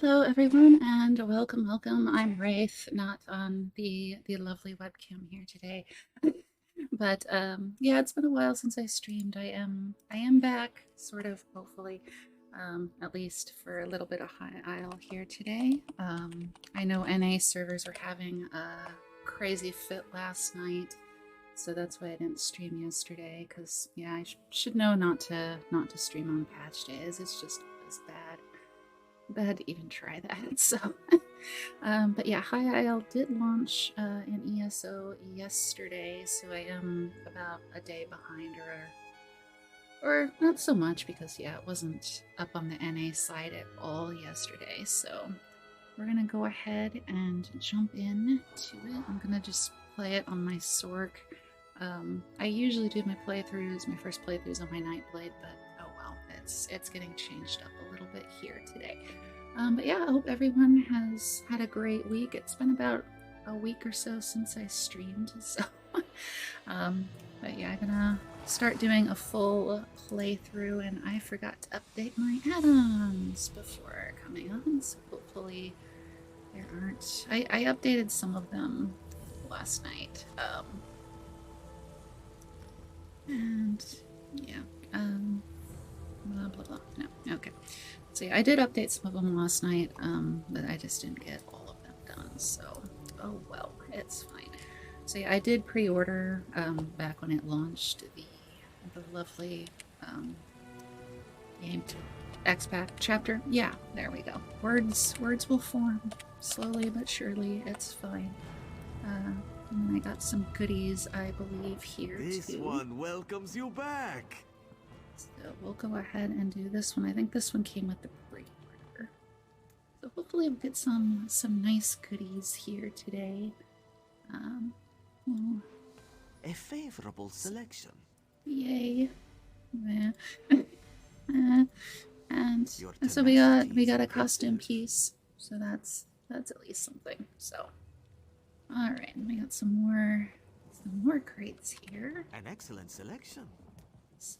Hello everyone and welcome. I'm Wraith, not on the lovely webcam here today. But yeah, it's been a while since I streamed. I am back, sort of, hopefully. At least for a little bit of High Isle here today. I know NA servers were having a crazy fit last night, so that's why I didn't stream yesterday, because yeah, I should know not to stream on patch days. It's just as bad to even try that. So but yeah, High Isle did launch in ESO yesterday, so I am about a day behind, or not so much, because yeah, it wasn't up on the NA side at all yesterday. So we're gonna go ahead and jump in to it. I'm gonna just play it on my Sork. I usually do my playthroughs, my first playthroughs on my Nightblade, but oh well, it's getting changed up a little bit here today. But yeah, I hope everyone has had a great week. It's been about a week or so since I streamed, so but yeah, I'm gonna start doing a full playthrough, and I forgot to update my add-ons before coming on, so hopefully there aren't. I updated some of them last night. And yeah, blah blah blah. No, okay. So yeah, I did update some of them last night, but I just didn't get all of them done. So oh well, it's fine. So yeah, I did pre-order back when it launched the lovely game X-Pack chapter. Yeah, there we go. Words will form slowly but surely. It's fine. And I got some goodies, I believe, here This too. one welcomes you back. So we'll go ahead and do this one. I think this one came with the pre-order. So hopefully we'll get some nice goodies here today. Well, A favorable selection. yay. Yeah. And Your so we got tenacity a is costume impressive. piece. So that's at least something. So all right, we got some more crates here. An excellent selection. So,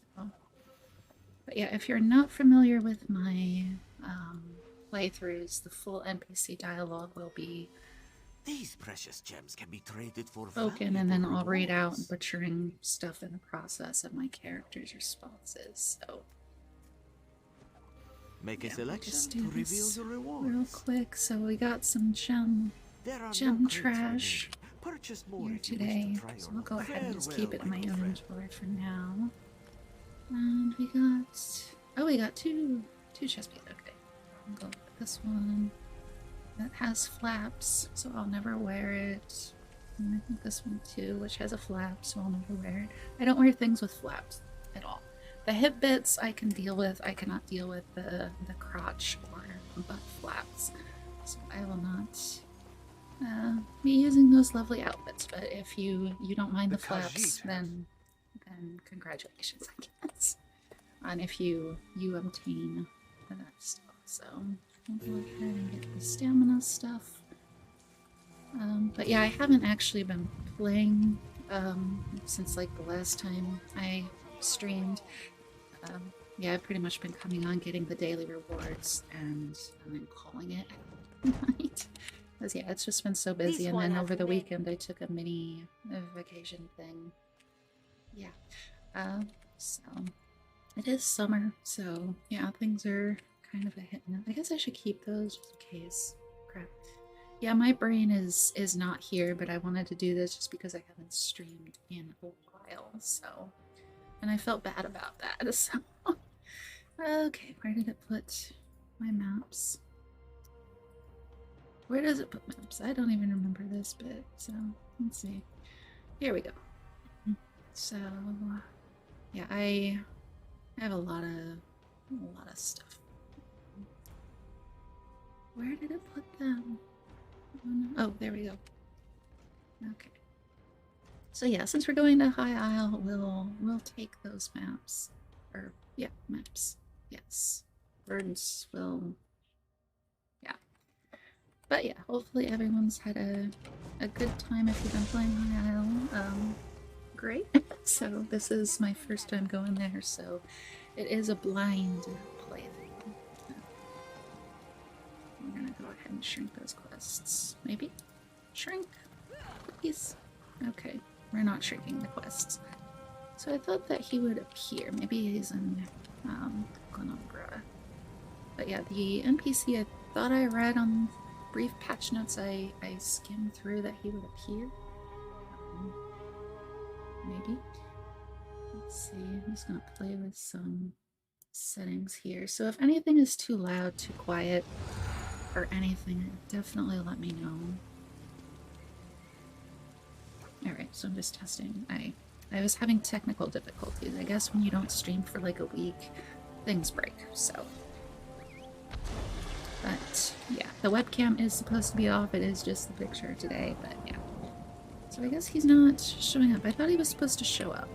but yeah, if you're not familiar with my playthroughs, the full NPC dialogue will be These precious gems can be traded for spoken, and then valuable I'll read out rewards. butchering stuff in the process of my character's responses. So Make yeah, a we'll selection just to do reveal this your real rewards. quick. So we got some There are gem no crates trash remaining. Purchase more here if you wish today. to try So your I'll go ahead and just Farewell, keep it in my good friend. inventory for now. And we got two chest pieces. Okay, I'll go with this one. That has flaps, so I'll never wear it. And I think this one too, which has a flap, so I'll never wear it. I don't wear things with flaps at all. The hip bits I can deal with. I cannot deal with the crotch or butt flaps. So I will not be using those lovely outfits. But if you don't mind the flaps, then congratulations, I guess. And if you obtain that stuff. So I'll go ahead and get the stamina stuff. But yeah, I haven't actually been playing since like the last time I streamed. Yeah, I've pretty much been coming on, getting the daily rewards, and then calling it night. Because yeah, it's just been so busy, and then over the weekend I took a mini vacation thing. Yeah. So it is summer, so yeah, things are kind of a hit and I guess I should keep those just in case. Crap. Yeah, my brain is not here, but I wanted to do this just because I haven't streamed in a while, so. And I felt bad about that, so. Okay, where did it put my maps? Where does it put maps? I don't even remember this bit, so let's see. Here we go. So, yeah, I have a lot of stuff. Where did it put them? Oh, there we go. Okay. So yeah, since we're going to High Isle, we'll take those maps. Or yeah, maps. Yes. Birds will. Yeah. But yeah, hopefully everyone's had a good time if you've been playing High Isle. Great. So this is my first time going there, so it is a blind playthrough. We're ahead and shrink those quests. Maybe? Shrink? Please? Okay, we're not shrinking the quests. So I thought that he would appear. Maybe he's in Glenumbra. But yeah, the NPC I thought I read on brief patch notes I skimmed through that he would appear. Maybe. Let's see. I'm just gonna play with some settings here. So if anything is too loud, too quiet, or anything, definitely let me know. Alright, so I'm just testing. I was having technical difficulties. I guess when you don't stream for like a week, things break, so. But yeah, the webcam is supposed to be off. It is just the picture today, but yeah. So I guess he's not showing up. I thought he was supposed to show up.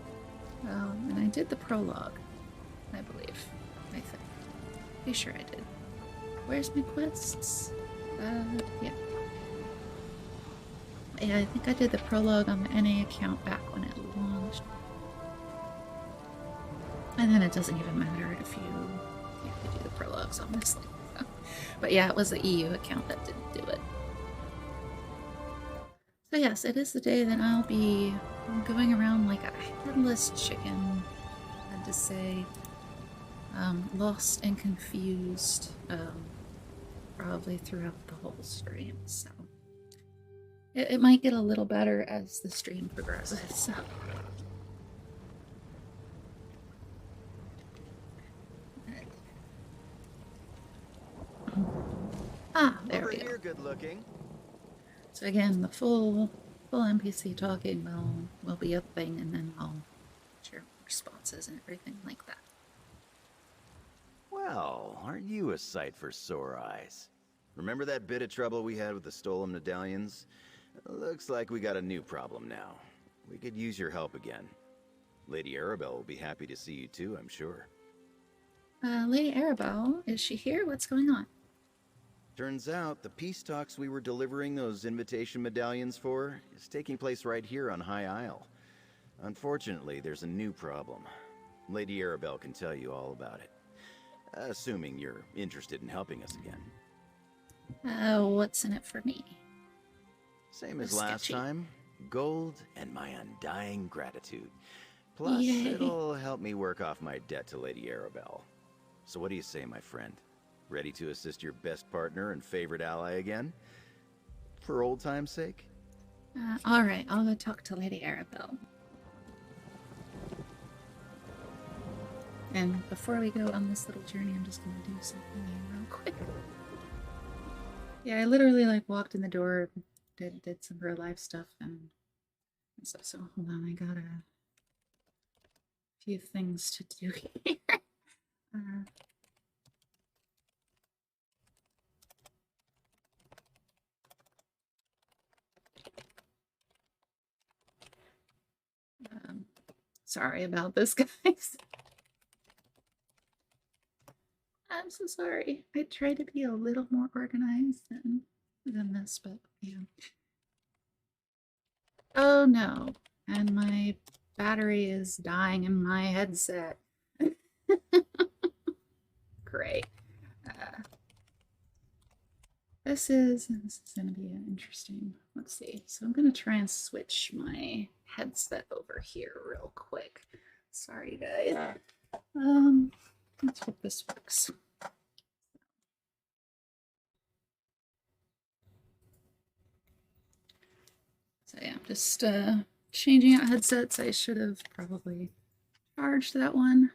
And I did the prologue, I believe. I think. Pretty sure I did. Where's my quests? Yeah. Yeah, I think I did the prologue on the NA account back when it launched. And then it doesn't even matter if you do the prologues, honestly. But yeah, it was the EU account that didn't do it. So yes, it is the day that I'll be going around like a headless chicken, I had to say. Lost and confused, probably throughout the whole stream, so. It might get a little better as the stream progresses, so. Ah, there we go. Here, good looking. So again, the full NPC talking will be a thing, and then I'll share responses and everything like that. Well, aren't you a sight for sore eyes? Remember that bit of trouble we had with the stolen medallions? Looks like we got a new problem now. We could use your help again. Lady Arabelle will be happy to see you too, I'm sure. Lady Arabelle, is she here? What's going on? Turns out the peace talks we were delivering those invitation medallions for is taking place right here on High Isle. Unfortunately, there's a new problem. Lady Arabelle can tell you all about it. Assuming you're interested in helping us again. What's in it for me? Same as last time. Gold and my undying gratitude. Plus, Yay. it'll help me work off my debt to Lady Arabelle. So what do you say, my friend? Ready to assist your best partner and favorite ally again? For old time's sake? Alright, I'll go talk to Lady Arabelle. And before we go on this little journey, I'm just gonna do something real quick. Yeah, I literally like walked in the door, did some real life stuff and stuff. So hold on, I got a few things to do here. Sorry about this, guys. I'm so sorry. I try to be a little more organized than this, but yeah. Oh no, and my battery is dying in my headset. Great. This is gonna be interesting. Let's see. So I'm gonna try and switch my headset over here real quick. Sorry, guys. Let's hope this works. So yeah, I'm just changing out headsets. I should have probably charged that one.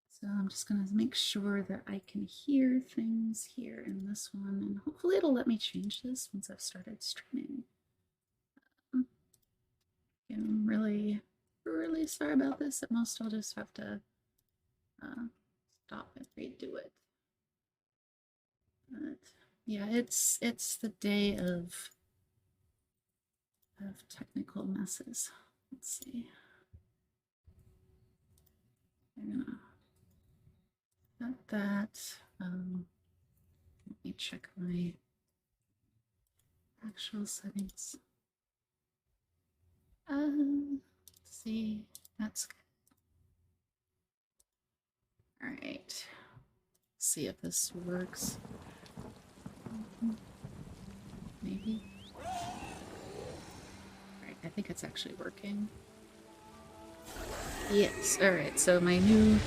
So I'm just gonna make sure that I can hear things here in this one, and hopefully it'll let me change this once I've started streaming. I'm really sorry about this. At most I'll just have to stop and redo it. But yeah, it's the day of technical messes. Let's see. I'm gonna cut that. Let me check my actual settings. Let's see. That's good. All right. See if this works. Maybe. Alright, I think it's actually working. Yes, alright, so my new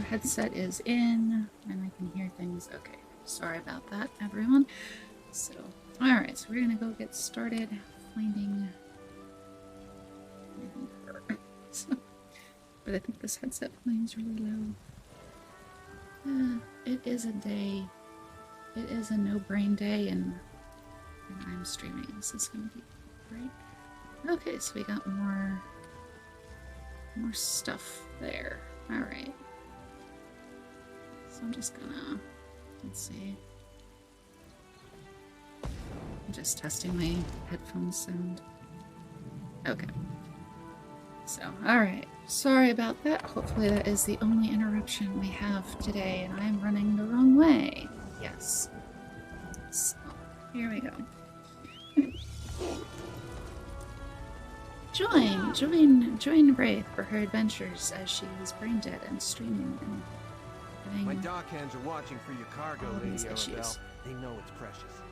headset is in, and I can hear things. Okay, sorry about that, everyone. So, alright, so we're gonna go get started finding her. But I think this headset volume's really low. It is a day. It is a no-brain day, and I'm streaming. This is gonna be great. Okay, so we got more stuff there. Alright. So I'm just gonna, let's see. I'm just testing my headphone sound. Okay. So, alright. Sorry about that. Hopefully that is the only interruption we have today, and I'm running the wrong way. Yes. So, here we go. Join Wraith for her adventures as she is brain dead and streaming and My having dockhands are watching for your cargo, all Lady these Arabelle. issues. They know it's precious.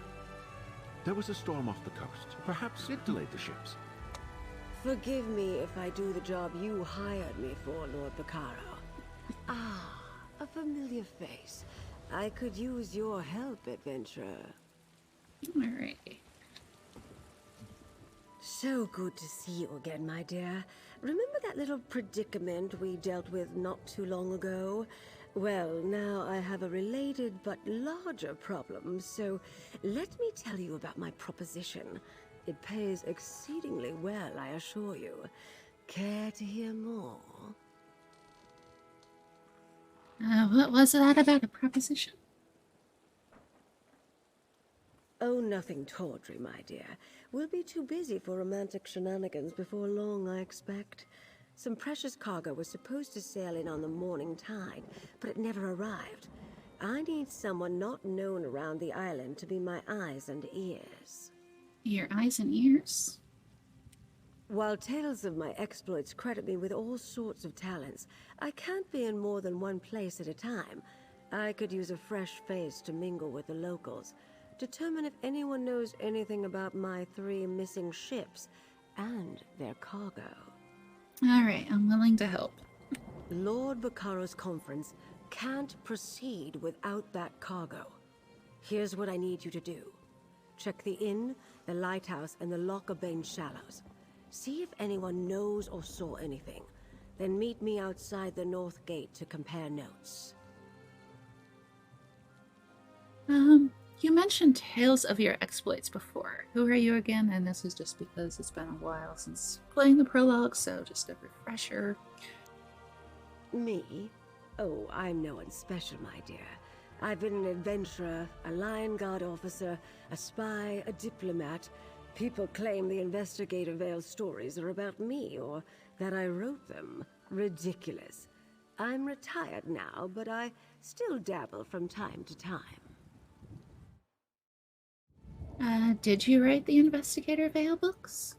There was a storm off the coast. Perhaps it delayed the ships. Forgive me if I do the job you hired me for, Lord Bacaro. Ah, a familiar face. I could use your help, adventurer. Alright. So good to see you again, my dear. Remember that little predicament we dealt with not too long ago? Well, now I have a related but larger problem, so let me tell you about my proposition. It pays exceedingly well, I assure you. Care to hear more? What was that about a proposition? Oh, nothing tawdry, my dear. We'll be too busy for romantic shenanigans before long, I expect. Some precious cargo was supposed to sail in on the morning tide, but it never arrived. I need someone not known around the island to be my eyes and ears. Your eyes and ears? While tales of my exploits credit me with all sorts of talents, I can't be in more than one place at a time. I could use a fresh face to mingle with the locals, determine if anyone knows anything about my 3 missing ships and their cargo. Alright, I'm willing to help. Lord Bacaro's conference can't proceed without that cargo. Here's what I need you to do. Check the inn, the lighthouse, and the Lockabane Shallows. See if anyone knows or saw anything. Then meet me outside the North Gate to compare notes. You mentioned tales of your exploits before. Who are you again? And this is just because it's been a while since playing the prologue, so just a refresher. Me? Oh, I'm no one special, my dear. I've been an adventurer, a Lion Guard officer, a spy, a diplomat. People claim the Investigator Vale stories are about me, or that I wrote them. Ridiculous. I'm retired now, but I still dabble from time to time. Did you write the Investigator Vale books?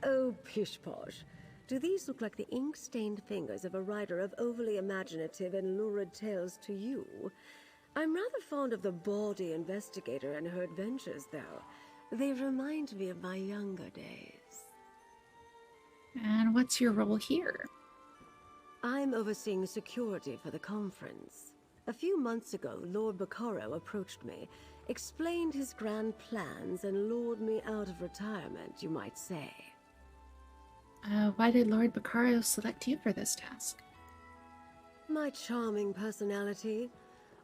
Oh, pish-posh. Do these look like the ink-stained fingers of a writer of overly imaginative and lurid tales to you? I'm rather fond of the bawdy investigator and her adventures, though. They remind me of my younger days. And what's your role here? I'm overseeing security for the conference. A few months ago, Lord Bacaro approached me, explained his grand plans, and lured me out of retirement, you might say. Why did Lord Bacaro select you for this task? My charming personality.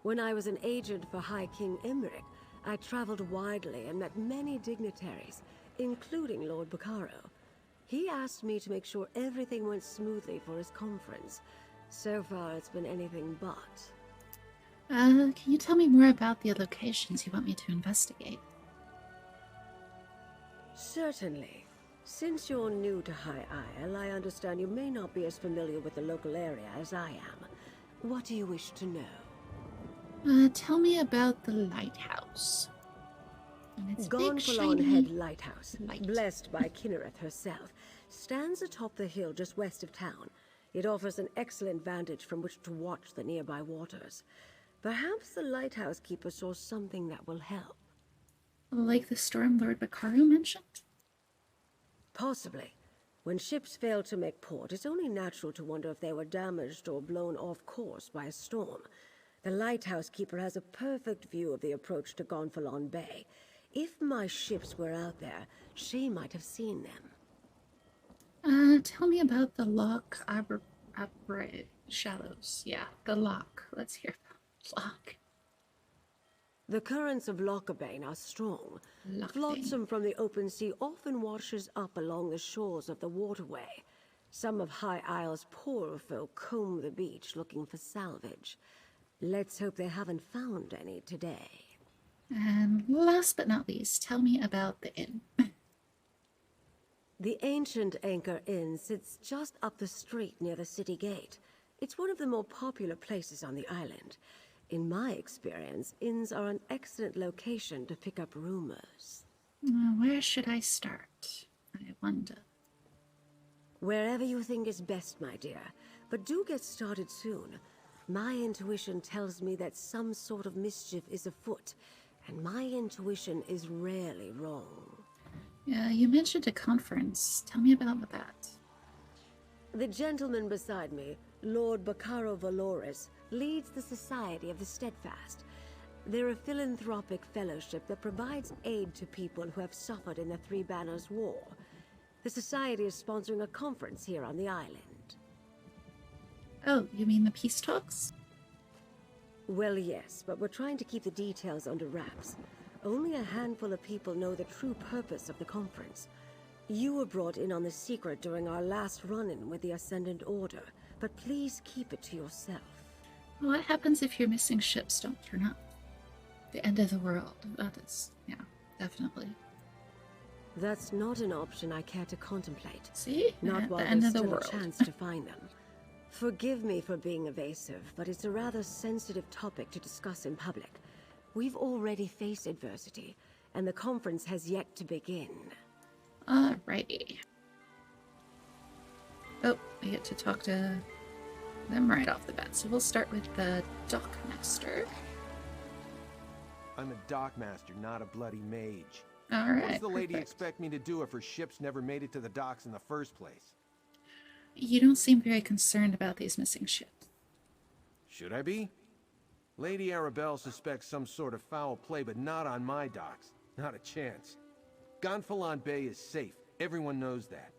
When I was an agent for High King Emmerich, I traveled widely and met many dignitaries, including Lord Bacaro. He asked me to make sure everything went smoothly for his conference. So far, it's been anything but. Can you tell me more about the locations you want me to investigate? Certainly. Since you're new to High Isle, I understand you may not be as familiar with the local area as I am. What do you wish to know? Tell me about the lighthouse. And it's a big, Gonfalon shiny Head Lighthouse, light. blessed by Kinnereth herself, stands atop the hill just west of town. It offers an excellent vantage from which to watch the nearby waters. Perhaps the lighthouse keeper saw something that will help. Like the storm Lord Bakaru mentioned? Possibly. When ships fail to make port, it's only natural to wonder if they were damaged or blown off course by a storm. The lighthouse keeper has a perfect view of the approach to Gonfalon Bay. If my ships were out there, she might have seen them. Tell me about the Loch Shallows. Yeah, the Loch. Let's hear about Loch. The currents of Lochbane are strong. Lochbane. Flotsam from the open sea often washes up along the shores of the waterway. Some of High Isle's poorer folk comb the beach looking for salvage. Let's hope they haven't found any today. And last but not least, tell me about the inn. The ancient Anchor Inn sits just up the street near the city gate. It's one of the more popular places on the island. In my experience, inns are an excellent location to pick up rumors. Where should I start? I wonder. Wherever you think is best, my dear. But do get started soon. My intuition tells me that some sort of mischief is afoot, and my intuition is rarely wrong. Yeah, you mentioned a conference. Tell me about that. The gentleman beside me, Lord Bacaro Valoris, leads the Society of the Steadfast. They're a philanthropic fellowship that provides aid to people who have suffered in the Three Banners War. The Society is sponsoring a conference here on the island. Oh, you mean the peace talks? Well, yes, but we're trying to keep the details under wraps. Only a handful of people know the true purpose of the conference. You were brought in on the secret during our last run-in with the Ascendant Order, but please keep it to yourself. What happens if your missing ships don't turn up? The end of the world. That is, yeah, definitely. That's not an option I care to contemplate. See? Not At while the end there's of the still world. a chance to find them. Forgive me for being evasive, but it's a rather sensitive topic to discuss in public. We've already faced adversity, and the conference has yet to begin. Alrighty. Oh, we get to talk to them right off the bat. So we'll start with the Dockmaster. I'm a dockmaster, not a bloody mage. Alright. What does the lady perfect. expect me to do if her ships never made it to the docks in the first place? You don't seem very concerned about these missing ships. Should I be? Lady Arabelle suspects some sort of foul play, but not on my docks. Not a chance. Gonfalon Bay is safe. Everyone knows that.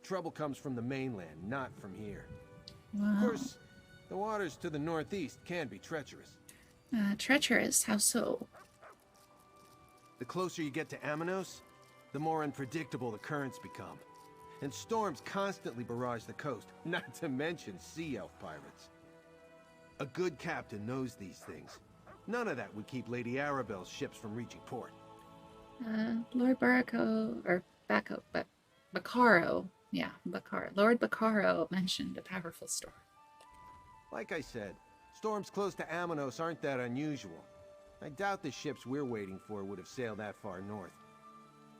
Trouble comes from the mainland, not from here. Wow. Of course, the waters to the northeast can be treacherous. Treacherous, how so? The closer you get to Amanos, the more unpredictable the currents become. And storms constantly barrage the coast, not to mention sea elf pirates. A good captain knows these things. None of that would keep Lady Arabelle's ships from reaching port. Lord Bacaro. Yeah, Bacaro. Lord Bacaro mentioned a powerful storm. Like I said, storms close to Amanos aren't that unusual. I doubt the ships we're waiting for would have sailed that far north.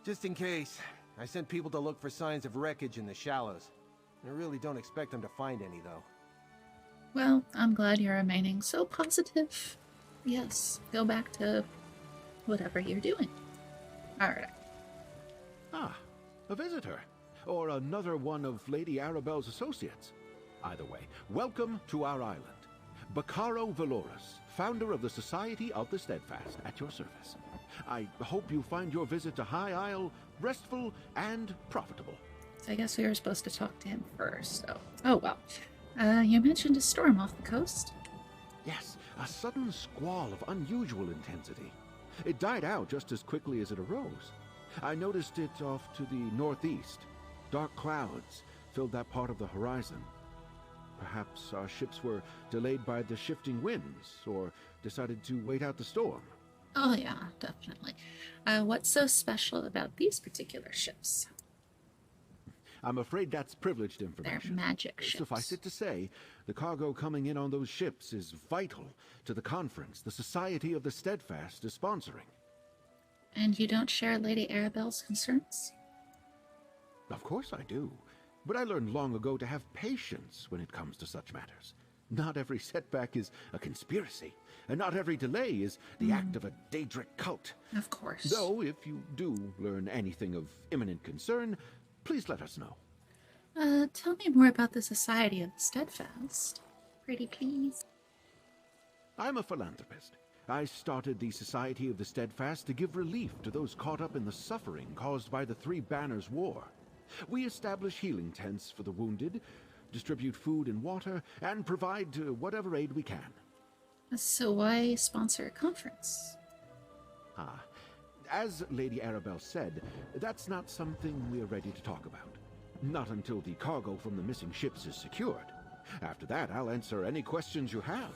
Just in case, I sent people to look for signs of wreckage in the shallows. I really don't expect them to find any, though. Well, I'm glad you're remaining so positive. Yes, go back to whatever you're doing. Alright. Ah, a visitor. Or another one of Lady Arabelle's associates. Either way, welcome to our island. Bacaro Valoris, founder of the Society of the Steadfast, at your service. I hope you find your visit to High Isle restful and profitable. So I guess we were supposed to talk to him first, so... Oh, well. You mentioned a storm off the coast? Yes, a sudden squall of unusual intensity. It died out just as quickly as it arose. I noticed it off to the northeast. Dark clouds filled that part of the horizon. Perhaps our ships were delayed by the shifting winds, or decided to wait out the storm. Oh yeah, definitely. What's so special about these particular ships? I'm afraid that's privileged information. They're magic ships. Suffice it to say, the cargo coming in on those ships is vital to the conference the Society of the Steadfast is sponsoring. And you don't share Lady Arabelle's concerns? Of course I do. But I learned long ago to have patience when it comes to such matters. Not every setback is a conspiracy, and not every delay is the act of a Daedric cult. Of course. Though, if you do learn anything of imminent concern, please let us know. Tell me more about the Society of the Steadfast. Pretty please. I'm a philanthropist. I started the Society of the Steadfast to give relief to those caught up in the suffering caused by the Three Banners War. We establish healing tents for the wounded, distribute food and water, and provide whatever aid we can. So why sponsor a conference? As Lady Arabelle said, that's not something we're ready to talk about. Not until the cargo from the missing ships is secured. After that, I'll answer any questions you have.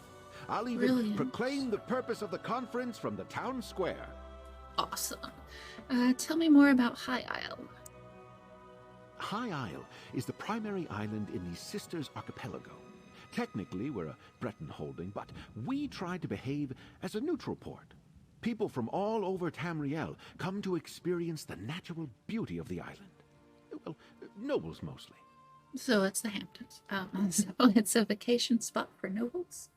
I'll even Brilliant. proclaim the purpose of the conference from the town square. Awesome. Tell me more about High Isle. High Isle is the primary island in the Sisters Archipelago. Technically, we're a Breton holding, but we try to behave as a neutral port. People from all over Tamriel come to experience the natural beauty of the island. Well, nobles mostly. So it's the Hamptons. So it's a vacation spot for nobles?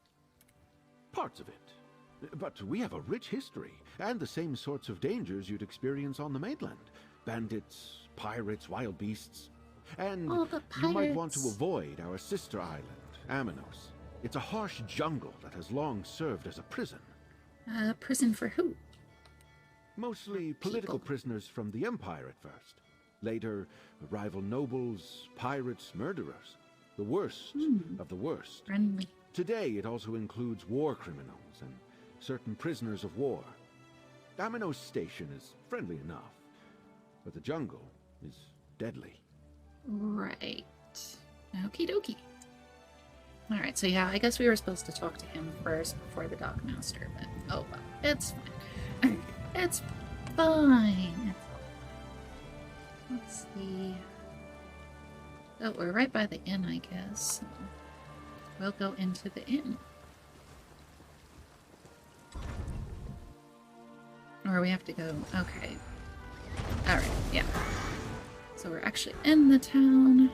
Parts of it. But we have a rich history, and the same sorts of dangers you'd experience on the mainland. Bandits, pirates, wild beasts. And Oh, the you might want to pirates. avoid our sister island, Amanos. It's a harsh jungle that has long served as a prison. Prison for who? Mostly political People. prisoners from the Empire at first. Later, rival nobles, pirates, murderers. The worst of the worst. Friendly. Today, it also includes war criminals and certain prisoners of war. Amanos Station is friendly enough, but the jungle is deadly. Right. Okie dokie. Alright, so yeah, I guess we were supposed to talk to him first before the Dockmaster, but oh well, it's fine. It's fine. Let's see. Oh, we're right by the inn, I guess. We'll go into the inn. Or we have to go. Okay. Alright, yeah. So we're actually in the town.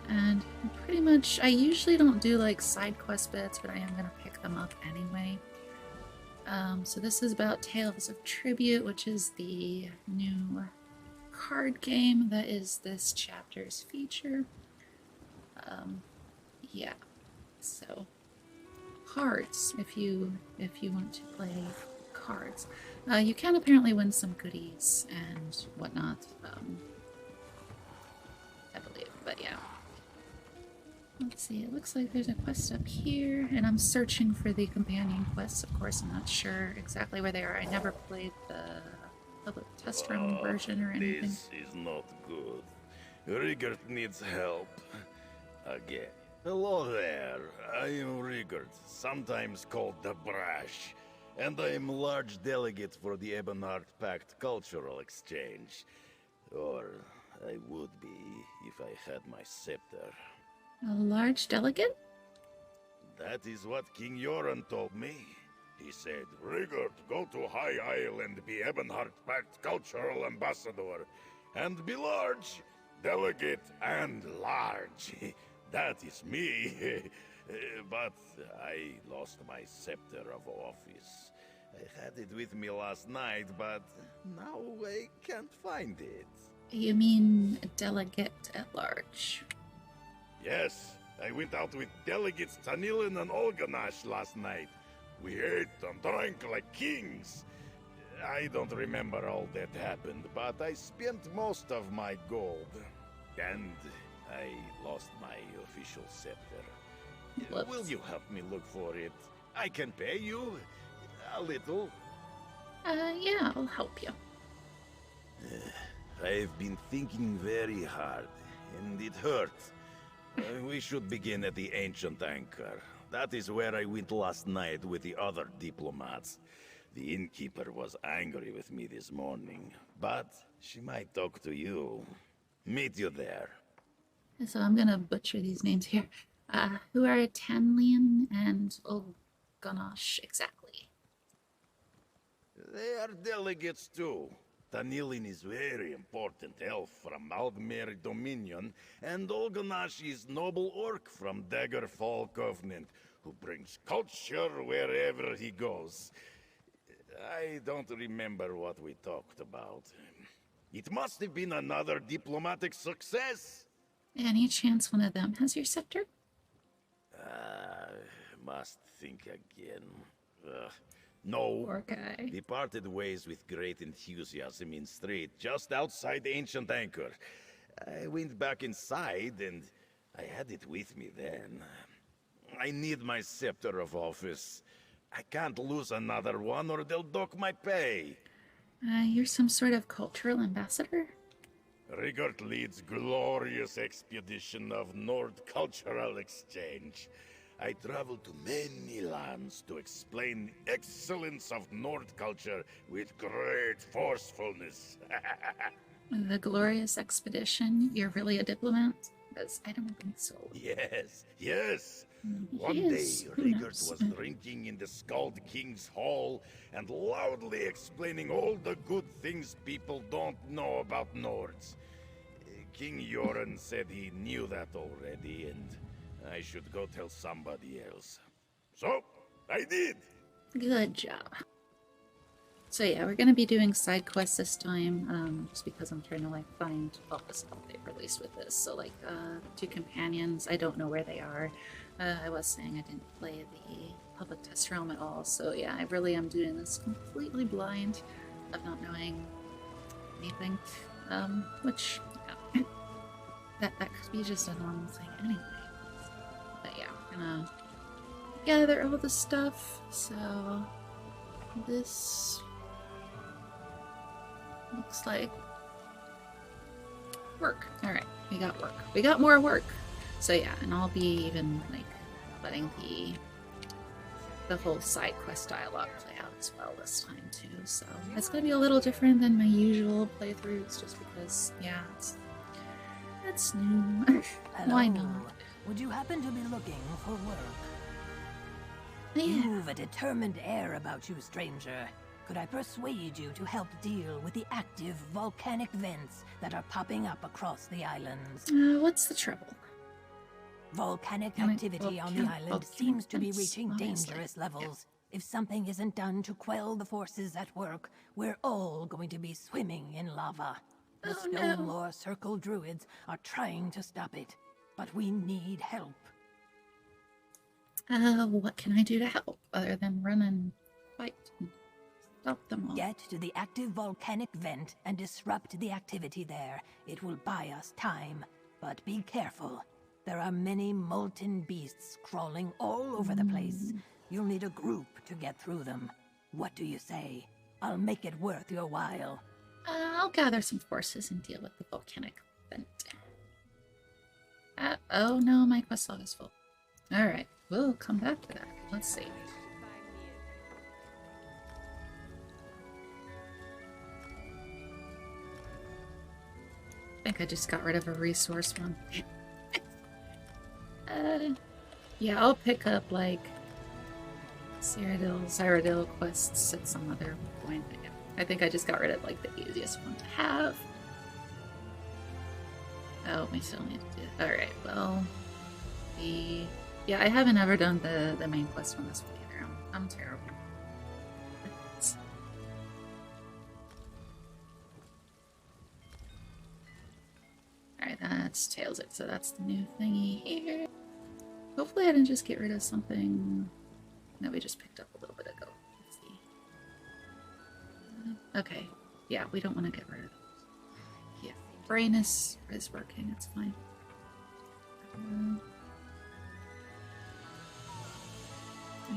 And pretty much, I usually don't do like side quest bits, but I am going to pick them up anyway. So this is about Tales of Tribute, which is the new card game that is this chapter's feature. Yeah, so cards if you want to play cards. You can apparently win some goodies and whatnot, I believe, but yeah. Let's see, it looks like there's a quest up here, and I'm searching for the companion quests. Of course, I'm not sure exactly where they are. I never played the public test run version or anything. This is not good. Rigert needs help. Again. Hello there. I am Rigert, sometimes called the Brash, and I am large delegate for the Ebonheart Pact Cultural Exchange. Or I would be if I had my scepter. A large delegate? That is what King Yoren told me. He said, Rigert, go to High Isle and be Ebonheart Pact Cultural Ambassador. And be large, delegate, and large. That is me. But I lost my scepter of office. I had it with me last night, but now I can't find it. You mean a delegate at large? Yes, I went out with delegates Tanilin and Olganash last night. We ate and drank like kings. I don't remember all that happened, but I spent most of my gold. And I lost my official scepter. Whoops. Will you help me look for it? I can pay you a little. Yeah, I'll help you. I've been thinking very hard, and it hurts. We should begin at the Ancient Anchor. That is where I went last night with the other diplomats. The innkeeper was angry with me this morning, but she might talk to you. Meet you there. So I'm gonna butcher these names here. Who are Tanlian and Olganash exactly? They are delegates too. Tanilin is very important elf from Aldmere Dominion, and Olganash is noble orc from Daggerfall Covenant, who brings culture wherever he goes. I don't remember what we talked about. It must have been another diplomatic success. Any chance one of them has your scepter? Must think again. No. Poor guy. We parted ways with great enthusiasm in Strait, just outside Ancient Anchor. I went back inside, and I had it with me then. I need my scepter of office. I can't lose another one, or they'll dock my pay. You're some sort of cultural ambassador? Rigert leads glorious expedition of Nord cultural exchange. I travel to many lands to explain excellence of Nord culture with great forcefulness. The glorious expedition? You're really a diplomat? Because I don't think so. Yes, yes. One Yes, day, who Rigert knows? was drinking in the Skald King's Hall and loudly explaining all the good things people don't know about Nords. King Yoren said he knew that already, and I should go tell somebody else. So, I did! Good job. So yeah, we're gonna be doing side quests this time, just because I'm trying to like find all the stuff they released with this. So like, 2 companions, I don't know where they are. I was saying I didn't play the public test realm at all, so yeah, I really am doing this completely blind, of not knowing anything, which, yeah, that could be just a normal thing anyway. But yeah, I'm gonna gather all the stuff, so this looks like work. Alright, we got work. We got more work. So yeah, and I'll be even like letting the whole side quest dialogue play out as well this time too. So it's gonna be a little different than my usual playthroughs, just because yeah, it's new. Why Hello. not? Would you happen to be looking for work? Yeah. You've a determined air about you, stranger. Could I persuade you to help deal with the active volcanic vents that are popping up across the islands? What's the trouble? Volcanic Volcanic- activity on the volcanic- island volcanic seems to be vents, reaching obviously. dangerous levels. If something isn't done to quell the forces at work, we're all going to be swimming in lava. The Oh, no. Stonelore Circle Druids are trying to stop it, but we need help. What can I do to help other than run and fight and stop them all? Get to the active volcanic vent and disrupt the activity there. It will buy us time. But be careful. There are many molten beasts crawling all over the place. You'll need a group to get through them. What do you say? I'll make it worth your while. I'll gather some forces and deal with the volcanic vent. Oh no, my quest log is full. Alright, we'll come back to that. Let's see. I think I just got rid of a resource one. Yeah, I'll pick up like Cyrodiil quests at some other point. Yeah, I think I just got rid of like the easiest one to have. Oh, we still need to do it. Alright, well, yeah, I haven't ever done the main quest one this way either. I'm terrible. Alright, that's Tails It, so that's the new thingy here. Hopefully I didn't just get rid of something that we just picked up a little bit ago. Let's see. Okay, yeah, we don't want to get rid of those. Yeah, brain is working, it's fine.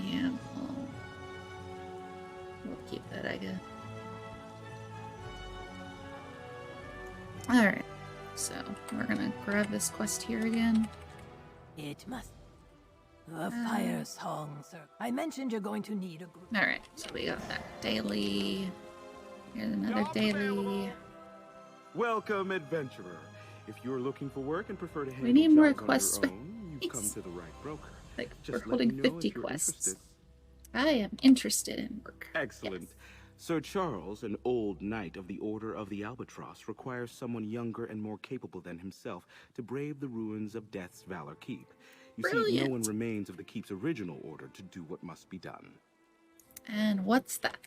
Yeah, we'll keep that, I guess. Alright, so we're gonna grab this quest here again. It must... The fire song, sir. I mentioned you're going to need a group. Alright, so we got that daily. Here's another daily. Welcome, adventurer. If you're looking for work and prefer to handle need more jobs on quests, your own, you've come please. to the right broker. Like, Just we're let holding me know 50 if you're quests. interested. I am interested in work. Excellent. Yes. Sir Charles, an old knight of the Order of the Albatross, requires someone younger and more capable than himself to brave the ruins of Death's Valor Keep. You see, no Brilliant. one remains of the Keep's original order to do what must be done. And what's that?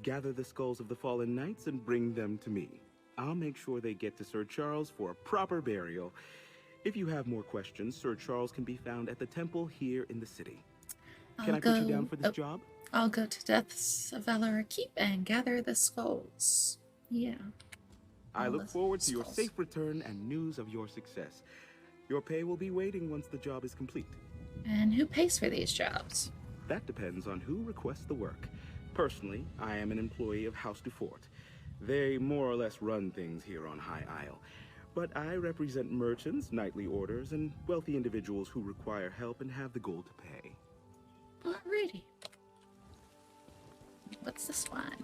Gather the skulls of the fallen knights and bring them to me. I'll make sure they get to Sir Charles for a proper burial. If you have more questions, Sir Charles can be found at the temple here in the city. Can I put you down for this job? I'll go to Death's Valor Keep and gather the skulls. Yeah. I All look the forward to your skulls. safe return and news of your success. Your pay will be waiting once the job is complete. And who pays for these jobs? That depends on who requests the work. Personally, I am an employee of House Dufort. They more or less run things here on High Isle. But I represent merchants, knightly orders, and wealthy individuals who require help and have the gold to pay. Alrighty. What's this one?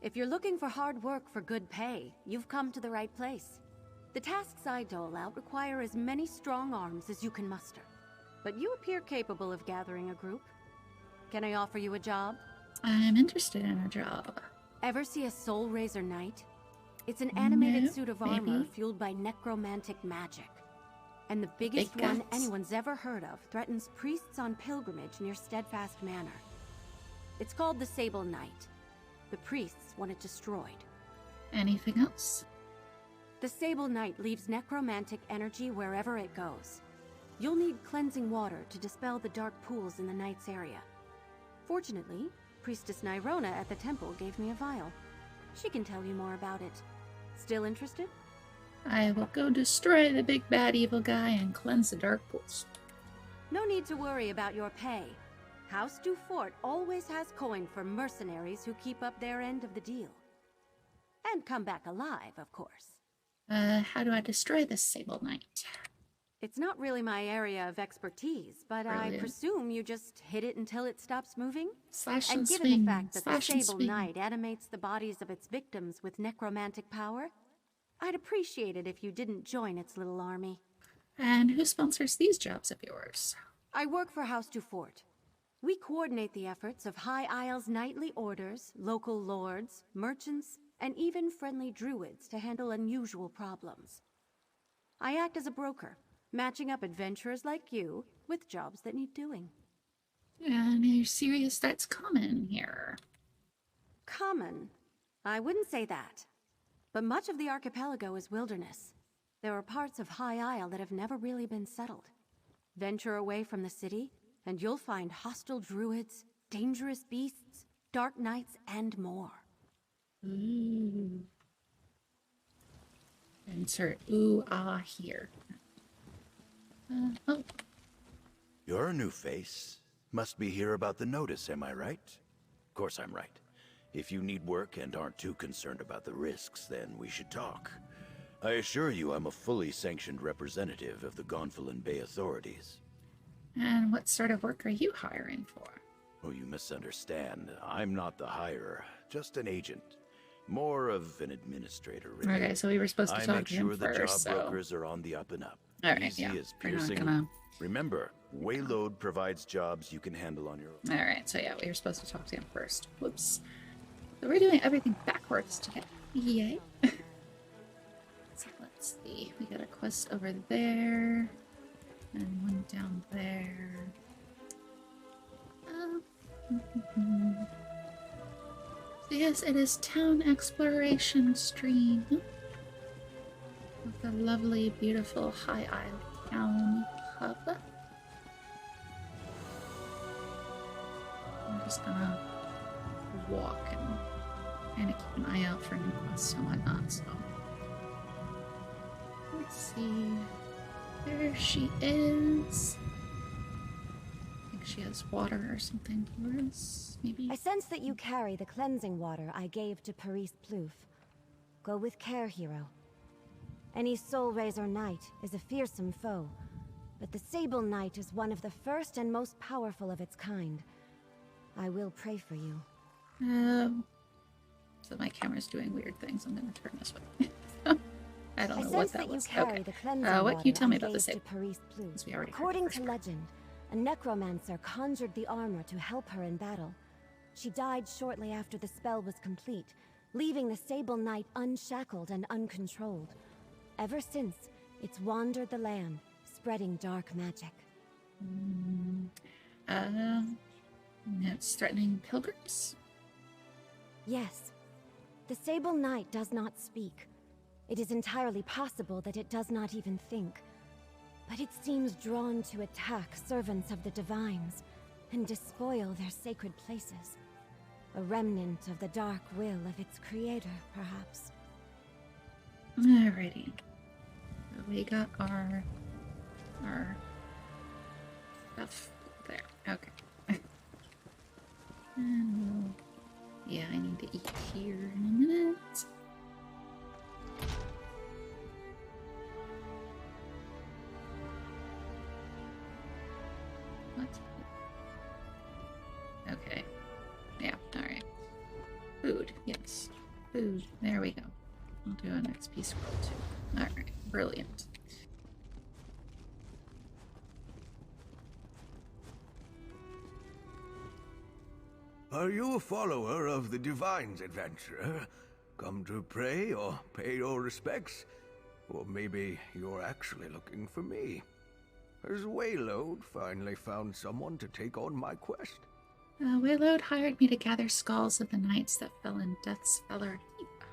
If you're looking for hard work for good pay, you've come to the right place. The tasks I dole out require as many strong arms as you can muster. But you appear capable of gathering a group. Can I offer you a job? I'm interested in a job. Ever see a Soul Razor Knight? It's an animated No, suit of armor maybe. fueled by necromantic magic. And the biggest Big one guns. anyone's ever heard of threatens priests on pilgrimage near Steadfast Manor. It's called the Sable Knight. The priests want it destroyed. Anything else? The Sable Knight leaves necromantic energy wherever it goes. You'll need cleansing water to dispel the dark pools in the Knight's area. Fortunately, Priestess Nyrona at the temple gave me a vial. She can tell you more about it. Still interested? I will go destroy the big bad evil guy and cleanse the dark pools. No need to worry about your pay. House Dufort always has coin for mercenaries who keep up their end of the deal. And come back alive, of course. How do I destroy this Sable Knight? It's not really my area of expertise, but I Brilliant. presume you just hit it until it stops moving? Slash And and given swing. the fact that the Slash and Sable swing. Knight animates the bodies of its victims with necromantic power, I'd appreciate it if you didn't join its little army. And who sponsors these jobs of yours? I work for House Dufort. We coordinate the efforts of High Isle's knightly orders, local lords, merchants, and even friendly druids to handle unusual problems. I act as a broker, matching up adventurers like you with jobs that need doing. And are you serious that's common here? Common? I wouldn't say that. But much of the archipelago is wilderness. There are parts of High Isle that have never really been settled. Venture away from the city, and you'll find hostile druids, dangerous beasts, dark knights, and more. Ooh. Insert ooh ah here. Oh, You're a new face. Must be here about the notice, am I right? Of course I'm right. If you need work and aren't too concerned about the risks, then we should talk. I assure you I'm a fully sanctioned representative of the Gonfalon Bay authorities. and what sort of work are you hiring for? Oh, you misunderstand. I'm not the hirer, just an agent. More of an administrator, really. Okay, so we were supposed to I talk make to him sure the job first, so... brokers are on the up and up. All right, Easy yeah. as We're not piercing. gonna... Remember, Wayload provides jobs you can handle on your own. Alright, so yeah, we were supposed to talk to him first. Whoops. So we're doing everything backwards today. Yay. So let's see. We got a quest over there. And one down there. So yes, it is Town Exploration Stream. With the lovely, beautiful High Isle Town Hub. I'm just gonna walk and kind of keep an eye out for new quests and whatnot, so. Let's see. There she is. I think she has water or something for us, maybe? I sense that you carry the cleansing water I gave to Paris Plouffe. Go with care, hero. Any Soul Razor Knight is a fearsome foe, but the Sable Knight is one of the first and most powerful of its kind. I will pray for you. So my camera's doing weird things. I'm gonna turn this way. I don't know what that was. Carry Okay. the cleansing What can you water tell me I about the gave Sable? to Paris Plouffe. Since we already heard the According first to part. legend, a necromancer conjured the armor to help her in battle. She died shortly after the spell was complete, leaving the Sable Knight unshackled and uncontrolled. Ever since, it's wandered the land, spreading dark magic. It's threatening pilgrims? Yes. The Sable Knight does not speak. It is entirely possible that it does not even think. But it seems drawn to attack servants of the Divines and despoil their sacred places. A remnant of the dark will of its creator, perhaps. Alrighty. So we got our stuff there. Okay. And yeah, I need to eat here in a minute. What? Okay. Yeah, alright. Food, yes. Food. There we go. I'll do an XP scroll too. Alright, brilliant. Are you a follower of the Divines, adventurer? Come to pray or pay your respects? Or maybe you're actually looking for me? Has Waylode finally found someone to take on my quest? Waylode hired me to gather skulls of the knights that fell in Death's Feller Heap.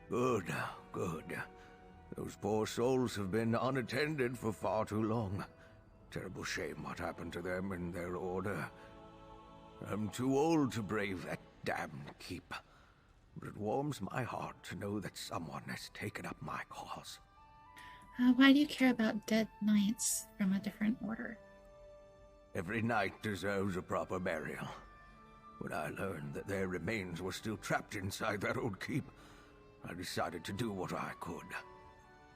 Good, good. Those poor souls have been unattended for far too long. Terrible shame what happened to them and their order. I'm too old to brave that damned keep. But it warms my heart to know that someone has taken up my cause. Why do you care about dead knights from a different order? Every knight deserves a proper burial. When I learned that their remains were still trapped inside that old keep, I decided to do what I could.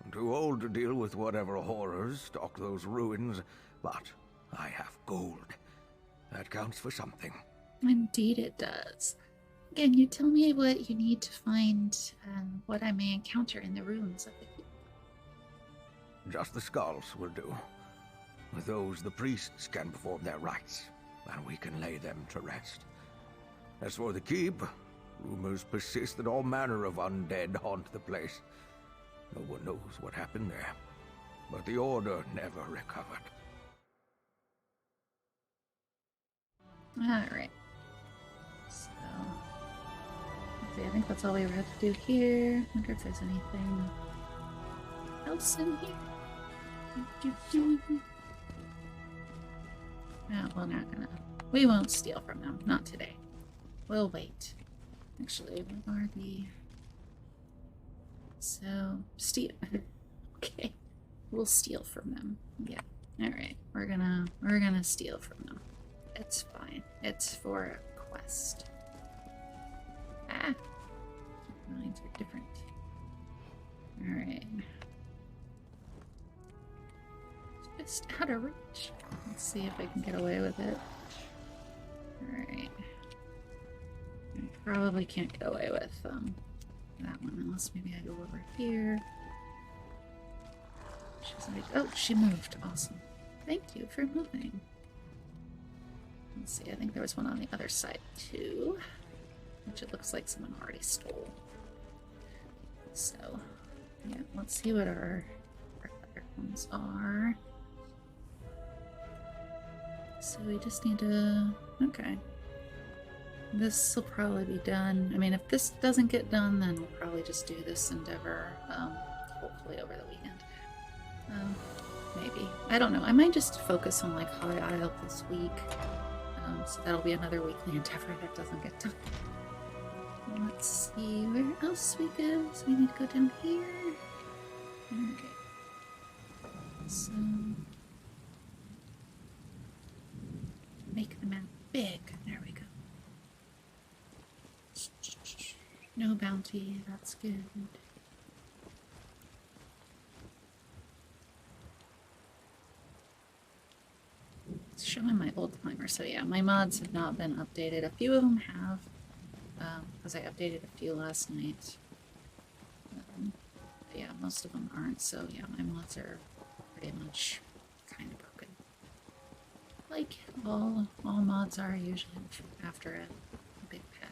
I'm too old to deal with whatever horrors stalk those ruins, but I have gold. That counts for something. Indeed it does. Again, you tell me what you need to find and what I may encounter in the ruins of the keep. Just the skulls will do. With those, the priests can perform their rites, and we can lay them to rest. As for the keep, rumors persist that all manner of undead haunt the place. No one knows what happened there, but the Order never recovered. Alright. So, let's see, I think that's all we have to do here. Wonder if there's anything else in here. No, we're not gonna. We won't steal from them. Not today. We'll wait. Actually, what are the. So, steal. Okay. We'll steal from them. Yeah. Alright. We're gonna steal from them. It's fine. It's for a quest. Ah! Lines are different. Alright. Just out of reach. Let's see if I can get away with it. Alright. I probably can't get away with that one unless maybe I go over here. She's like, oh, she moved. Awesome. Thank you for moving. Let's see, I think there was one on the other side too, which it looks like someone already stole. So, yeah, let's see what our other ones are. So we just need to, okay. This will probably be done. I mean, if this doesn't get done, then we'll probably just do this endeavor, hopefully over the weekend. Maybe. I don't know. I might just focus on like High Isle this week. So that'll be another weekly endeavor that doesn't get done. Let's see where else we go. So we need to go down here. Okay. So make the map big. There we go. No bounty. That's good. It's showing my old timer, so yeah, my mods have not been updated. A few of them have, because I updated a few last night. But yeah, most of them aren't, so yeah, my mods are pretty much kind of broken. Like all mods are usually after a big pet.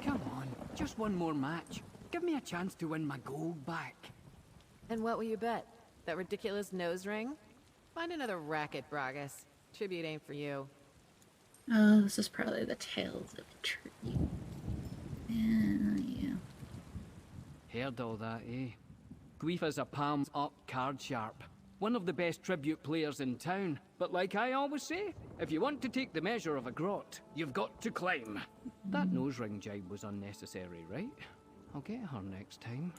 Come on, just one more match. Give me a chance to win my gold back. And what will you bet? That ridiculous nose ring? Find another racket, Bragus. Tribute ain't for you. Oh, this is probably the Tales of Tribute. Yeah. Heard all that, eh? Guifa's a palms up card sharp. One of the best tribute players in town. But like I always say, if you want to take the measure of a grot, you've got to climb. That nose ring jibe was unnecessary, right? I'll get her next time.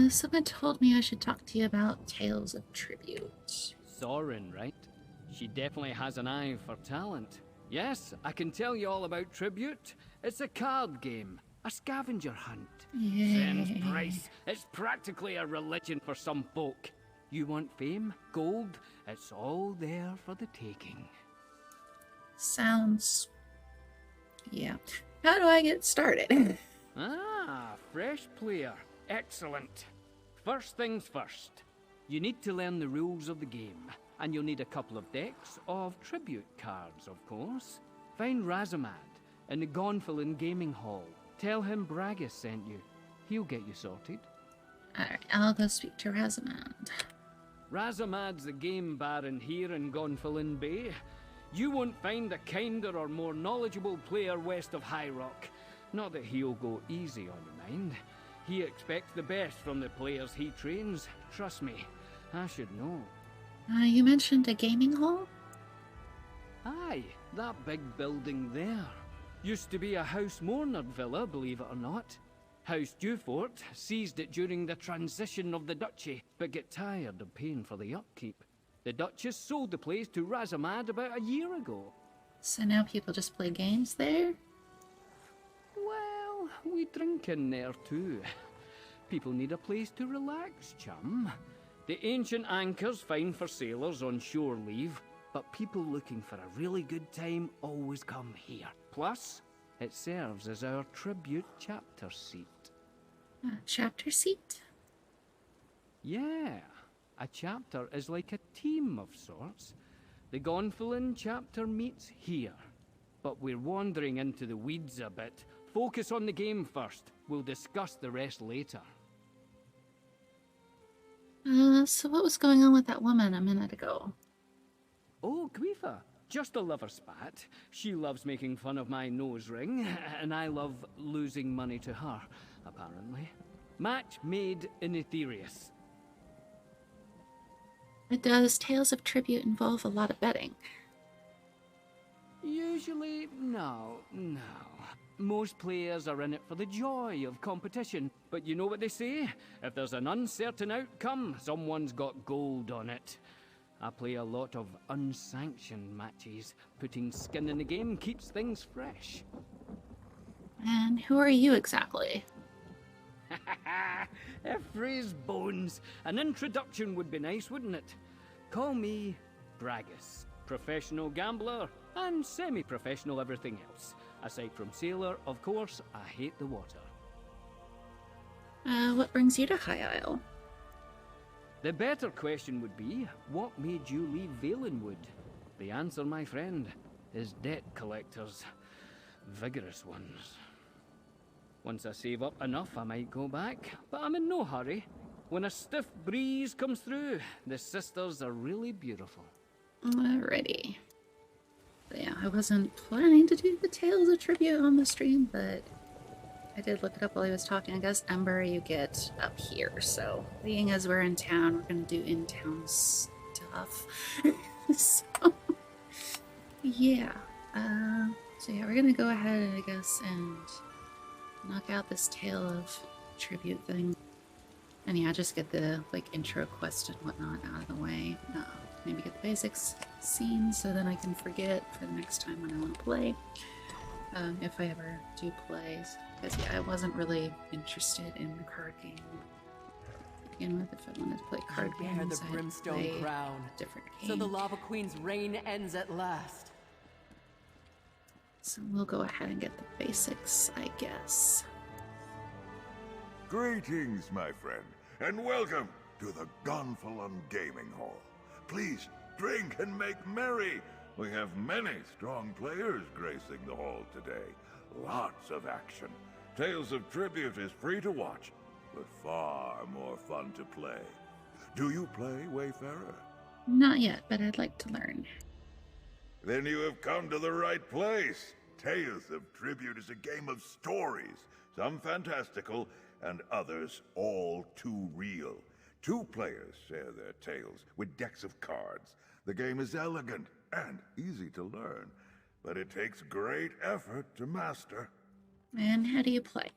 Someone told me I should talk to you about Tales of Tribute. Soren, right? She definitely has an eye for talent. Yes, I can tell you all about Tribute. It's a card game, a scavenger hunt. Sense price. It's practically a religion for some folk. You want fame, gold, it's all there for the taking. Sounds... yeah. How do I get started? Fresh player. Excellent. First things first. You need to learn the rules of the game, and you'll need a couple of decks of tribute cards, of course. Find Razamad in the Gonfalon Gaming Hall. Tell him Bragus sent you. He'll get you sorted. Alright, I'll go speak to Razamad. Razamad's the game baron here in Gonfalon Bay. You won't find a kinder or more knowledgeable player west of High Rock. Not that he'll go easy on you, mind. He expects the best from the players he trains. Trust me, I should know. You mentioned a gaming hall? Aye, that big building there. Used to be a House Mornard villa, believe it or not. House Dewfort seized it during the transition of the duchy, but get tired of paying for the upkeep. The Duchess sold the place to Razamad about a year ago. So now people just play games there? Well, we drink in there too. People need a place to relax, chum. The ancient anchor's fine for sailors on shore leave, but people looking for a really good time always come here. Plus, it serves as our tribute chapter seat. A chapter seat? Yeah, a chapter is like a team of sorts. The Gonfalon chapter meets here, but we're wandering into the weeds a bit. Focus on the game first. We'll discuss the rest later. So what was going on with that woman a minute ago? Oh, Guifa. Just a lover spat. She loves making fun of my nose ring, and I love losing money to her, apparently. Match made in Aetherius. Does Tales of Tribute involve a lot of betting? Usually, no. Most players are in it for the joy of competition, but you know what they say? If there's an uncertain outcome, someone's got gold on it. I play a lot of unsanctioned matches. Putting skin in the game keeps things fresh. And who are you exactly? Ephraim's bones. An introduction would be nice, wouldn't it? Call me Bragus. Professional gambler and semi-professional everything else. Aside from sailor, of course, I hate the water. What brings you to High Isle? The better question would be, what made you leave Valenwood? The answer, my friend, is debt collectors. Vigorous ones. Once I save up enough, I might go back, but I'm in no hurry. When a stiff breeze comes through, the sisters are really beautiful. Alrighty. Yeah, I wasn't planning to do the Tales of Tribute on the stream, but I did look it up while he was talking. I guess Ember you get up here, so being as we're in town, we're gonna do in-town stuff. So, yeah. So yeah, we're gonna go ahead, I guess, and knock out this Tale of Tribute thing. And yeah, just get the, like, intro quest and whatnot out of the way. Maybe get the basics scene so then I can forget for the next time when I want to play. If I ever do play. Because yeah, I wasn't really interested in the card game to begin with. If I wanted to play card games, bear the I'd brimstone play crown. a different game. So the Lava Queen's reign ends at last. So we'll go ahead and get the basics, I guess. Greetings, my friend. and welcome to the Gonfalon Gaming Hall. Please drink and make merry. We have many strong players gracing the hall today. Lots of action. Tales of Tribute is free to watch, but far more fun to play. Do you play, Wayfarer? Not yet, but I'd like to learn. Then you have come to the right place. Tales of Tribute is a game of stories, some fantastical and others all too real. 2 players share their tales with decks of cards. The game is elegant and easy to learn, but it takes great effort to master. And how do you play?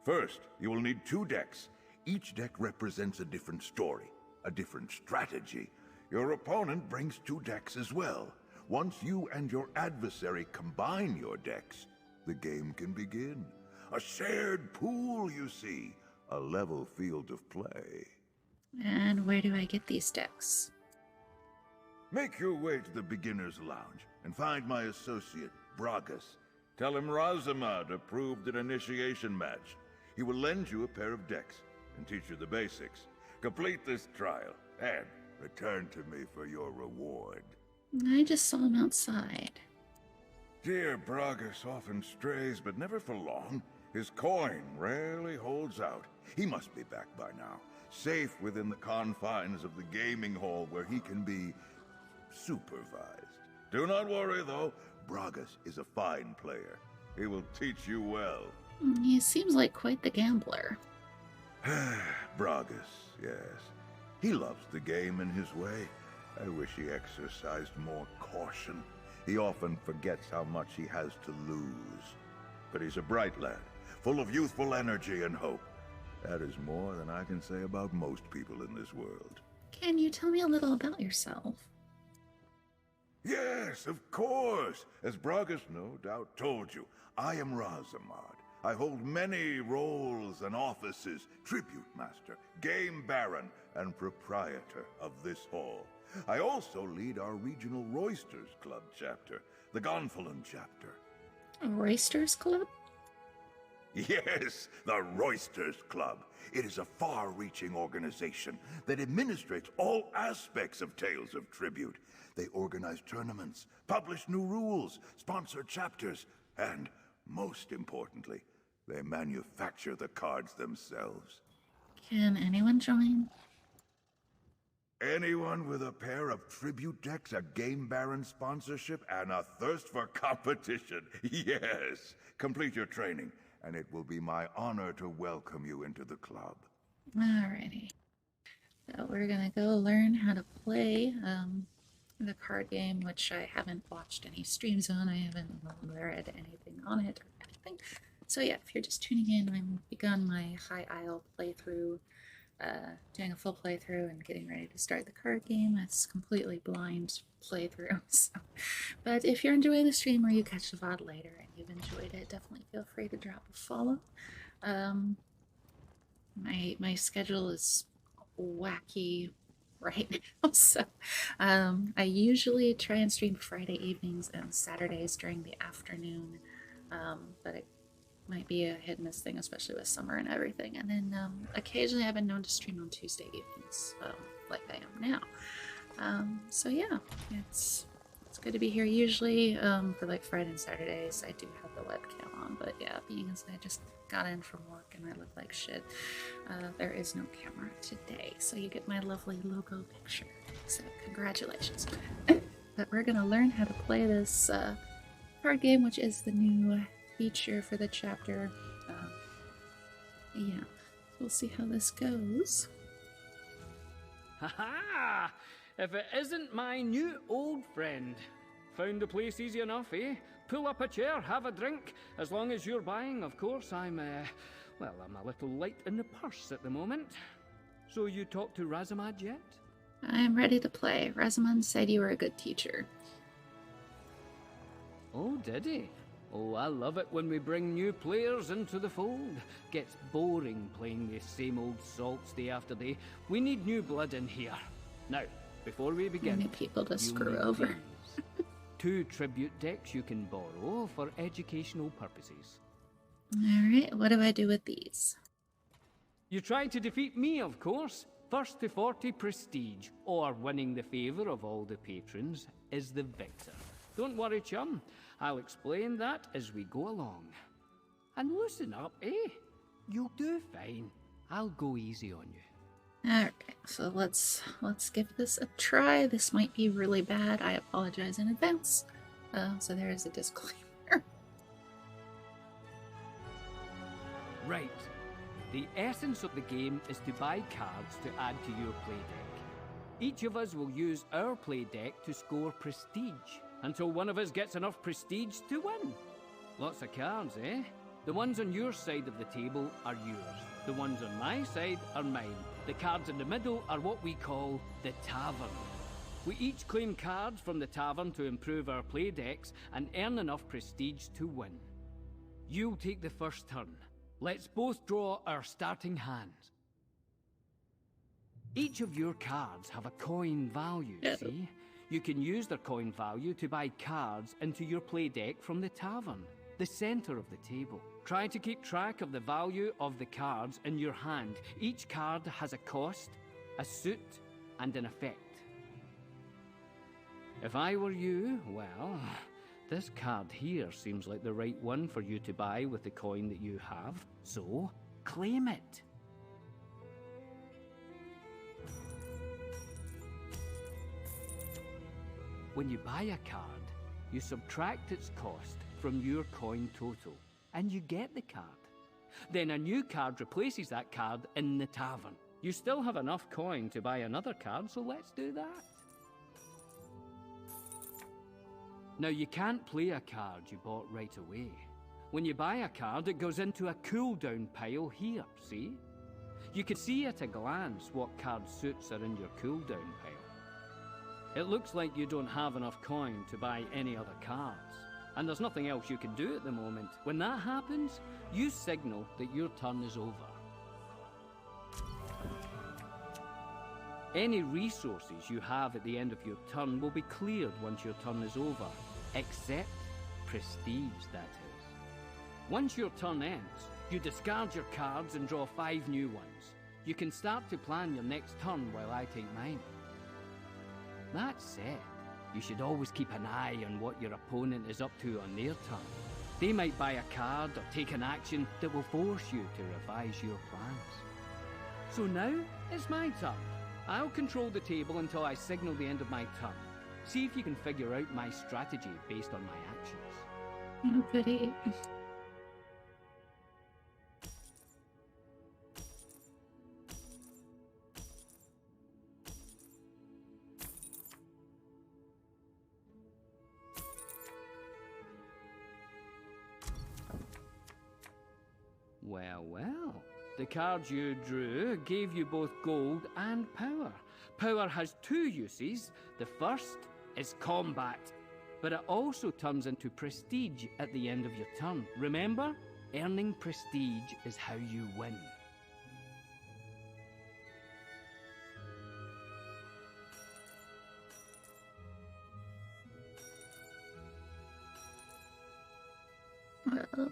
First, you will need 2 decks. Each deck represents a different story, a different strategy. Your opponent brings 2 decks as well. Once you and your adversary combine your decks, the game can begin. A shared pool, you see. A level field of play. And where do I get these decks? Make your way to the beginner's lounge and find my associate, Bragas. Tell him Razamad approved an initiation match. He will lend you a pair of decks and teach you the basics. Complete this trial and return to me for your reward. I just saw him outside. Dear Bragas often strays, but never for long. His coin rarely holds out. He must be back by now, safe within the confines of the gaming hall where he can be supervised. Do not worry, though. Bragas is a fine player. He will teach you well. He seems like quite the gambler. Bragas, yes. He loves the game in his way. I wish he exercised more caution. He often forgets how much he has to lose. But he's a bright lad, full of youthful energy and hope. That is more than I can say about most people in this world. Can you tell me a little about yourself? Yes, of course. As Bragas no doubt told you, I am Razamad. I hold many roles and offices: Tribute Master, Game Baron, and Proprietor of this hall. I also lead our regional Roysters Club chapter, the Gonfalon chapter. A Roysters Club? Yes, the Roysters Club. It is a far-reaching organization that administrates all aspects of Tales of Tribute. They organize tournaments, publish new rules, sponsor chapters, and, most importantly, they manufacture the cards themselves. Can anyone join? Anyone with a pair of tribute decks, a Game Baron sponsorship, and a thirst for competition. Yes. Complete your training, and it will be my honor to welcome you into the club. Alrighty. So we're gonna go learn how to play the card game, which I haven't watched any streams on. I haven't read anything on it or anything. So yeah, if you're just tuning in, I've begun my High Isle playthrough, doing a full playthrough and getting ready to start the card game. It's completely blind playthrough. So. But if you're enjoying the stream or you catch the VOD later and you've enjoyed it, definitely feel free to drop a follow. My schedule is wacky right now, so I usually try and stream Friday evenings and Saturdays during the afternoon, but it might be a hit and miss thing, especially with summer and everything. And then occasionally I've been known to stream on Tuesday evenings, like I am now. So yeah, it's good to be here. Usually for like Friday and Saturdays I do have the webcam on, but yeah, being as I just got in from work and I look like shit, there is no camera today, so you get my lovely logo picture. So congratulations. But we're gonna learn how to play this card game, which is the new feature for the chapter. Yeah, we'll see how this goes. Ha-ha! If it isn't my new old friend. Found the place easy enough, eh? Pull up a chair, have a drink. As long as you're buying, of course. I'm a little light in the purse at the moment. So you talked to Razamad yet? I'm ready to play. Razamad said you were a good teacher. Oh, did he? Oh, I love it when we bring new players into the fold. Gets boring playing the same old salts day after day. We need new blood in here. Now, before we begin, new people to screw over. 2 tribute decks you can borrow for educational purposes. Alright, what do I do with these? You try to defeat me, of course. First to 40 prestige, or winning the favor of all the patrons, is the victor. Don't worry, chum. I'll explain that as we go along. And loosen up, eh? You'll do fine. I'll go easy on you. Alright, so let's give this a try. This might be really bad. I apologize in advance. So there is a disclaimer. Right. The essence of the game is to buy cards to add to your play deck. Each of us will use our play deck to score prestige, until one of us gets enough prestige to win. Lots of cards, eh? The ones on your side of the table are yours. The ones on my side are mine. The cards in the middle are what we call the tavern. We each claim cards from the tavern to improve our play decks and earn enough prestige to win. You'll take the first turn. Let's both draw our starting hands. Each of your cards have a coin value, see? You can use their coin value to buy cards into your play deck from the tavern, the center of the table. Try to keep track of the value of the cards in your hand. Each card has a cost, a suit, and an effect. If I were you, well, this card here seems like the right one for you to buy with the coin that you have, so claim it. When you buy a card, you subtract its cost from your coin total, and you get the card. Then a new card replaces that card in the tavern. You still have enough coin to buy another card, so let's do that. Now, you can't play a card you bought right away. When you buy a card, it goes into a cooldown pile here, see? You can see at a glance what card suits are in your cooldown pile. It looks like you don't have enough coin to buy any other cards, and there's nothing else you can do at the moment. When that happens, you signal that your turn is over. Any resources you have at the end of your turn will be cleared once your turn is over, except prestige, that is. Once your turn ends, you discard your cards and draw 5 new ones. You can start to plan your next turn while I take mine. That said, you should always keep an eye on what your opponent is up to on their turn. They might buy a card or take an action that will force you to revise your plans. So now, it's my turn. I'll control the table until I signal the end of my turn. See if you can figure out my strategy based on my actions. Oh, goody. Well, well. The cards you drew gave you both gold and power. Power has 2 uses. The first is combat, but it also turns into prestige at the end of your turn. Remember, earning prestige is how you win. Uh-oh.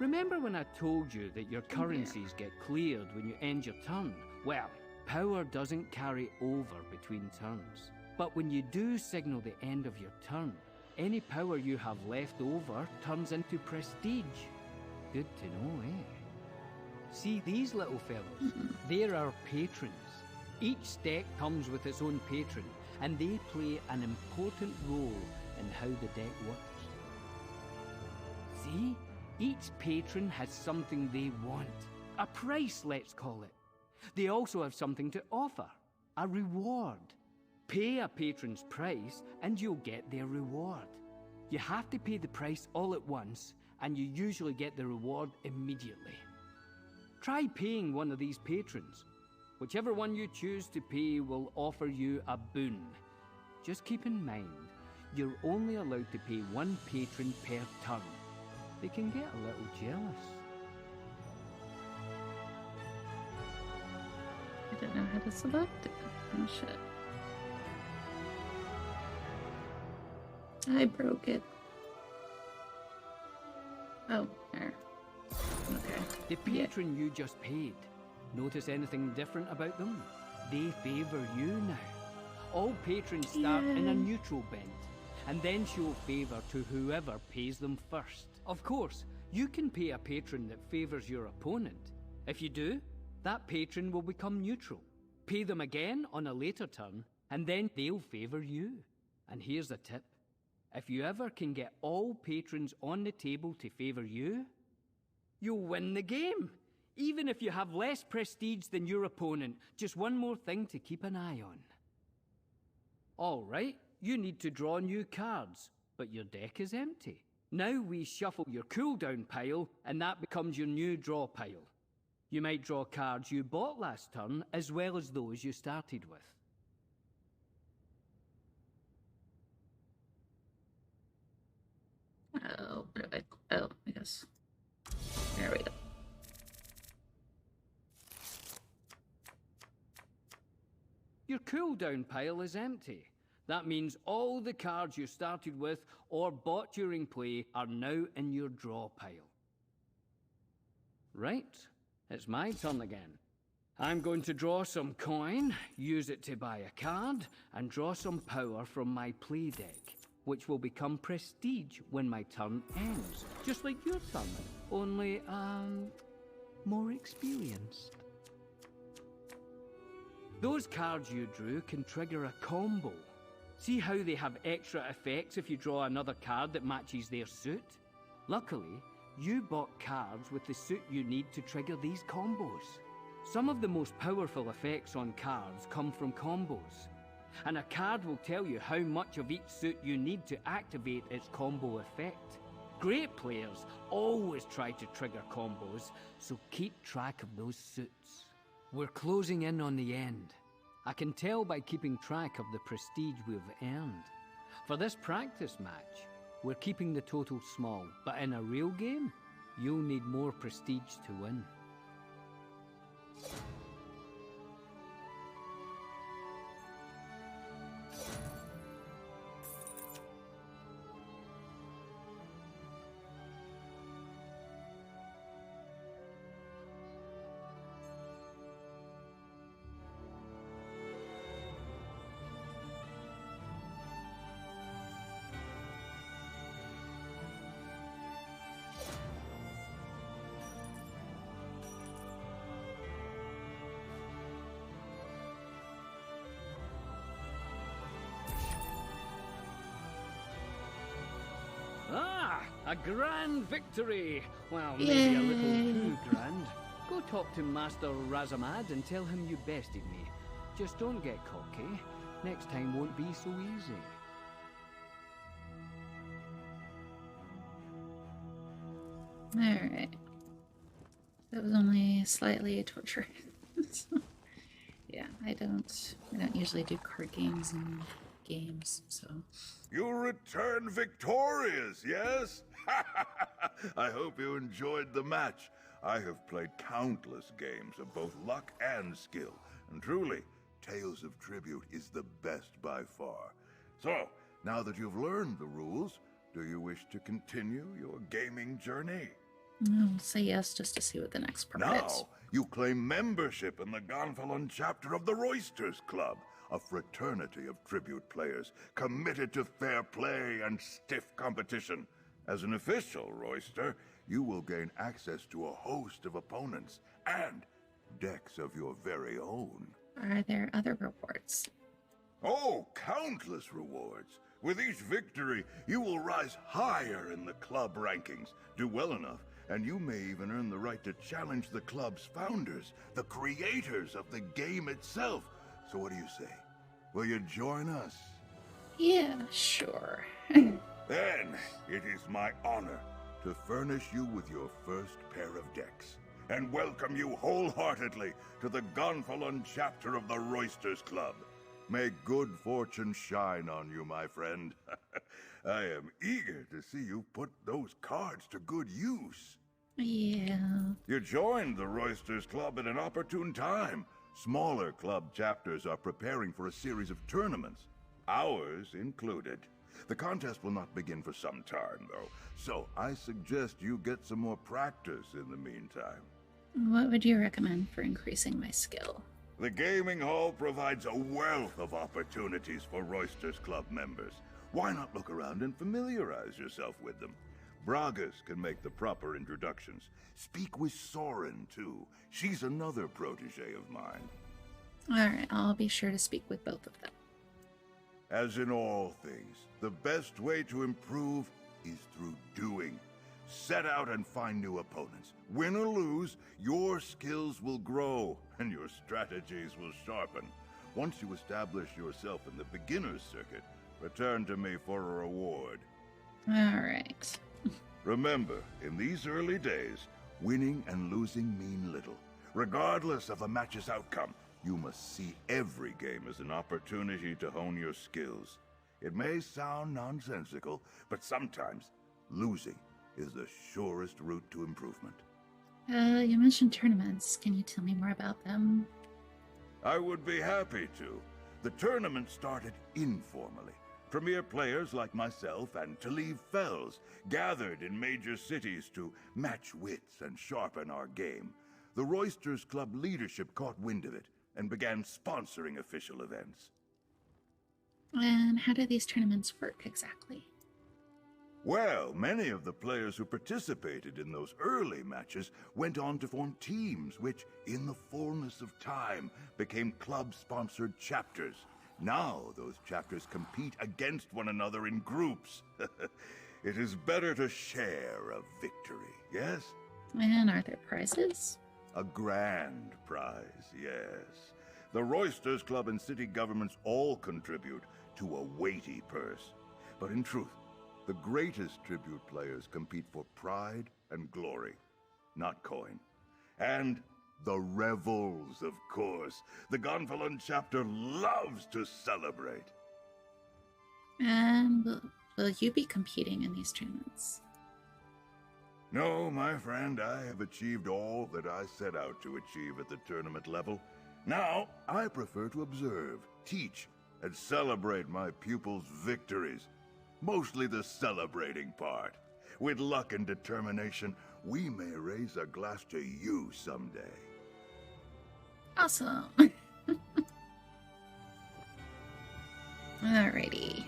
Remember when I told you that your currencies get cleared when you end your turn? Well, power doesn't carry over between turns. But when you do signal the end of your turn, any power you have left over turns into prestige. Good to know, eh? See these little fellows? They're our patrons. Each deck comes with its own patron, and they play an important role in how the deck works. See? Each patron has something they want. A price, let's call it. They also have something to offer. A reward. Pay a patron's price and you'll get their reward. You have to pay the price all at once and you usually get the reward immediately. Try paying one of these patrons. Whichever one you choose to pay will offer you a boon. Just keep in mind, you're only allowed to pay 1 patron per turn. They can get a little jealous. I don't know how to select it. Oh shit. I broke it. Oh, there. Okay. The patron you just paid, notice anything different about them? They favor you now. All patrons start in a neutral bent, and then show favor to whoever pays them first. Of course, you can pay a patron that favors your opponent. If you do, that patron will become neutral. Pay them again on a later turn, and then they'll favor you. And here's a tip. If you ever can get all patrons on the table to favor you, you'll win the game. Even if you have less prestige than your opponent, just one more thing to keep an eye on. All right, you need to draw new cards, but your deck is empty. Now we shuffle your cooldown pile, and that becomes your new draw pile. You might draw cards you bought last turn, as well as those you started with. Oh, where do I... Oh, I guess. There we go. Your cooldown pile is empty. That means all the cards you started with or bought during play are now in your draw pile. Right, it's my turn again. I'm going to draw some coin, use it to buy a card, and draw some power from my play deck, which will become prestige when my turn ends. Just like your turn, only, more experienced. Those cards you drew can trigger a combo. See how they have extra effects if you draw another card that matches their suit? Luckily, you bought cards with the suit you need to trigger these combos. Some of the most powerful effects on cards come from combos, and a card will tell you how much of each suit you need to activate its combo effect. Great players always try to trigger combos, so keep track of those suits. We're closing in on the end. I can tell by keeping track of the prestige we've earned. For this practice match, we're keeping the total small, but in a real game, you'll need more prestige to win. A grand victory! Well, maybe a little too grand. Go talk to Master Razamad and tell him you bested me. Just don't get cocky. Next time won't be so easy. Alright. That was only slightly torture. So, yeah, I don't usually do card games and games, so... You return victorious, yes? I hope you enjoyed the match. I have played countless games of both luck and skill, and truly, Tales of Tribute is the best by far. So, now that you've learned the rules, do you wish to continue your gaming journey? I'll say yes just to see what the next part is. Now, you claim membership in the Gonfalon chapter of the Roysters Club, a fraternity of tribute players committed to fair play and stiff competition. As an official Royster, you will gain access to a host of opponents and decks of your very own. Are there other rewards? Oh, countless rewards. With each victory, you will rise higher in the club rankings, do well enough, and you may even earn the right to challenge the club's founders, the creators of the game itself. So what do you say? Will you join us? Yeah, sure. Then, it is my honor to furnish you with your first pair of decks, and welcome you wholeheartedly to the Gonfalon chapter of the Roysters Club. May good fortune shine on you, my friend. I am eager to see you put those cards to good use. Yeah. You joined the Roysters Club at an opportune time. Smaller club chapters are preparing for a series of tournaments, ours included. The contest will not begin for some time, though, so I suggest you get some more practice in the meantime. What would you recommend for increasing my skill? The gaming hall provides a wealth of opportunities for Roysters Club members. Why not look around and familiarize yourself with them? Bragas can make the proper introductions. Speak with Soren, too. She's another protege of mine. Alright, I'll be sure to speak with both of them. As in all things, the best way to improve is through doing. Set out and find new opponents. Win or lose, your skills will grow, and your strategies will sharpen. Once you establish yourself in the beginner's circuit, return to me for a reward. Alright. Remember, in these early days, winning and losing mean little. Regardless of a match's outcome, you must see every game as an opportunity to hone your skills. It may sound nonsensical, but sometimes losing is the surest route to improvement. You mentioned tournaments. Can you tell me more about them? I would be happy to. The tournament started informally. Premier players like myself and Taliv Fells gathered in major cities to match wits and sharpen our game. The Roysters Club leadership caught wind of it and began sponsoring official events. And how do these tournaments work exactly? Well, many of the players who participated in those early matches went on to form teams, which, in the fullness of time, became club-sponsored chapters. Now those chapters compete against one another in groups. It is better to share a victory, yes? And are there prizes? A grand prize, yes. The Roysters Club and city governments all contribute to a weighty purse. But in truth, the greatest tribute players compete for pride and glory, not coin. And the revels, of course. The Gonfalon chapter loves to celebrate. And will you be competing in these tournaments? No, my friend, I have achieved all that I set out to achieve at the tournament level. Now, I prefer to observe, teach, and celebrate my pupils' victories. Mostly the celebrating part. With luck and determination, we may raise a glass to you someday. Awesome. Alrighty.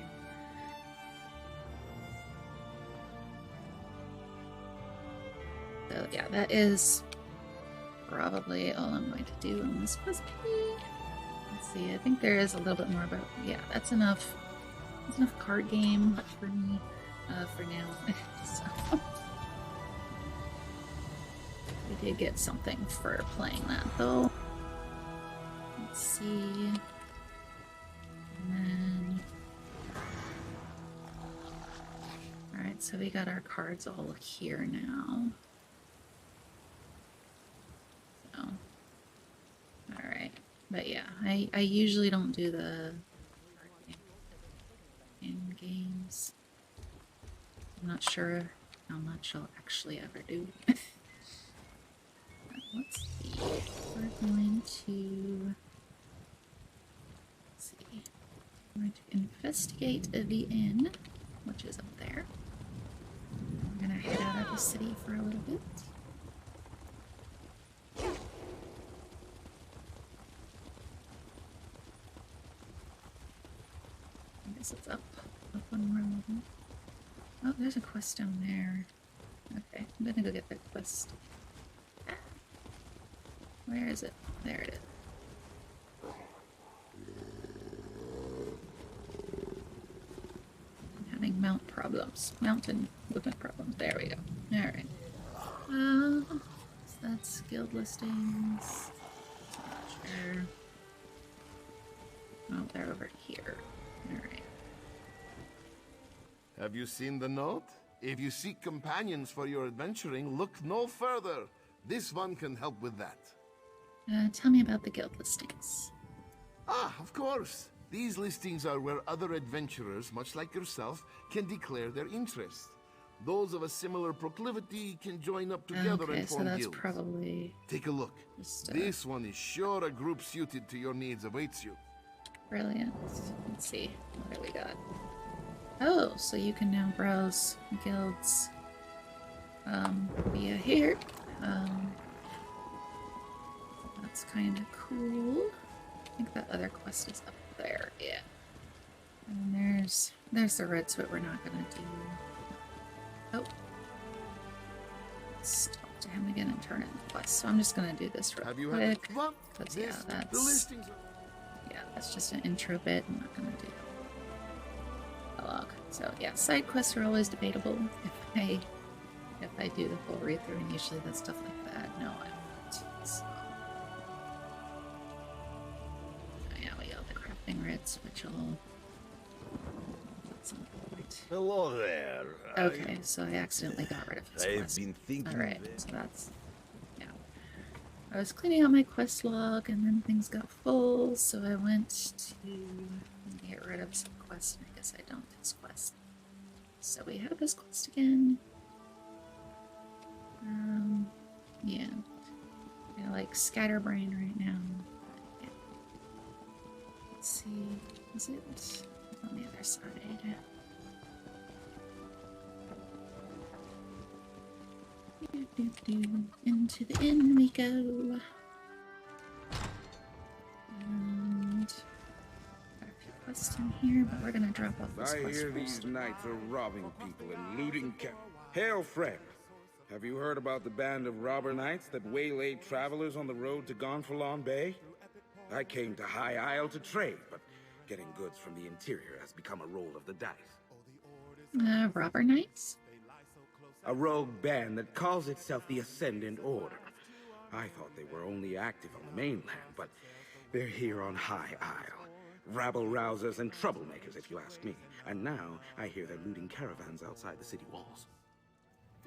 So yeah, that is probably all I'm going to do on this quest. Let's see, I think there is a little bit more about, yeah, that's enough. That's enough card game for me for now. So. We did get something for playing that though. Let's see. And then... Alright, so we got our cards all here now. So... Alright. But yeah, I usually don't do the card game in games. I'm not sure how much I'll actually ever do. Let's see. We're going to... Let's see. We're going to investigate the inn, which is up there. We're going to head out of the city for a little bit. I guess it's up one more level. Oh, there's a quest down there. Okay, I'm gonna go get that quest. Where is it? There it is. I'm having mountain movement problems. There we go. Alright. So that's guild listings. Not sure. Oh, they're over here. Alright. Have you seen the note? If you seek companions for your adventuring, look no further. This one can help with that. Tell me about the guild listings. Ah, of course. These listings are where other adventurers, much like yourself, can declare their interest. Those of a similar proclivity can join up together okay, and form so that's guilds. probably... Take a look. Just, This one is sure a group suited to your needs awaits you. Brilliant. Let's see. What do we got? Oh, so you can now browse guilds via here. That's kind of cool. I think that other quest is up there. Yeah. And there's the red swit we're not gonna do. Oh. Let's talk to him again and turn in the quest. So I'm just gonna do this real quick. Because yeah, that's just an intro bit. I'm not gonna do a log. So yeah, side quests are always debatable. If I do the full read through, and usually that's stuff like that. No, I won't. So. Oh, yeah, we got the crafting writs, which will at some point. Hello there. Okay, so I accidentally got rid of this I've quest. been thinking. Alright, so that's I was cleaning out my quest log and then things got full, so I went to get rid of some quests, and I guess I dumped this quest. So we have this quest again. Yeah. I like scatterbrain right now. Yeah. Let's see. Is it on the other side? Into the inn we go. And got a few quests in here, but we're gonna drop off this I quest hear first. these knights are robbing people and looting Hail, friend! Have you heard about the band of robber knights that waylaid travelers on the road to Gonfalon Bay? I came to High Isle to trade, but getting goods from the interior has become a roll of the dice. Robber knights? A rogue band that calls itself the Ascendant Order. I thought they were only active on the mainland, but they're here on High Isle. Rabble-rousers and troublemakers, if you ask me. And now, I hear they're looting caravans outside the city walls.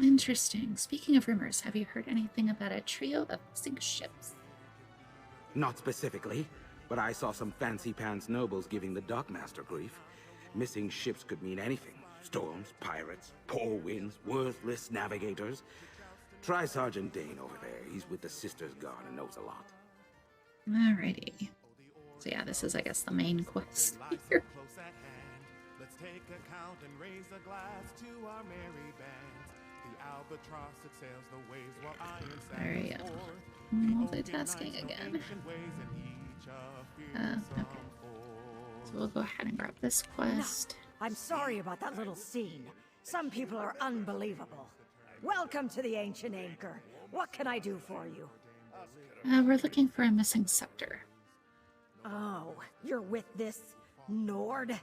Interesting. Speaking of rumors, have you heard anything about a trio of missing ships? Not specifically, but I saw some fancy-pants nobles giving the dockmaster grief. Missing ships could mean anything. Storms, pirates, poor winds, worthless navigators. Try Sergeant Dane over there. He's with the Sisters Guard and knows a lot. Alrighty. So yeah, this is, I guess, the main quest here. Let's take account and raise a glass to our merry band. The albatross that sails the waves while iron sands Multitasking again. Okay. So we'll go ahead and grab this quest. I'm sorry about that little scene. Some people are unbelievable. Welcome to the Ancient Anchor. What can I do for you? We're looking for a missing scepter. Oh, you're with this Nord?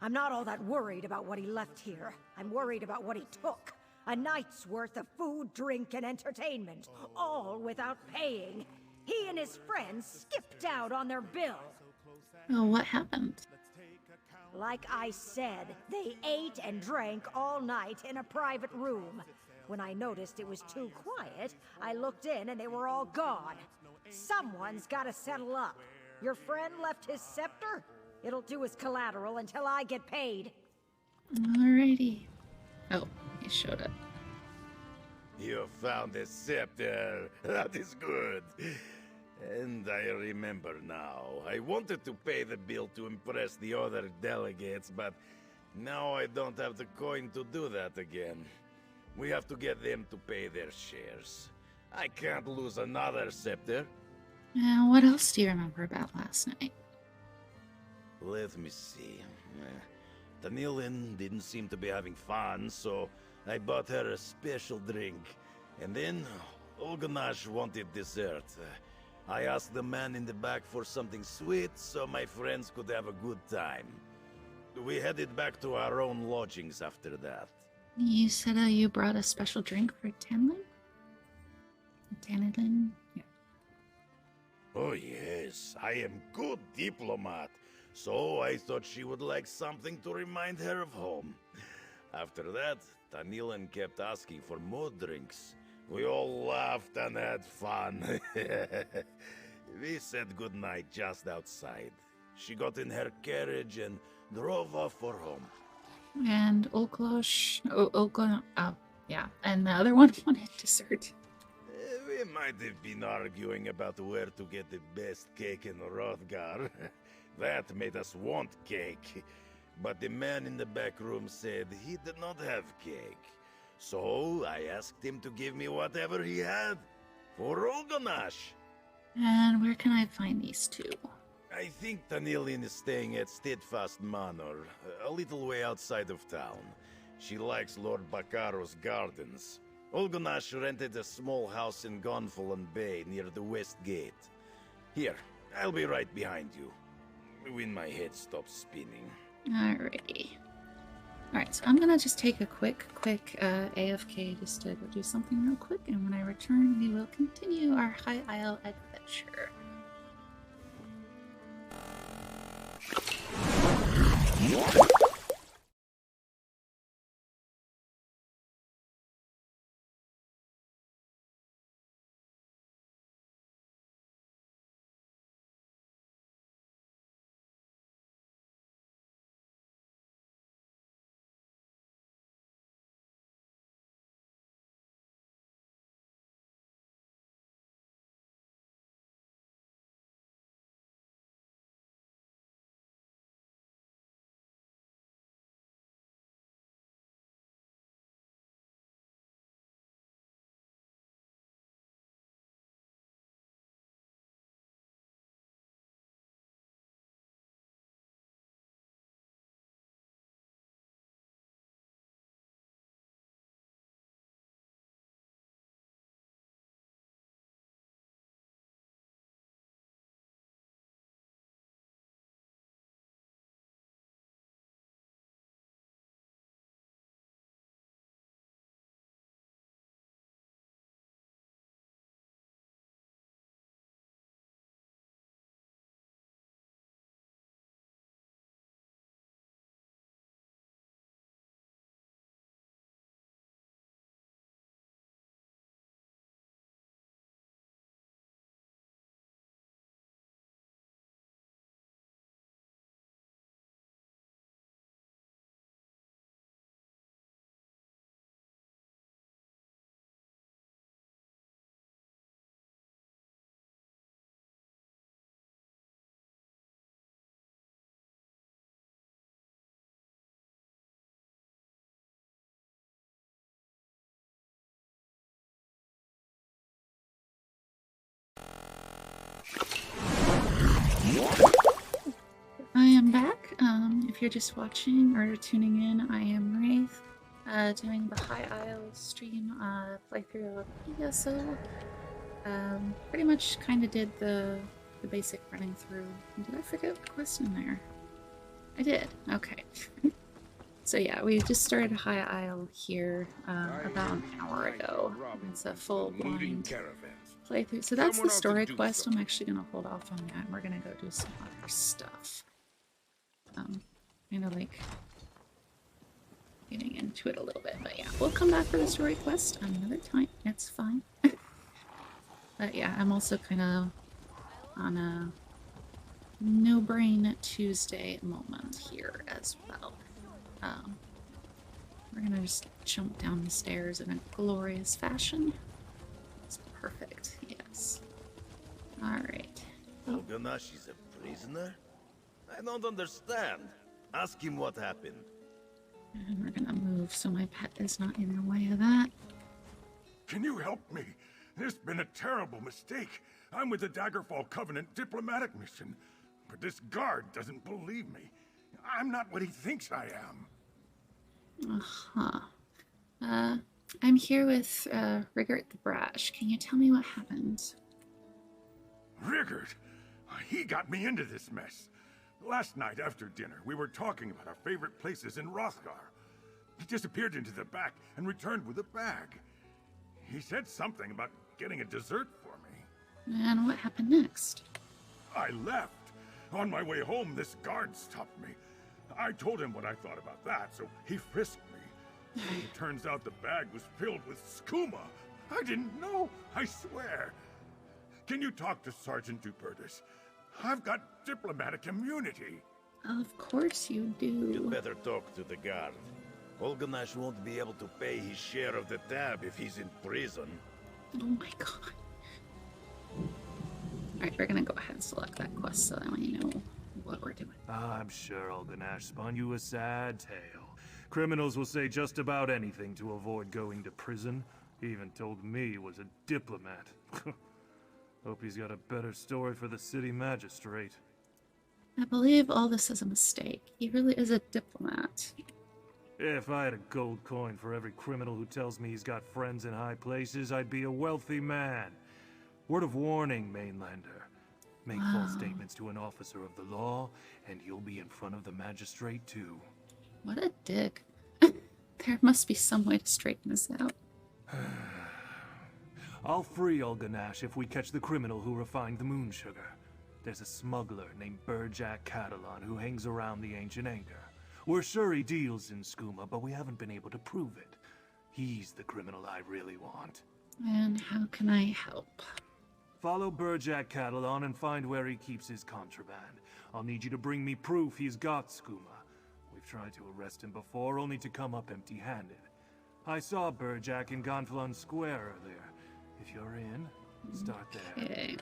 I'm not all that worried about what he left here. I'm worried about what he took. A night's worth of food, drink, and entertainment, all without paying. He and his friends skipped out on their bill. Oh, what happened? Like I said, they ate and drank all night in a private room. When I noticed it was too quiet, I looked in and they were all gone. Someone's gotta settle up. Your friend left his scepter? It'll do as collateral until I get paid. Alrighty. Oh, he showed up. You found the scepter. That is good. And I remember now. I wanted to pay the bill to impress the other delegates, but now I don't have the coin to do that again. We have to get them to pay their shares. I can't lose another scepter. What else do you remember about last night? Let me see. Tanilin didn't seem to be having fun, so I bought her a special drink. And then Olganash wanted dessert. I asked the man in the back for something sweet so my friends could have a good time. We headed back to our own lodgings after that. You said you brought a special drink for Tanlin? Tanlin? Yeah. Oh yes, I am good diplomat. So I thought she would like something to remind her of home. After that, Tanilin kept asking for more drinks. We all laughed and had fun. We said goodnight just outside. She got in her carriage and drove off for home. And Olglosh... yeah. And the other one wanted dessert. We might have been arguing about where to get the best cake in Hrothgar. That made us want cake. But the man in the back room said he did not have cake. So I asked him to give me whatever he had for Olganash. And where can I find these two? I think Tanilian is staying at Steadfast Manor, a little way outside of town. She likes Lord Bakaro's gardens. Olgonash rented a small house in Gonfalon Bay near the West Gate. Here, I'll be right behind you. When my head stops spinning. Alrighty. Alright, so I'm gonna just take a quick AFK just to go do something real quick, and when I return, we will continue our High Isle adventure. I am back. If you're just watching or tuning in, I am Wraith, doing the High Isle stream playthrough of ESO. Pretty much kind of did the basic running through. Did I forget the quest in there? I did. Okay. So yeah, we just started High Isle here about an hour ago. It's a full blind playthrough. So that's the story quest. I'm actually going to hold off on that. We're going to go do some other stuff. Kind of like getting into it a little bit. But yeah, we'll come back for the story quest another time. It's fine. But yeah, I'm also kind of on a no-brain Tuesday moment here as well. We're gonna just jump down the stairs in a glorious fashion. It's perfect, yes. Alright. Olgonash is a prisoner? I don't understand. Ask him what happened. And we're gonna move so my pet is not in the way of that. Can you help me? There's been a terrible mistake. I'm with the Daggerfall Covenant diplomatic mission, but this guard doesn't believe me. I'm not what he thinks I am. I'm here with Rigert the Brash. Can you tell me what happened? Rigert? He got me into this mess. Last night after dinner, we were talking about our favorite places in Rothgar. He disappeared into the back and returned with a bag. He said something about getting a dessert for me. And what happened next? I left. On my way home, this guard stopped me. I told him what I thought about that, so he frisked me. It turns out the bag was filled with skooma. I didn't know, I swear. Can you talk to Sergeant Dupertus? I've got diplomatic immunity. Of course you do. You better talk to the guard. Olgonash won't be able to pay his share of the tab if he's in prison. Oh my god. Alright, we're gonna go ahead and select that quest so that we know what we're doing. I'm sure Olgonash spun you a sad tale. Criminals will say just about anything to avoid going to prison. He even told me he was a diplomat. Hope he's got a better story for the city magistrate. I believe all this is a mistake. He really is a diplomat. If I had a gold coin for every criminal who tells me he's got friends in high places, I'd be a wealthy man. Word of warning, Mainlander. Make false statements to an officer of the law, and you'll be in front of the magistrate too. What a dick. There must be some way to straighten this out. I'll free Ulganash if we catch the criminal who refined the moon sugar. There's a smuggler named Burjack Catalan who hangs around the Ancient Anchor. We're sure he deals in skooma, but we haven't been able to prove it. He's the criminal I really want. And how can I help? Follow Burjack Catalan and find where he keeps his contraband. I'll need you to bring me proof he's got skooma. We've tried to arrest him before, only to come up empty-handed. I saw Burjack in Gonfalon Square earlier. If you're in, start there. Okay.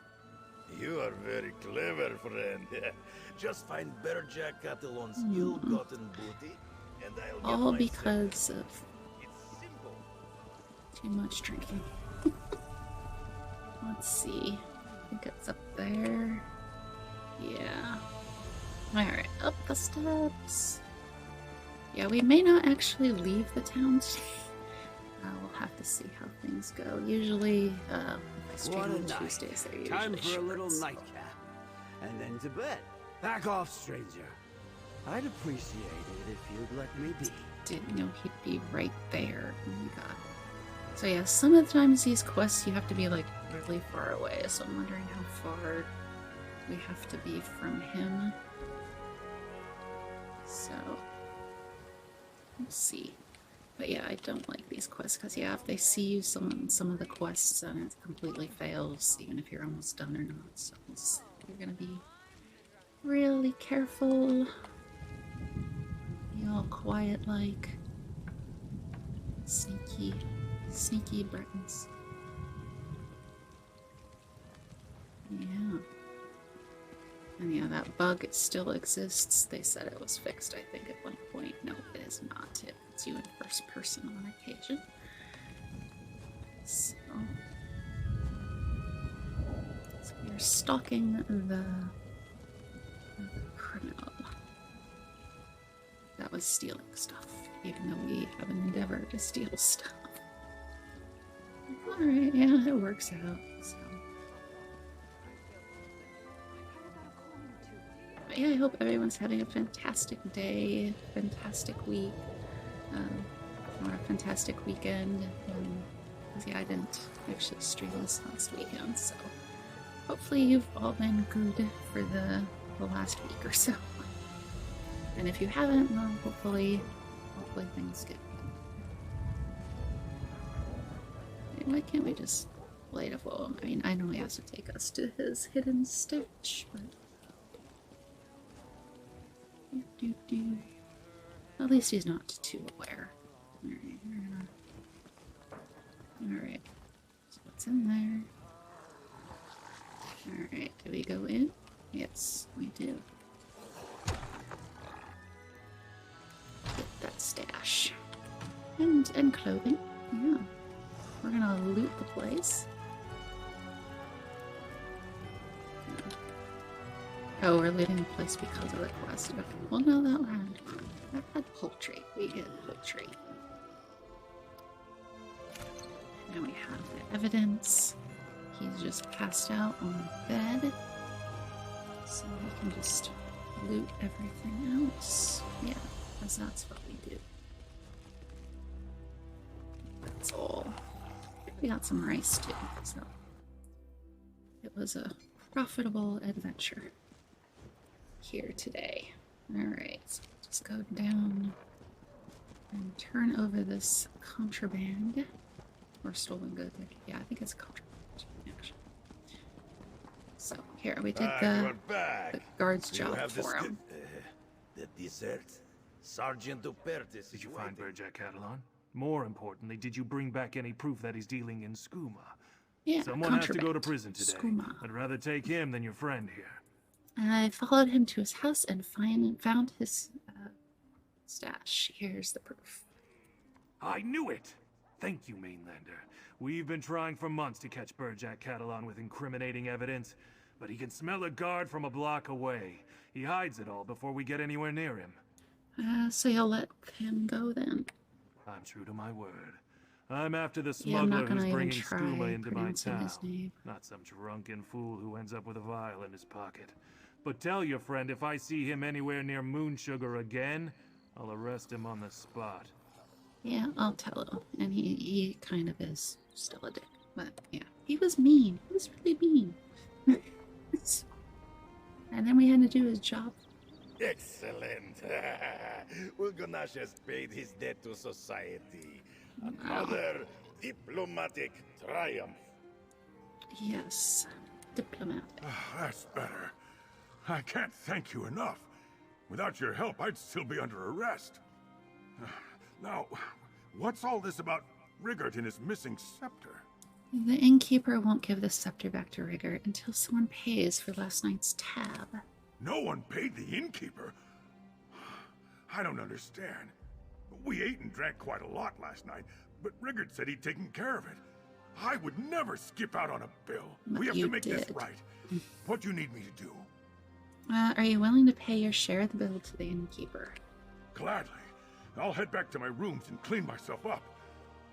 You are very clever, friend. Just find Burjack Catalan's ill-gotten booty, and I'll get All my because of It's simple. too much drinking. Let's see. I think it's up there. Yeah. Alright, up the steps. Yeah, we may not actually leave the town today. We'll have to see how things go. Usually, if I stream What a on night. Tuesdays, they're usually Time for a little shorts. nightcap. And then to bed. Back off, stranger. I'd appreciate it if you'd let me be. Didn't know he'd be right there. Oh my god. So yeah, some of the times these quests you have to be like really far away, so I'm wondering how far we have to be from him. So, we'll see. But yeah, I don't like these quests because yeah, if they see you some of the quests and it completely fails, even if you're almost done or not. So you're gonna be really careful. Be all quiet like. Sneaky Britons. Yeah. And yeah, that bug, it still exists. They said it was fixed, I think, at one point. No, it is not. It puts you in first person on occasion. So we're stalking the criminal that was stealing stuff, even though we have an endeavor to steal stuff. Alright, yeah, it works out. So. But yeah, I hope everyone's having a fantastic day, fantastic week, or a fantastic weekend. Because yeah, I didn't actually stream this last weekend, so hopefully you've all been good for the last week or so. And if you haven't, well, hopefully things get better. Why can't we just play to him? I mean, I know he has to take us to his hidden stash, but at least he's not too aware. Alright. So what's in there? Alright, do we go in? Yes, we do. Get that stash. And clothing. Yeah. We're gonna loot the place. Oh, we're leaving the place because of the quest. Okay. Well, no, that had poultry. We get poultry. Now we have the evidence. He's just passed out on the bed. So we can just loot everything else. Yeah, because that's what we do. That's all. We got some rice too, so it was a profitable adventure here today. Alright, so just go down and turn over this contraband or stolen good. Yeah, I think it's contraband actually. So here we did the guard's job for him. The dessert. Sergeant Dupertis. Did you find Burjack Catalan? More importantly, did you bring back any proof that he's dealing in skooma? Yeah, Someone has to go to prison today. Skooma. I'd rather take him than your friend here. I followed him to his house and found his stash. Here's the proof. I knew it! Thank you, Mainlander. We've been trying for months to catch Burjak Catalan with incriminating evidence, but he can smell a guard from a block away. He hides it all before we get anywhere near him. So you'll let him go then? I'm true to my word. I'm after the Yeah, I'm not smuggler gonna who's even bringing try skooma into my pronouncing town. his name. Not some drunken fool who ends up with a vial in his pocket. But tell your friend if I see him anywhere near Moon Sugar again, I'll arrest him on the spot. Yeah, I'll tell him. And he kind of is still a dick. But yeah, he was mean. He was really mean. And then we had to do his job. Excellent. Ulgonash has paid his debt to society. Another diplomatic triumph. Yes, diplomatic. That's better. I can't thank you enough. Without your help, I'd still be under arrest. Now, what's all this about Rigert and his missing scepter? The innkeeper won't give the scepter back to Rigert until someone pays for last night's tab. No one paid the innkeeper? I don't understand. We ate and drank quite a lot last night, but Rigert said he'd taken care of it. I would never skip out on a bill. We have to make this right. What do you need me to do? Are you willing to pay your share of the bill to the innkeeper? Gladly. I'll head back to my rooms and clean myself up.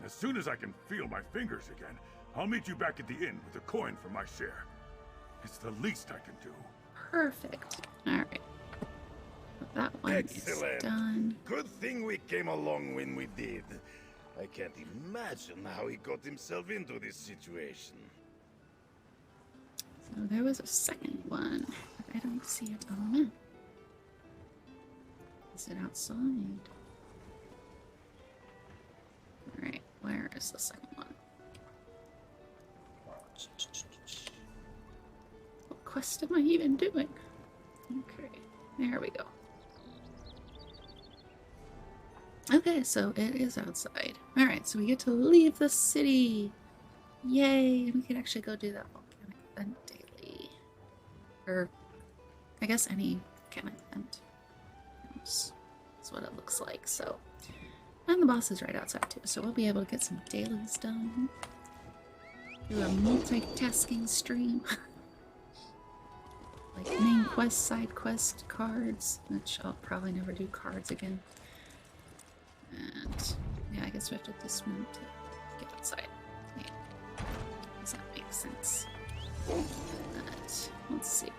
As soon as I can feel my fingers again, I'll meet you back at the inn with a coin for my share. It's the least I can do. Perfect. Alright. That one Excellent. is done. Good thing we came along when we did. I can't imagine how he got himself into this situation. So there was a second one, but I don't see it on the map. Is it outside? Alright, where is the second one? What quest am I even doing? Okay, there we go. Okay, so it is outside. Alright, so we get to leave the city. Yay! And we can actually go do that volcanic event daily. Or, I guess any volcanic event. That's what it looks like, so. And the boss is right outside too, so we'll be able to get some dailies done. Do a multitasking stream. Like main quest, side quest, cards, which I'll probably never do cards again. And yeah, I guess we have to dismount to get outside. Yeah. Does that make sense? But let's see.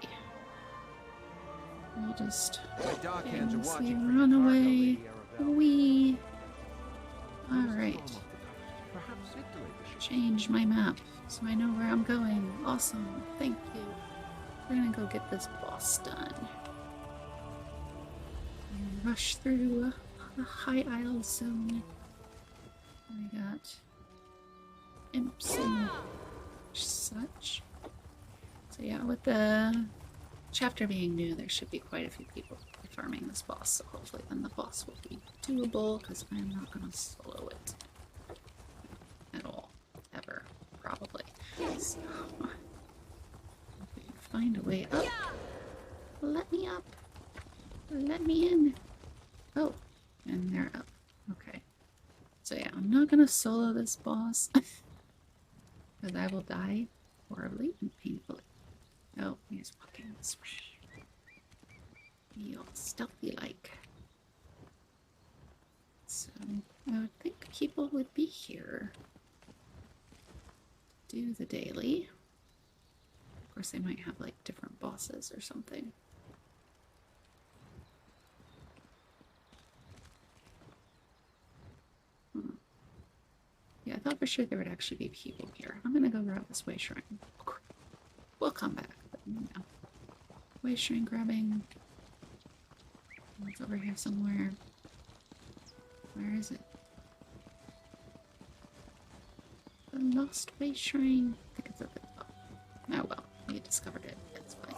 We'll just run away. Wee. Alright. Change my map so I know where I'm going. Awesome. Thank you. We're gonna go get this boss done. And rush through the High Isle zone. We got imps and such. So yeah, with the chapter being new, there should be quite a few people farming this boss, so hopefully then the boss will be doable, because I'm not going to solo it at all, ever, probably. So, if we can find a way up. Let me up. Let me in. Oh, and they're up. Okay. So yeah, I'm not going to solo this boss, because I will die horribly and painfully. Oh, he's walking this way. Be all stealthy like. So I would think people would be here to do the daily. Of course, they might have like different bosses or something. Yeah, I thought for sure there would actually be people here. I'm gonna go grab this way shrine. We'll come back, but you know. Way shrine grabbing. It's over here somewhere. Where is it? The Lost Way Shrine. I think it's at the top. Oh well, we discovered it. It's fine.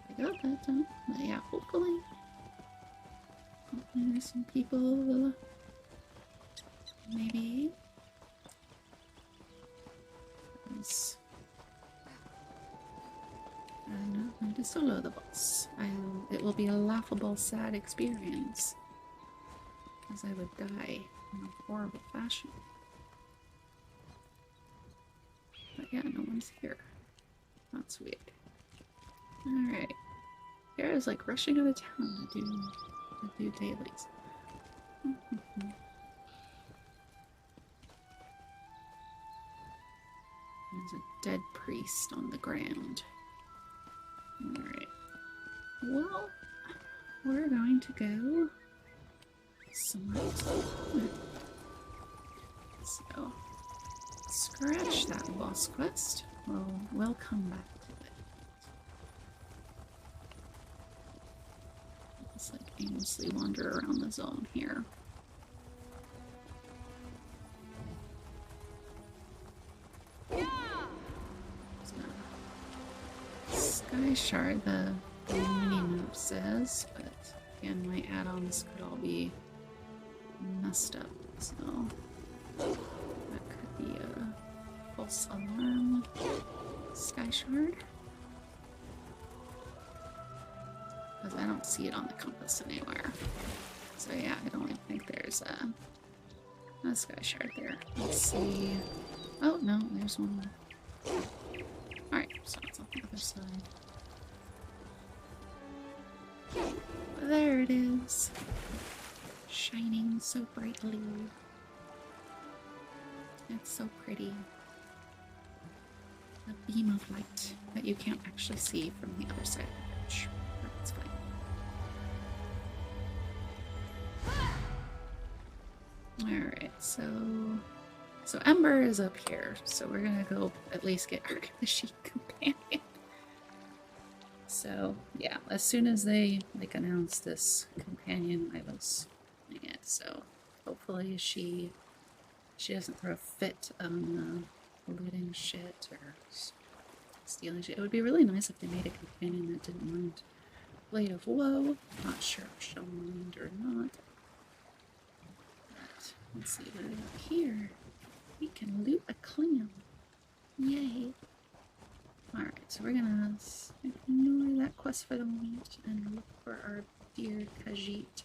I got that done. But yeah, hopefully there's some people. Maybe. I'm not going to solo the boss. It will be a laughable, sad experience. Because I would die in a horrible fashion. But yeah, no one's here. That's weird. Alright. Kara's like rushing out of town to do dailies. There's a dead priest on the ground. Alright. Well, we're going to go somewhere else. So, scratch that boss quest. We'll come back to it. Let's like aimlessly wander around the zone here. Sky Shard, the mini note says, but again, my add-ons could all be messed up, so that could be a false alarm. Sky Shard, because I don't see it on the compass anywhere. So yeah, I don't think there's a Sky Shard there. Let's see. Oh no, there's one more. Alright, so it's on the other side. There it is. Shining so brightly. It's so pretty. A beam of light that you can't actually see from the other side of the bridge. That's fine. Alright, so Ember is up here, so we're gonna go at least get her the sheep companion. So yeah, as soon as they like announced this companion, I was playing it. So hopefully she doesn't throw a fit on looting shit or stealing shit. It would be really nice if they made a companion that didn't mind Blade of Woe. Not sure if she'll mind or not. But let's see what we got here. We can loot a clam. Yay. Alright, so we're gonna ignore that quest for the moment and look for our dear Khajiit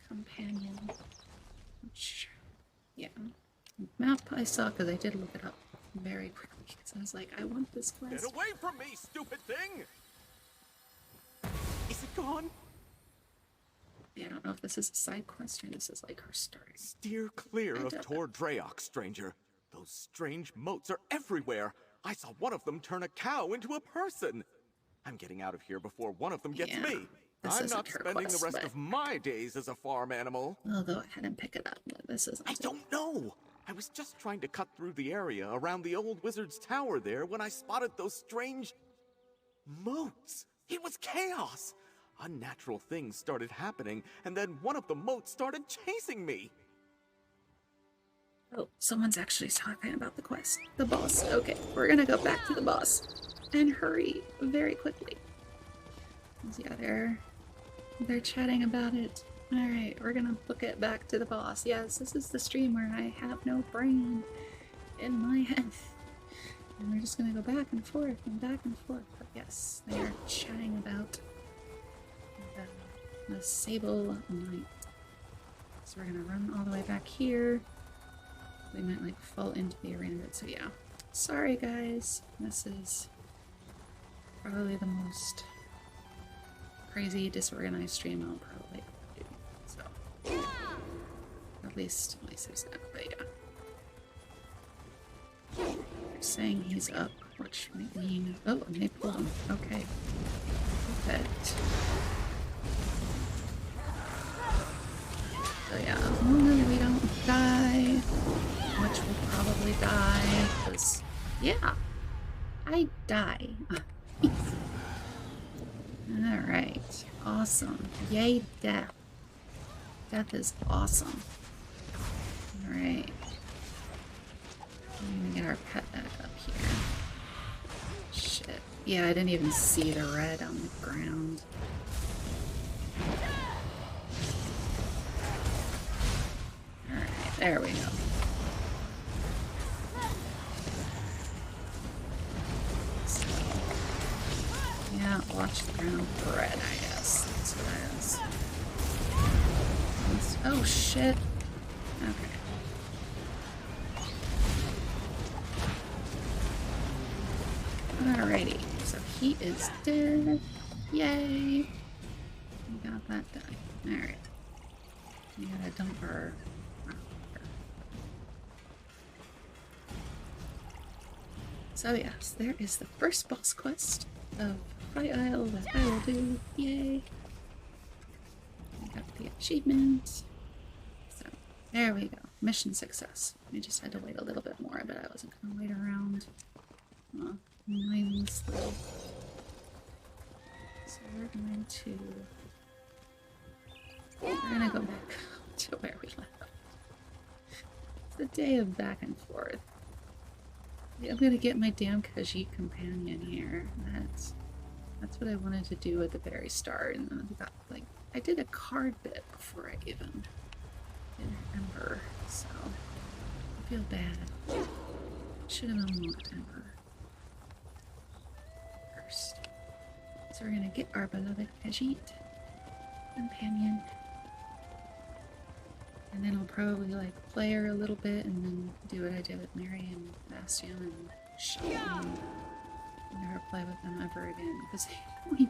companion. Which, yeah. Map I saw because I did look it up very quickly because I was like, I want this quest. Get away from me, stupid thing! Is it gone? Yeah, I don't know if this is a side quest or this is like her story. Steer clear of Tor Dreyok, stranger. Those strange moats are everywhere. I saw one of them turn a cow into a person. I'm getting out of here before one of them gets me. I'm not spending the rest of my days as a farm animal. I'll go ahead and pick it up, but this isn't. I don't know. I was just trying to cut through the area around the old wizard's tower there when I spotted those strange moats. It was chaos. Unnatural things started happening, and then one of the moats started chasing me. Oh, someone's actually talking about the quest. The boss. Okay, we're gonna go back to the boss. And hurry very quickly. Yeah, they're chatting about it. Alright, we're gonna book it back to the boss. Yes, this is the stream where I have no brain in my head. And we're just gonna go back and forth and back and forth. But yes, they are chatting about the Sable Knight. So we're gonna run all the way back here. We might like fall into the arena bit, so yeah. Sorry guys, this is probably the most crazy, disorganized stream I'll probably do. So at least there's that, but yeah. They're saying he's up, which might mean oh, and they pulled him. Okay. Perfect. So yeah, as long as we don't die, which we'll probably die, because, yeah, I die. Alright, awesome. Yay, death. Death is awesome. Alright. I'm gonna get our pet back up here. Shit. Yeah, I didn't even see the red on the ground. Alright, there we go. So, yeah, watch the ground for red, I guess. That's what it is. Let's Oh shit. Okay. Alrighty, so he is dead. Yay! We got that done. Alright. We gotta dump her. So yes, there is the first boss quest of High Isle that I will do. Yay! We got the achievement. So there we go. Mission success. We just had to wait a little bit more, but I wasn't gonna wait around mindlessly. So we're gonna go back to where we left. It's a day of back and forth. I'm gonna get my damn Khajiit companion here. That's what I wanted to do at the very start, and then I got like I did a card bit before I even did Ember, so I feel bad. Should have unlocked Ember first. So we're gonna get our beloved Khajiit companion. And then I'll probably like play her a little bit and then do what I did with Mary and Bastion and Shane and never play with them ever again because they annoy me.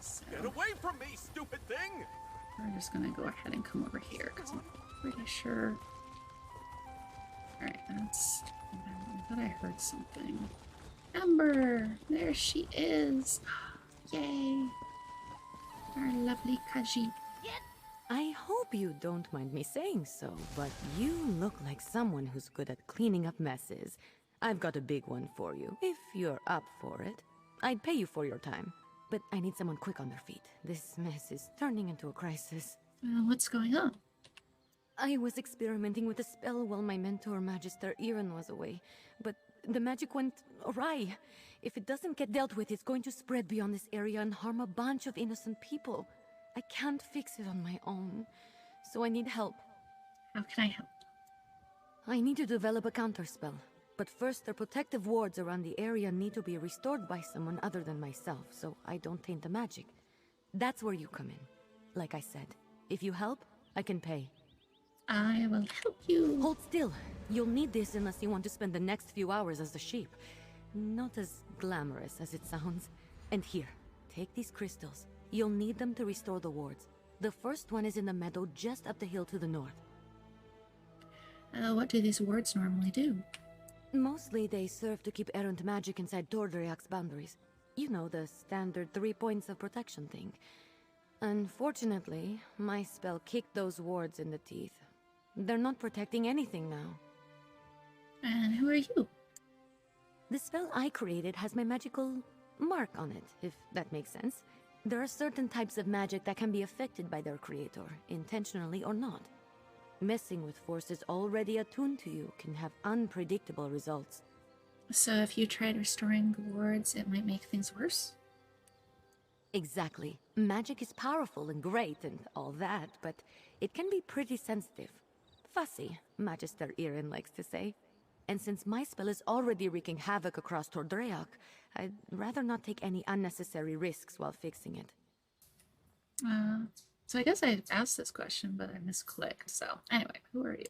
So Get away from me, stupid thing! we're just gonna go ahead and come over here because I'm pretty sure. Alright, that's. I thought I heard something. Ember! There she is! Yay! Our lovely Khajiit. I hope you don't mind me saying so, but you look like someone who's good at cleaning up messes. I've got a big one for you, if you're up for it. I'd pay you for your time, but I need someone quick on their feet. This mess is turning into a crisis. What's going on? I was experimenting with a spell while my mentor, Magister Iren, was away, but the magic went awry. If it doesn't get dealt with, it's going to spread beyond this area and harm a bunch of innocent people. I can't fix it on my own, so I need help. How can I help? I need to develop a counterspell, but first their protective wards around the area need to be restored by someone other than myself, so I don't taint the magic. That's where you come in. Like I said, if you help, I can pay. I will help you. Hold still. You'll need this unless you want to spend the next few hours as a sheep. Not as glamorous as it sounds. And here, take these crystals. You'll need them to restore the wards. The first one is in the meadow just up the hill to the north. What do these wards normally do? Mostly they serve to keep errant magic inside Tordriak's boundaries. You know, the standard 3 points of protection thing. Unfortunately, my spell kicked those wards in the teeth. They're not protecting anything now. And who are you? The spell I created has my magical mark on it, if that makes sense. There are certain types of magic that can be affected by their creator, intentionally or not. Messing with forces already attuned to you can have unpredictable results. So if you tried restoring the wards, it might make things worse? Exactly. Magic is powerful and great and all that, but it can be pretty sensitive. Fussy, Magister Iren likes to say. And since my spell is already wreaking havoc across Tordreak, I'd rather not take any unnecessary risks while fixing it. So I guess I asked this question, but I misclicked. So anyway, who are you?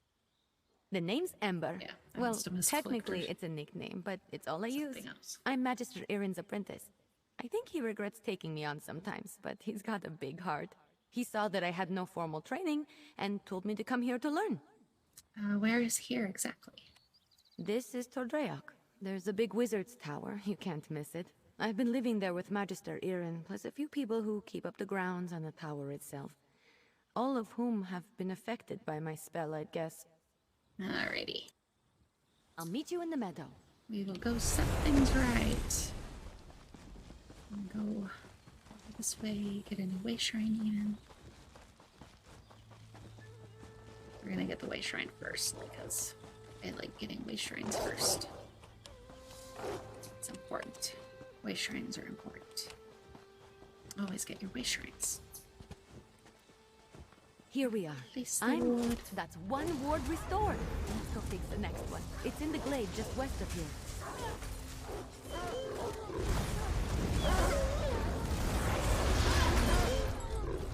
The name's Ember. Yeah, I well, must have misclicked technically or it's a nickname, but it's all I use. something else. I'm Magister Iren's apprentice. I think he regrets taking me on sometimes, but he's got a big heart. He saw that I had no formal training and told me to come here to learn. Where is here exactly? This is Tordreak. There's a big wizard's tower. You can't miss it. I've been living there with Magister Iren, plus a few people who keep up the grounds and the tower itself. All of whom have been affected by my spell, I'd guess. Alrighty. I'll meet you in the meadow. We will go set things right. And go this way, get a new way shrine even. We're gonna get the way shrine first because I like getting way shrines first. It's important. Way shrines are important. Always get your way shrines. Here we are. That's one ward restored. Let's go fix the next one. It's in the glade just west of here.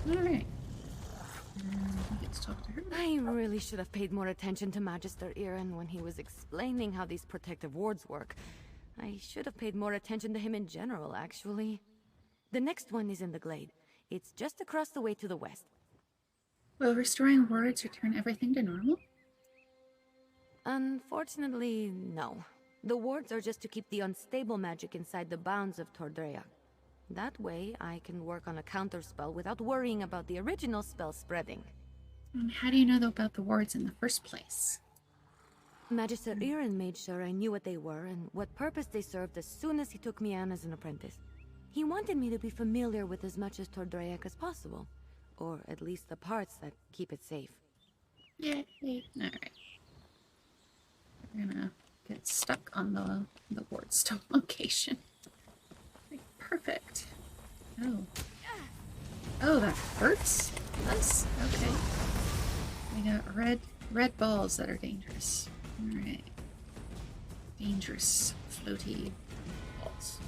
Alright. talk to her. I really should have paid more attention to Magister Iren when he was explaining how these protective wards work. I should have paid more attention to him in general, actually. The next one is in the Glade. It's just across the way to the west. Will restoring wards return everything to normal? Unfortunately, no. The wards are just to keep the unstable magic inside the bounds of Tordrea. That way, I can work on a counterspell without worrying about the original spell spreading. And how do you know about the wards in the first place? Magister Iren made sure I knew what they were and what purpose they served as soon as he took me on as an apprentice. He wanted me to be familiar with as much as Tordreac as possible, or at least the parts that keep it safe. Yay. Alright. We're gonna get stuck on the wardstone location. Perfect. Oh, that hurts us? Okay. We got red balls that are dangerous. Alright. Dangerous floaty balls.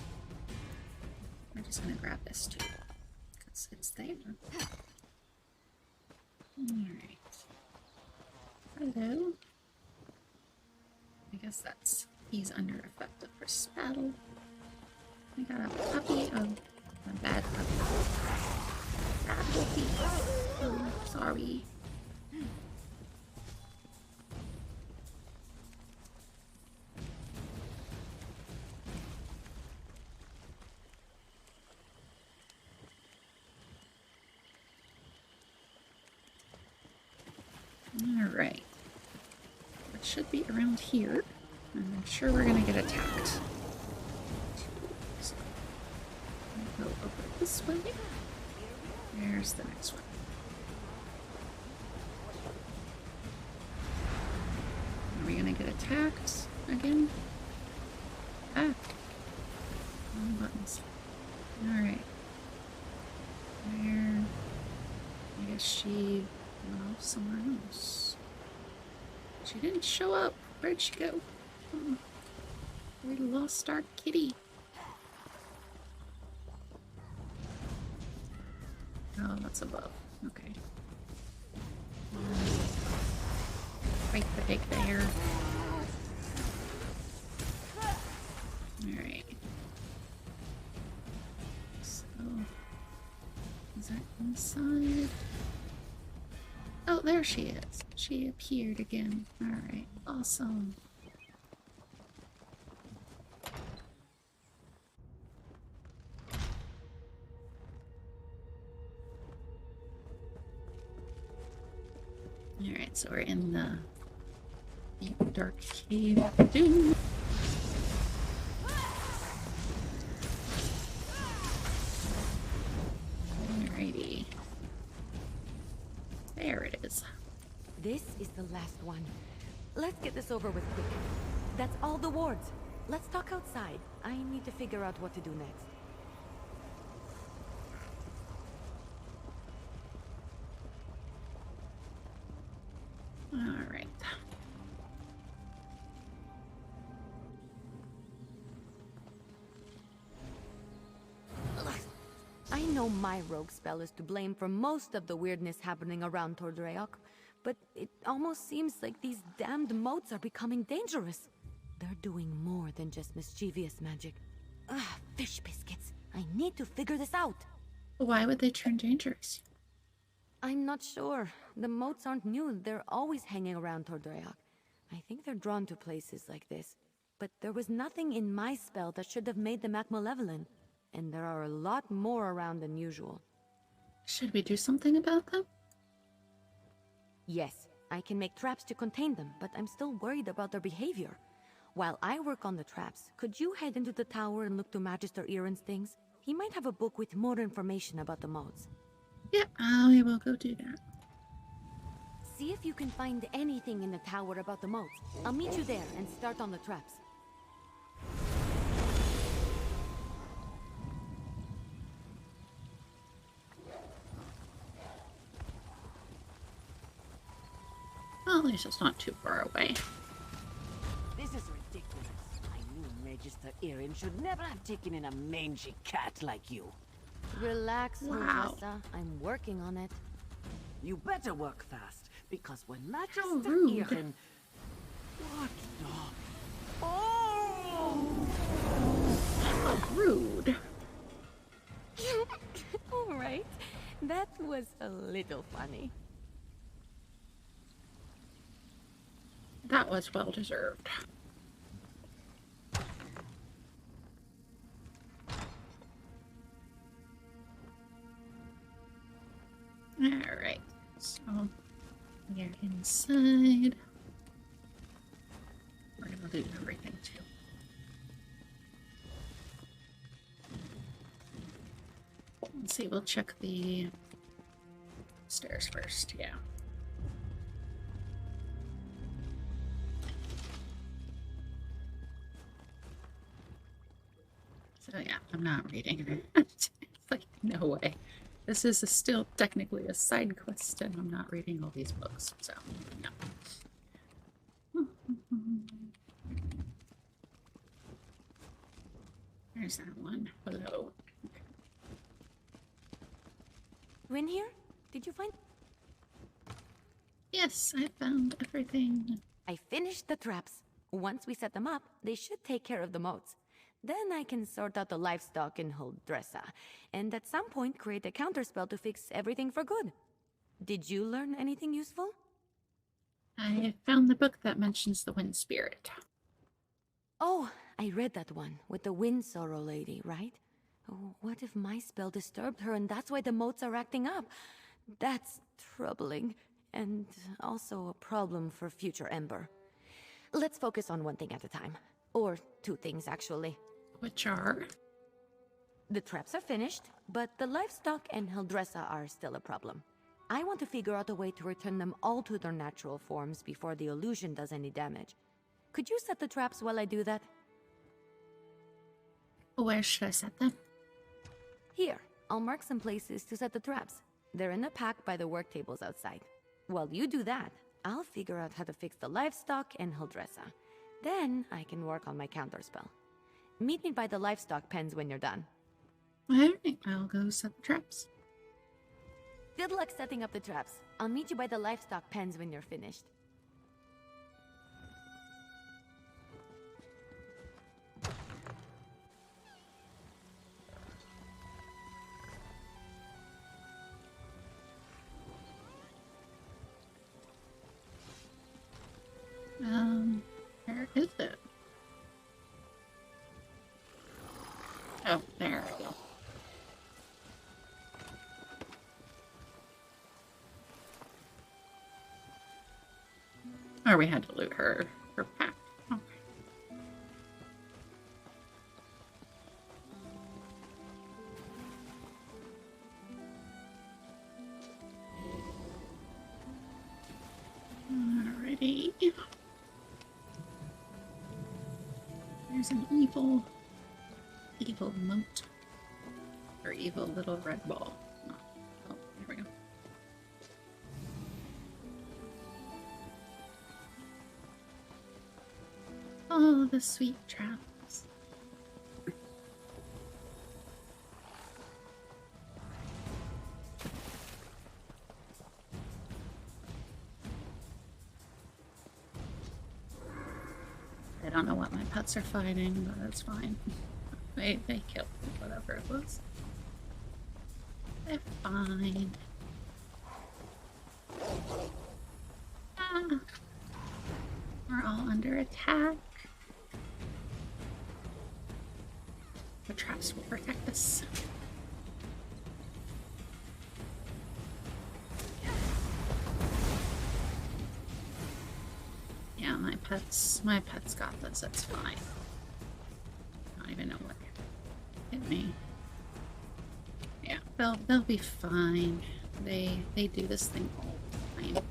We're just gonna grab this too. Because it's there. Alright. Hello. I guess he's under effect of her spell. We got a puppy. Oh, a bad puppy. Bad puppy. Oh, sorry. Alright. It should be around here. And I'm sure we're gonna get attacked. Go over this way. There's the next one. Are we gonna get attacked again? Ah! Wrong buttons. Alright. Where? I guess she went off somewhere else. She didn't show up. Where'd she go? Oh, we lost our kitty. Oh, that's above. Okay. Break the big bear. Alright. So, is that inside? Oh, there she is. She appeared again. Alright, awesome. Alright, so we're in the deep dark cave of doom. Alrighty. There it is. This is the last one. Let's get this over with quick. That's all the wards. Let's talk outside. I need to figure out what to do next. Alright. I know my rogue spell is to blame for most of the weirdness happening around Tordreac, but it almost seems like these damned moats are becoming dangerous. They're doing more than just mischievous magic. Ugh, fish biscuits. I need to figure this out. Why would they turn dangerous? I'm not sure. The moats aren't new. They're always hanging around Tordreac. I think they're drawn to places like this. But there was nothing in my spell that should have made them act malevolent. And there are a lot more around than usual. Should we do something about them? Yes, I can make traps to contain them, but I'm still worried about their behavior. While I work on the traps, could you head into the tower and look to Magister Iren's things? He might have a book with more information about the modes. Yep, I will go do that. See if you can find anything in the tower about the modes. I'll meet you there and start on the traps. Well, at least it's not too far away. This is ridiculous. I knew Magister Iren should never have taken in a mangy cat like you. Relax, Wow. Mufasa. I'm working on it. You better work fast. because when Magister rude. Irin... What the... Oh! How rude. All right. That was a little funny. That was well deserved. Alright, so we are inside. We're gonna do everything too. Let's see, we'll check the stairs first, yeah. So yeah, I'm not reading. It's like, no way. This is still technically a side quest, and I'm not reading all these books, so no. There's that one below. You in here? Did you find... Yes, I found everything. I finished the traps. Once we set them up, they should take care of the moats. Then I can sort out the livestock in Huldressa, and at some point create a counterspell to fix everything for good. Did you learn anything useful? I found the book that mentions the wind spirit. Oh, I read that one, with the wind sorrow lady, right? Oh, what if my spell disturbed her and that's why the moats are acting up? That's troubling, and also a problem for future Ember. Let's focus on one thing at a time. Or two things, actually. Which are? The traps are finished, but the livestock and Huldressa are still a problem. I want to figure out a way to return them all to their natural forms before the illusion does any damage. Could you set the traps while I do that? Where should I set them? Here, I'll mark some places to set the traps. They're in a pack by the work tables outside. While you do that, I'll figure out how to fix the livestock and Huldressa. Then I can work on my counterspell. Meet me by the livestock pens when you're done. Alright, I'll go set the traps. Good luck setting up the traps. I'll meet you by the livestock pens when you're finished. Where is it? Oh, there we go. Or we had to loot her pack. Okay. Alrighty. There's an evil moat. Or evil little red ball. Oh, there we go. Oh, the sweet traps. I don't know what my pets are fighting, but that's fine. They killed whatever it was. They're fine. Ah. We're all under attack. The traps will protect us. Yeah, my pets got this, it's fine. I don't even know what hit me. Yeah, they'll be fine. They do this thing all the time.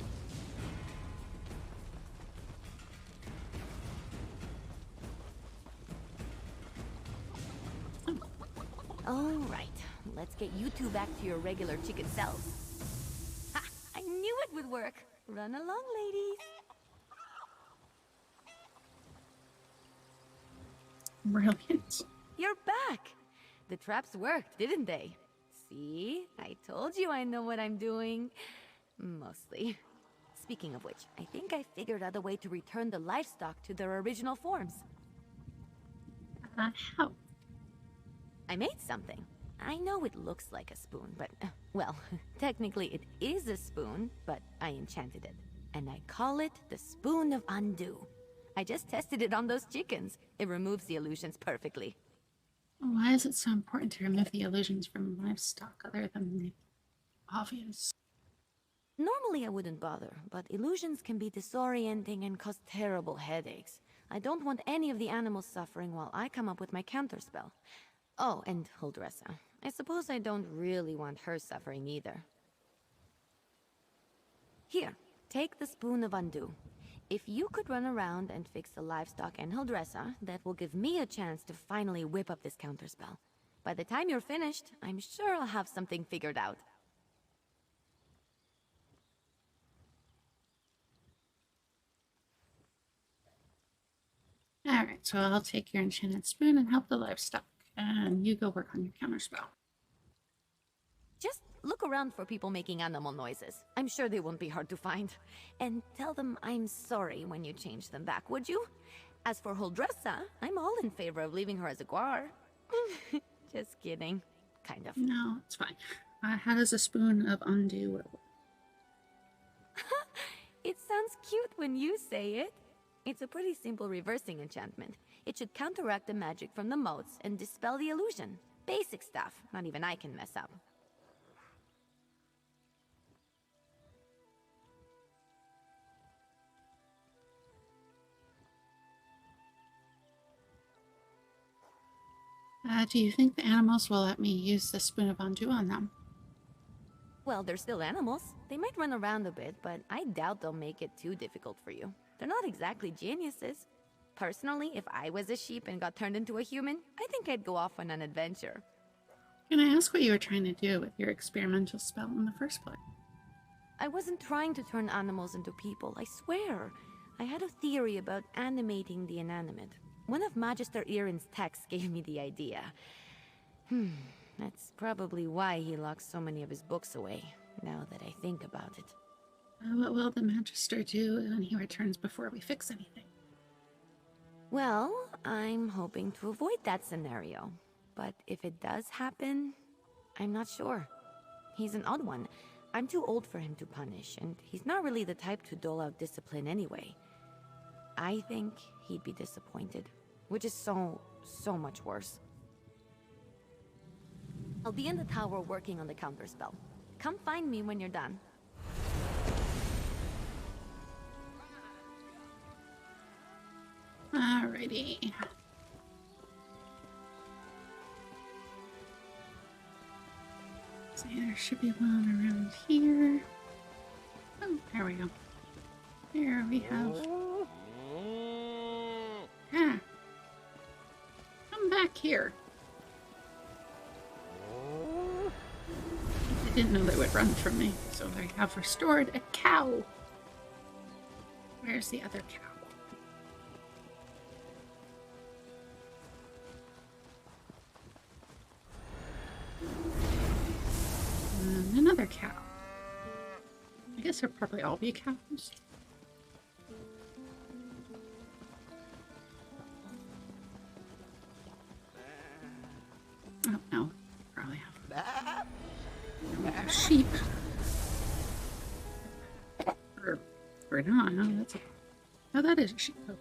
All right, let's get you two back to your regular chicken selves. Ha! I knew it would work. Run along, ladies. Brilliant. You're back. The traps worked, didn't they? See? I told you I know what I'm doing. Mostly. Speaking of which, I think I figured out a way to return the livestock to their original forms. How? I made something. I know it looks like a spoon, but, well, technically it is a spoon, but I enchanted it. And I call it the Spoon of Undo. I just tested it on those chickens. It removes the illusions perfectly. Why is it so important to remove the illusions from livestock other than the obvious? Normally I wouldn't bother, but illusions can be disorienting and cause terrible headaches. I don't want any of the animals suffering while I come up with my counterspell. Oh, and Huldressa. I suppose I don't really want her suffering either. Here, take the Spoon of Undo. If you could run around and fix the livestock and Huldressa, that will give me a chance to finally whip up this counterspell. By the time you're finished, I'm sure I'll have something figured out. Alright, so I'll take your enchanted spoon and help the livestock. And you go work on your counterspell. Just look around for people making animal noises. I'm sure they won't be hard to find. And tell them I'm sorry when you change them back, would you? As for Huldressa, I'm all in favor of leaving her as a guar. Just kidding. Kind of. No, it's fine. How does a Spoon of Undo work? It sounds cute when you say it. It's a pretty simple reversing enchantment. It should counteract the magic from the motes and dispel the illusion. Basic stuff. Not even I can mess up. Do you think the animals will let me use the Spoon of Undo on them? Well, they're still animals. They might run around a bit, but I doubt they'll make it too difficult for you. They're not exactly geniuses. Personally, if I was a sheep and got turned into a human, I think I'd go off on an adventure. Can I ask what you were trying to do with your experimental spell in the first place? I wasn't trying to turn animals into people, I swear. I had a theory about animating the inanimate. One of Magister Irin's texts gave me the idea. That's probably why he locks so many of his books away, now that I think about it. What will the Magister do when he returns before we fix anything? Well, I'm hoping to avoid that scenario. But if it does happen, I'm not sure. He's an odd one. I'm too old for him to punish, and he's not really the type to dole out discipline anyway. I think he'd be disappointed, which is so much worse. I'll be in the tower working on the counterspell. Come find me when you're done. Alrighty. So there should be one around here. Oh, there we go. Here we have... Ah. Come back here. I didn't know they would run from me, so I have restored a cow. Where's the other cow? And another cow. I guess there'll probably all be cows. Oh, no. Probably have sheep. Or not. No, that's a... Oh, that is a sheep. Okay.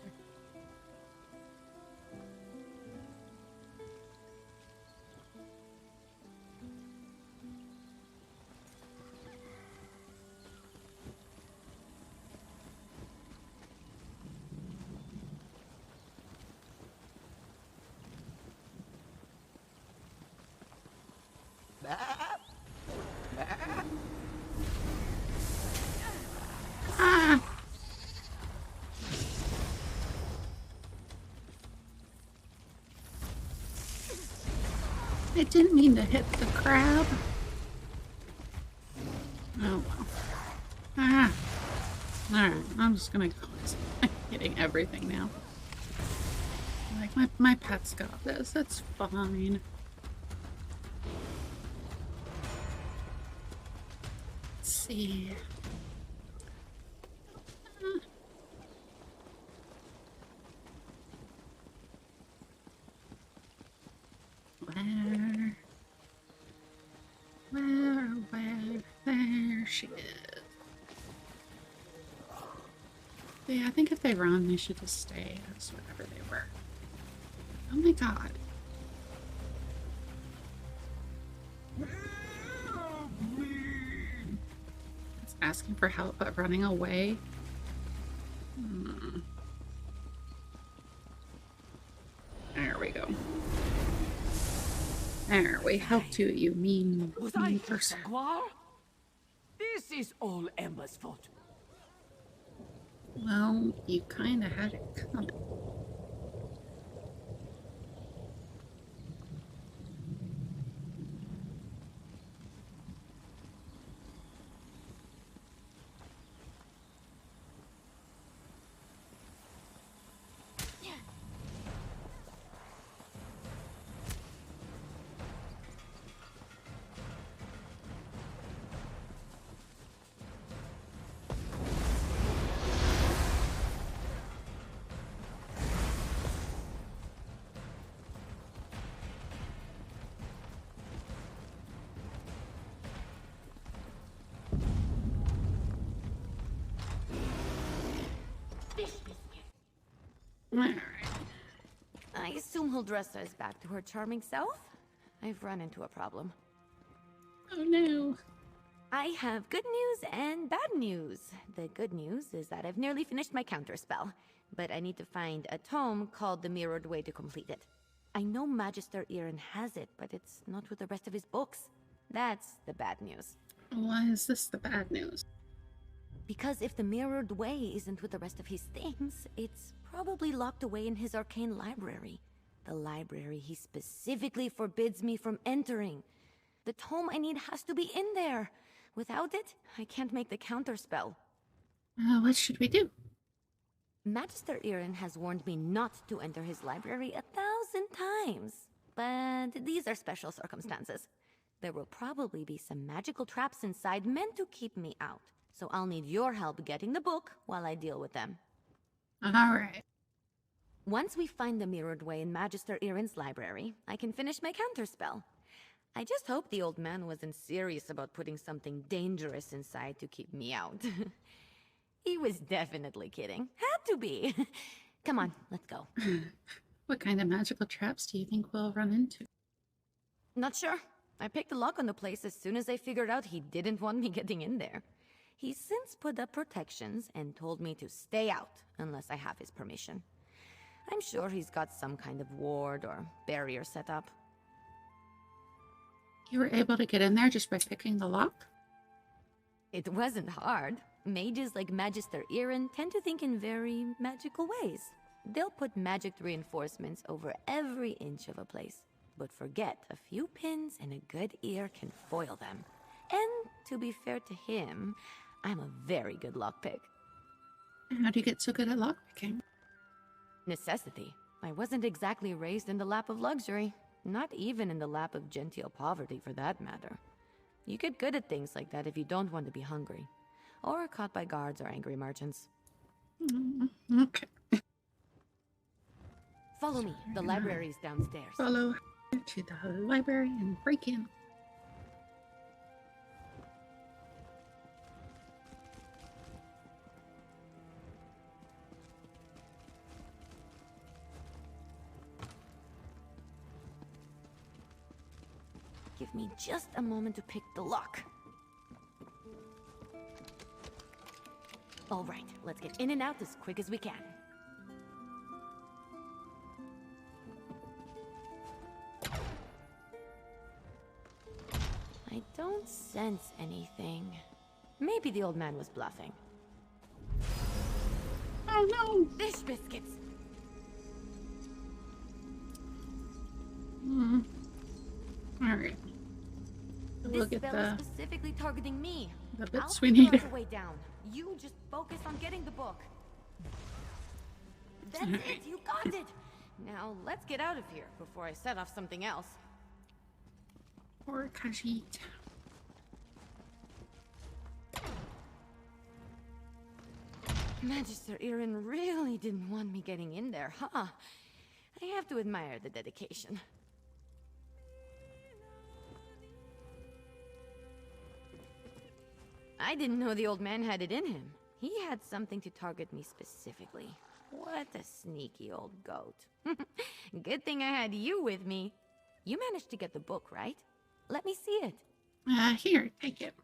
Ah! I didn't mean to hit the crab. Oh well. Ah! Alright, I'm just gonna go. I'm hitting everything now. Like, my pet's got this. That's fine. Let's see. she is. Yeah, I think if they run, they should just stay as whatever they were. Oh my god. It's asking for help, but running away. There we go. There, we helped you, you mean person. This is all Emma's fault. Well, you kinda had it coming. I assume Huldresta is back to her charming self? I've run into a problem. Oh no. I have good news and bad news. The good news is that I've nearly finished my counterspell, but I need to find a tome called The Mirrored Way to complete it. I know Magister Irin has it, but it's not with the rest of his books. That's the bad news. Why is this the bad news? Because if the Mirrored Way isn't with the rest of his things, it's probably locked away in his arcane library. The library he specifically forbids me from entering. The tome I need has to be in there. Without it, I can't make the counterspell. What should we do? Magister Irin has warned me not to enter his library 1,000 times. But these are special circumstances. There will probably be some magical traps inside meant to keep me out. So I'll need your help getting the book while I deal with them. Alright. Once we find the Mirrored Way in Magister Irin's library, I can finish my counterspell. I just hope the old man wasn't serious about putting something dangerous inside to keep me out. He was definitely kidding. Had to be. Come on, let's go. What kind of magical traps do you think we'll run into? Not sure. I picked the lock on the place as soon as I figured out he didn't want me getting in there. He's since put up protections and told me to stay out unless I have his permission. I'm sure he's got some kind of ward or barrier set up. You were able to get in there just by picking the lock? It wasn't hard. Mages like Magister Irin tend to think in very magical ways. They'll put magic reinforcements over every inch of a place, but forget a few pins and a good ear can foil them. And to be fair to him, I'm a very good lockpick. How do you get so good at lockpicking? Necessity. I wasn't exactly raised in the lap of luxury. Not even in the lap of genteel poverty, for that matter. You get good at things like that if you don't want to be hungry. Or caught by guards or angry merchants. Okay. Follow me. The library's downstairs. Follow to the library and break in. Give me just a moment to pick the lock. All right, let's get in and out as quick as we can. I don't sense anything. Maybe the old man was bluffing. Oh no! Fish biscuits! Alright. We'll This get spell is the specifically targeting me. bits I'll we figure need. out a way down. You just focus on getting the book. That's Alright. it, you got it! Now, let's get out of here before I set off something else. Or Khajiit. Magister Irin really didn't want me getting in there, huh? I have to admire the dedication. I didn't know the old man had it in him. He had something to target me specifically. What a sneaky old goat. Good thing I had you with me. You managed to get the book, right? Let me see it. Here, take it.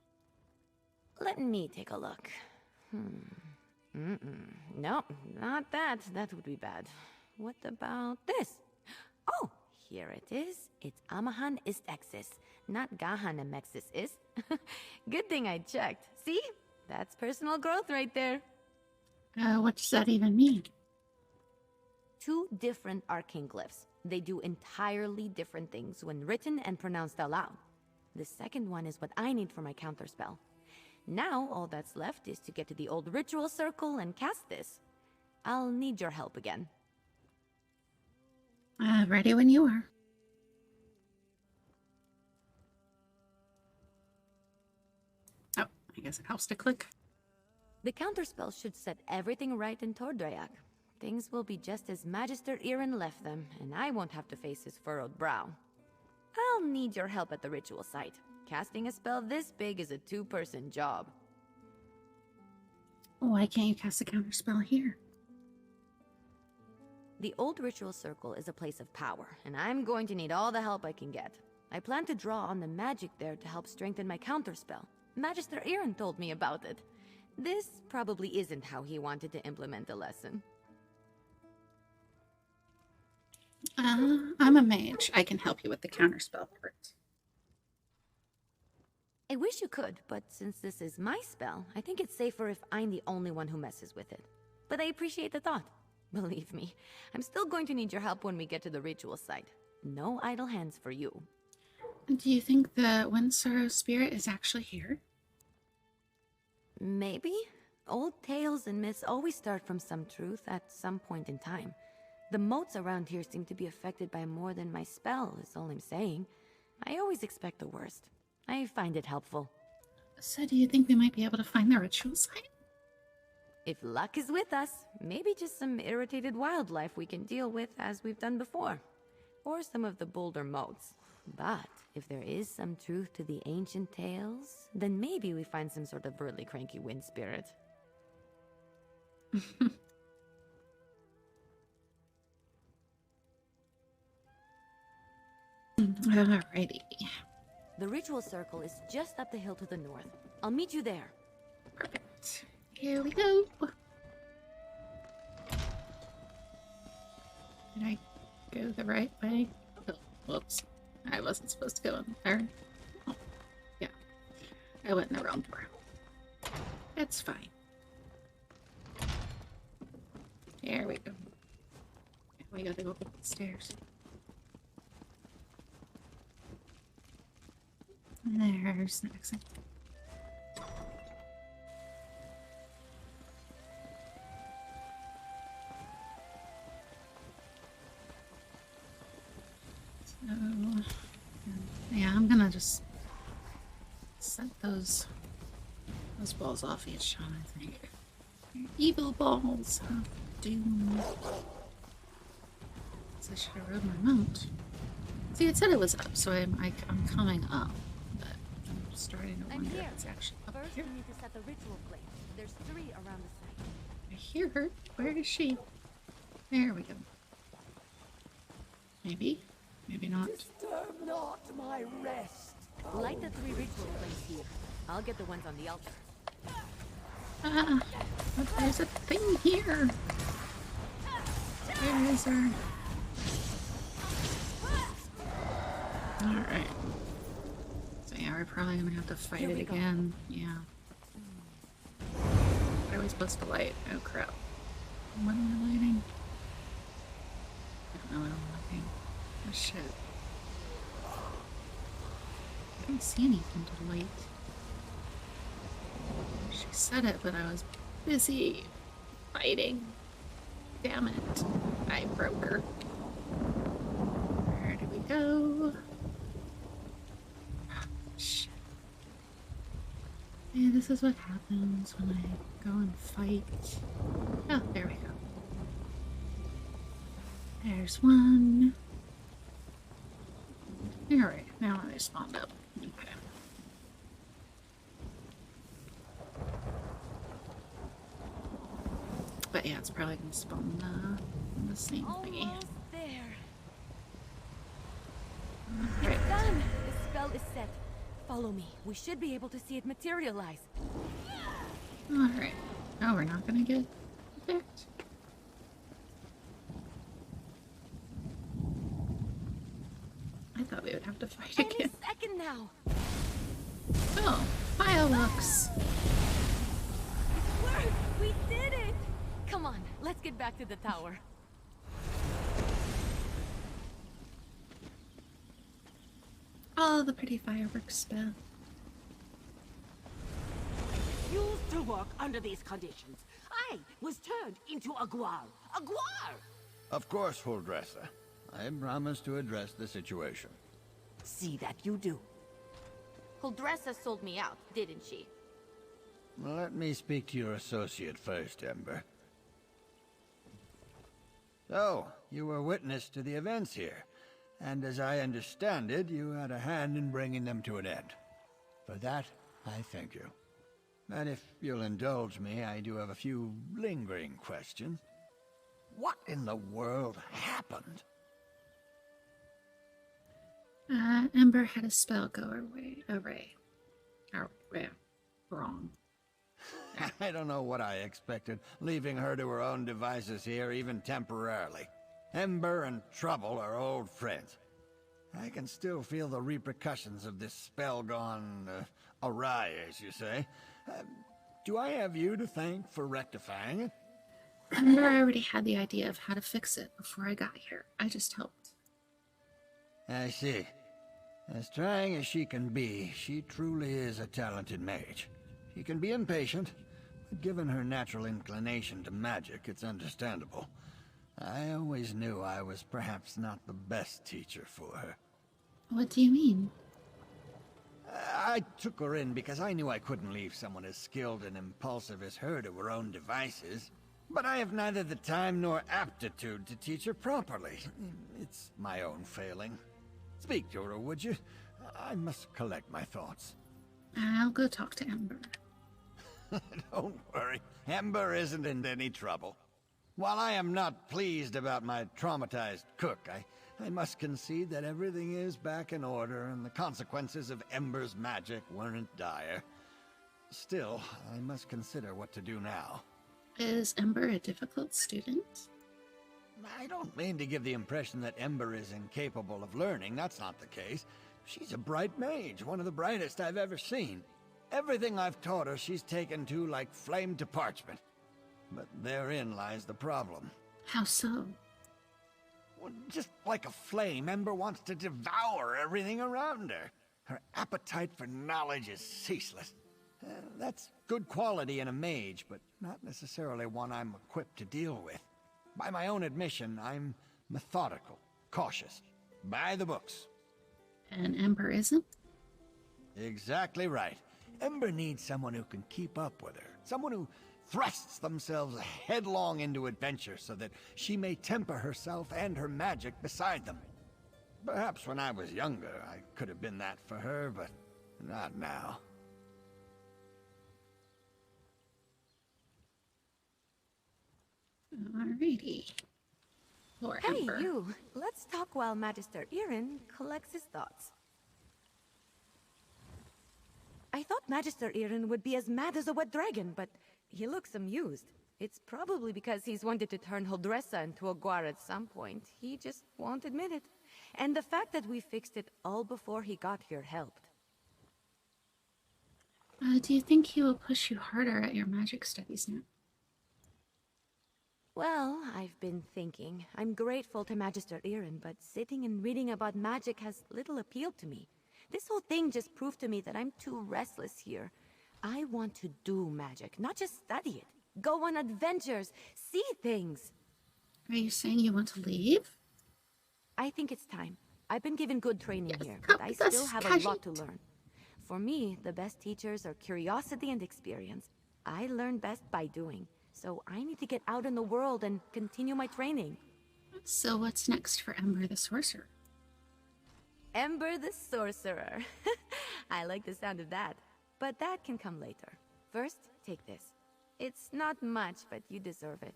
Let me take a look. No, not that. That would be bad. What about this? Oh, here it is. It's Amahan ist Exis, not Gahan Amexis ist. Good thing I checked. See? That's personal growth right there. What does that even mean? 2 different arcane glyphs. They do entirely different things when written and pronounced aloud. The second one is what I need for my counterspell. Now, all that's left is to get to the old ritual circle and cast this. I'll need your help again. Ready when you are. Oh, I guess it helps to click. The counterspell should set everything right in Tordreyak. Things will be just as Magister Irin left them, and I won't have to face his furrowed brow. I'll need your help at the ritual site. Casting a spell this big is a 2-person job. Why can't you cast a counterspell here? The old ritual circle is a place of power, and I'm going to need all the help I can get. I plan to draw on the magic there to help strengthen my counterspell. Magister Irin told me about it. This probably isn't how he wanted to implement the lesson. I'm a mage. I can help you with the counterspell part. I wish you could, but since this is my spell, I think it's safer if I'm the only one who messes with it. But I appreciate the thought. Believe me, I'm still going to need your help when we get to the ritual site. No idle hands for you. Do you think the Windsorrow spirit is actually here? Maybe. Old tales and myths always start from some truth at some point in time. The moats around here seem to be affected by more than my spell, is all I'm saying. I always expect the worst. I find it helpful. So do you think we might be able to find the ritual site? If luck is with us, maybe just some irritated wildlife we can deal with as we've done before. Or some of the bolder moats. But if there is some truth to the ancient tales, then maybe we find some sort of really cranky wind spirit. Alrighty. The ritual circle is just up the hill to the north. I'll meet you there. Perfect. Here we go. Did I go the right way? Oh, whoops. I wasn't supposed to go in there. Oh, yeah. I went in the wrong door. It's fine. There we go. We gotta go up the stairs. There's the exit. So, yeah, I'm gonna just set those balls off each shot, I think. Evil balls of doom. So I should have rode my mount. See, it said it was up, so I'm coming up. I'm starting to wonder if it's actually up First, here. we need to set the ritual place. There's 3 around the site. I hear her. Where is she? There we go. Maybe. Maybe not. Disturb not my rest. Light the 3 ritual plates here. I'll get the ones on the altar. Ah, but there's a thing here. Where is her? Alright. So yeah, we're probably gonna have to fight it again. Yeah. What are we supposed to light? Oh crap. What am I lighting? I don't know what I'm lighting. Oh shit. I don't see anything to light. She said it, but I was busy fighting. Damn it. I broke her. Where do we go? Shit. Yeah, this is what happens when I go and fight. Oh, there we go. There's one. Alright, now they spawned up. Okay. But yeah, it's probably gonna spawn the same thingy. Almost there. Right. It's done. The spell is set. Follow me. We should be able to see it materialize. Alright. Oh, we're not gonna get effect? I thought we would have to fight again. Any second now. Oh, fireworks. It worked. We did it. Come on, let's get back to the tower. Oh, the pretty fireworks spell. Used to work under these conditions. I was turned into a Guar. A Guar! Of course, Huldressa. I promise to address the situation. See that you do. Huldressa sold me out, didn't she? Let me speak to your associate first, Ember. So, you were witness to the events here, and as I understand it, you had a hand in bringing them to an end. For that, I thank you. And if you'll indulge me, I do have a few lingering questions. What in the world happened? Ember had a spell go away. Wrong. I don't know what I expected, leaving her to her own devices here, even temporarily. Ember and Trouble are old friends. I can still feel the repercussions of this spell gone awry, as you say. Do I have you to thank for rectifying it? Ember already had the idea of how to fix it before I got here. I just helped. I see. As trying as she can be, she truly is a talented mage. She can be impatient, but given her natural inclination to magic, it's understandable. I always knew I was perhaps not the best teacher for her. What do you mean? I took her in because I knew I couldn't leave someone as skilled and impulsive as her to her own devices. But I have neither the time nor aptitude to teach her properly. It's my own failing. Speak to her, would you? I must collect my thoughts. I'll go talk to Ember. Don't worry. Ember isn't in any trouble. While I am not pleased about my traumatized cook, I must concede that everything is back in order and the consequences of Ember's magic weren't dire. Still, I must consider what to do now. Is Ember a difficult student? I don't mean to give the impression that Ember is incapable of learning. That's not the case. She's a bright mage, one of the brightest I've ever seen. Everything I've taught her, she's taken to like flame to parchment. But therein lies the problem. How so? Well, just like a flame, Ember wants to devour everything around her. Her appetite for knowledge is ceaseless. That's good quality in a mage, but not necessarily one I'm equipped to deal with. By my own admission, I'm methodical, cautious, by the books. And Ember isn't? Exactly right. Ember needs someone who can keep up with her. Someone who thrusts themselves headlong into adventure so that she may temper herself and her magic beside them. Perhaps when I was younger, I could have been that for her, but not now. Alrighty. Lord Hey, Ember. you. Let's talk while Magister Irin collects his thoughts. I thought Magister Irin would be as mad as a wet dragon, but he looks amused. It's probably because he's wanted to turn Huldressa into a Guar at some point. He just won't admit it. And the fact that we fixed it all before he got here helped. Do you think he will push you harder at your magic studies now? Well, I've been thinking. I'm grateful to Magister Irin, but sitting and reading about magic has little appeal to me. This whole thing just proved to me that I'm too restless here. I want to do magic, not just study it. Go on adventures, see things. Are you saying you want to leave? I think it's time. I've been given good training here, but I still have a lot to learn. For me, the best teachers are curiosity and experience. I learn best by doing, so I need to get out in the world and continue my training. So what's next for Ember the Sorcerer? Ember the Sorcerer. I like the sound of that. But that can come later. First, take this. It's not much, but you deserve it.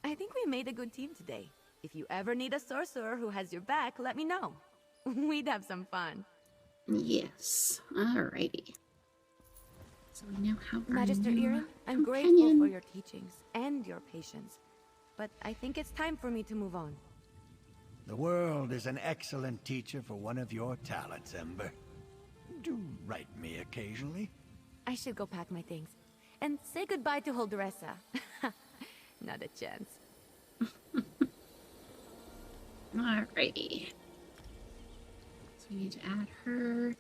I think we made a good team today. If you ever need a sorcerer who has your back, let me know. We'd have some fun. Yes. Alrighty. So we now have our Magister new Irin, I'm companion. grateful for your teachings and your patience. But I think it's time for me to move on. The world is an excellent teacher for one of your talents, Ember. Do write me occasionally. I should go pack my things. And say goodbye to Holdressa. Not a chance. Alrighty. So we need to add her.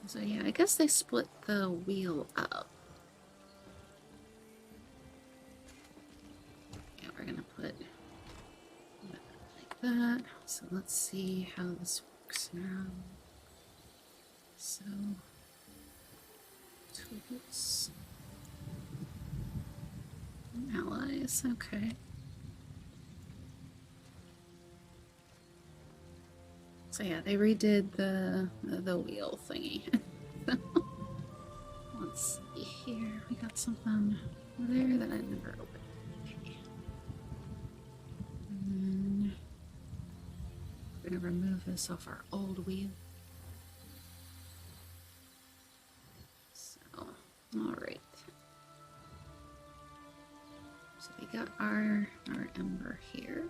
So yeah, I guess they split the wheel up. Yeah, we're gonna put it like that. So let's see how this works now. So, tools. Allies, okay. So yeah, they redid the wheel thingy. Let's see here. We got something there that I never opened. Okay. And then we're gonna remove this off our old wheel. So, all right. So we got our ember here.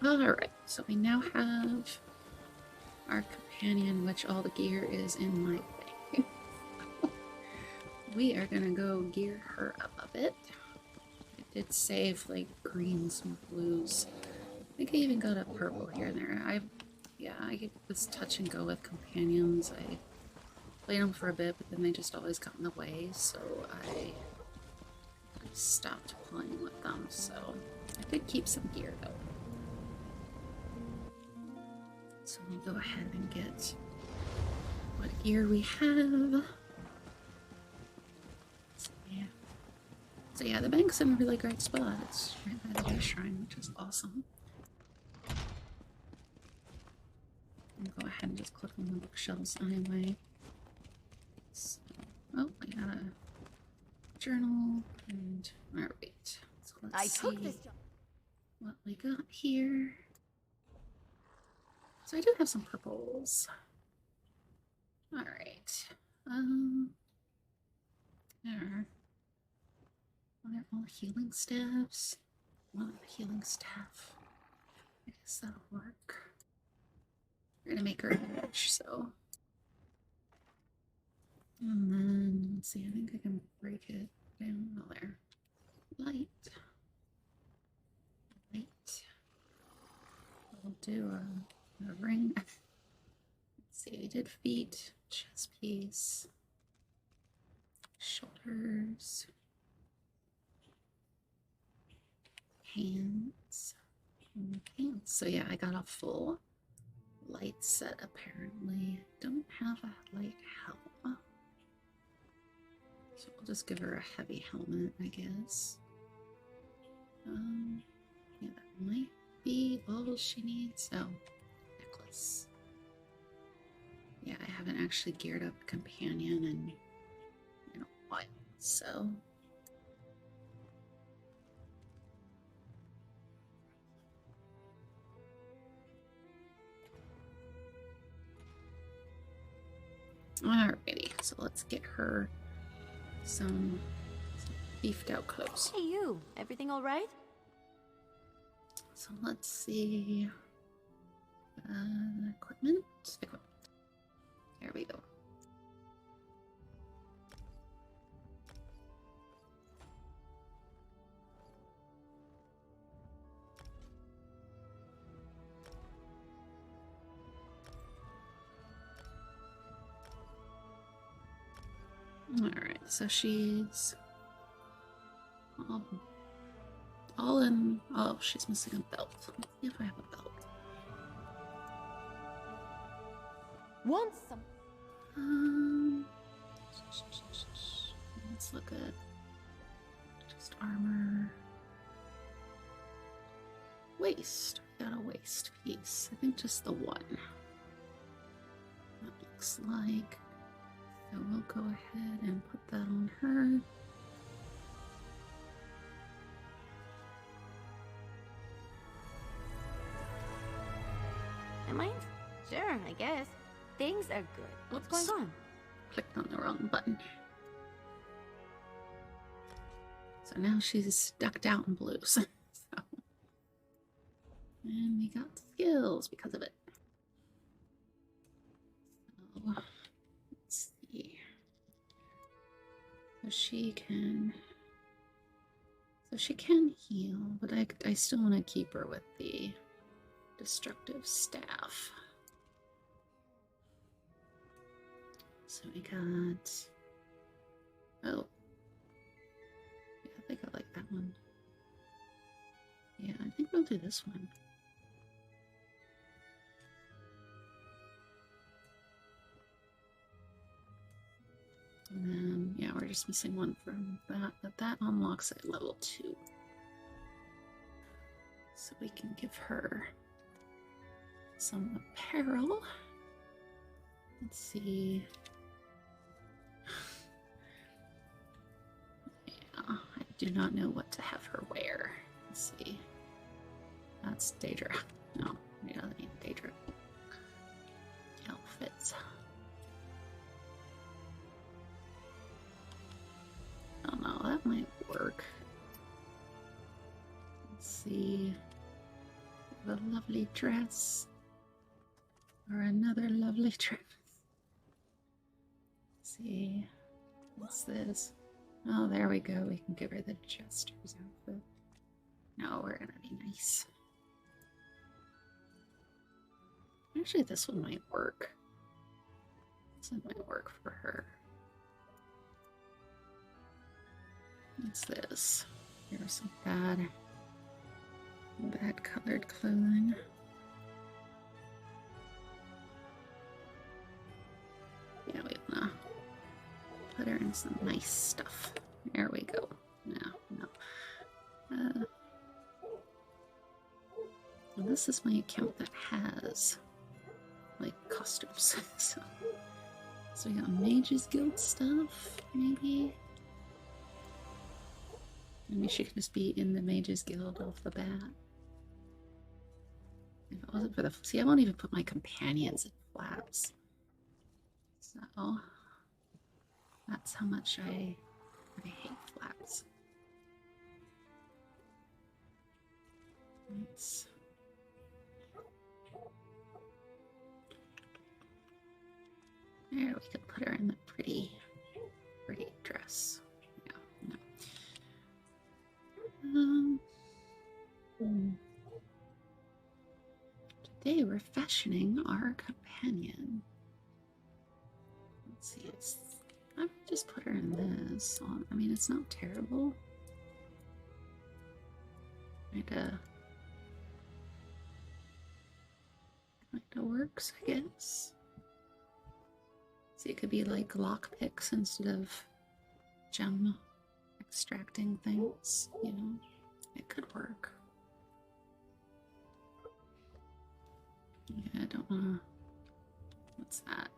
Alright, so we now have our companion, which all the gear is in my bag. We are gonna go gear her up a bit. I did save like greens and blues. I think I even got a purple here and there. I was touch and go with companions. I played them for a bit, but then they just always got in the way, so I stopped playing with them. So I did keep some gear though. So we'll go ahead and get what gear we have. So yeah, the bank's in a really great spot. It's right by the base shrine, which is awesome. I'll go ahead and just click on the bookshelves anyway. So, oh, I got a journal and alright. So let's see what we got here. So I do have some purples. Alright. There. Are there all healing staffs? One healing staff. I guess that'll work. We're gonna make her a witch, so. And then, let's see, I think I can break it down. Oh, there. Light. Light. We'll do a ring. Let's see, we did feet, chest piece, shoulders, hands, and hands. So yeah, I got a full light set apparently. Don't have a light helmet. So we'll just give her a heavy helmet, I guess. Yeah, that might be all she needs. Oh, necklace. Yeah, I haven't actually geared up a companion in a while, so. Alrighty, so let's get her some beefed out clothes. Hey you, everything all right? So let's see. Equipment? Equipment. There we go. Alright, so she's all in. Oh, she's missing a belt. Let's see if I have a belt. Want some? Let's look at just armor. Waist. Got a waist piece. I think just the one. That looks like. So we'll go ahead and put that on her. Am I? Sure, I guess. Things are good. What's going on? Clicked on the wrong button. So now she's ducked out in blues. So. And we got skills because of it. So, let's see. So she can heal, but I still want to keep her with the destructive staff. So we got, oh, yeah, I think I like that one. Yeah, I think we'll do this one. And then, yeah, we're just missing one from that, but that unlocks at level 2. So we can give her some apparel. Let's see. Yeah, I do not know what to have her wear. Let's see. That's Daedra. No, we don't need Daedra outfits. Oh no, that might work. Let's see. A lovely dress. Or another lovely dress. Let's see. What's this? Oh, there we go. We can give her the Jester's outfit. No, we're gonna be nice. Actually, this one might work. This one might work for her. What's this? Here's some bad colored clothing. Yeah, we wanna put her in some nice stuff. There we go. No. And this is my account that has like costumes. So we got Mages Guild stuff, maybe. Maybe she could just be in the Mages Guild off the bat. If it wasn't for the... See, I won't even put my companions in flaps. So... That's how much I hate flaps. Nice. There, we can put her in the pretty dress. Yeah, no. Today we're fashioning our companion. Let's see, I would just put her in this. I mean, it's not terrible. Kinda works, I guess. See, it could be like lockpicks instead of gem extracting things, you know? It could work. Yeah, I don't wanna... What's that?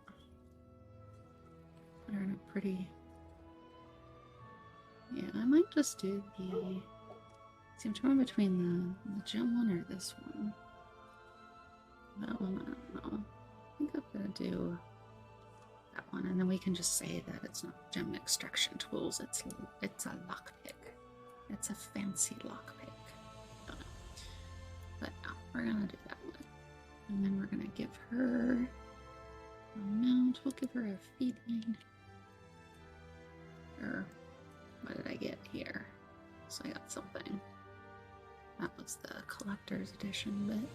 Put her in a pretty... Yeah, I might just do the... See, I'm torn between the gem one or this one. That one, I don't know. I think I'm gonna do that one, and then we can just say that it's not gem extraction tools, it's a lockpick. It's a fancy lockpick. I don't know. But no, we're gonna do that one. And then we're gonna give her a mount. We'll give her a feedling. Or what did I get here? So I got something. That was the collector's edition bit.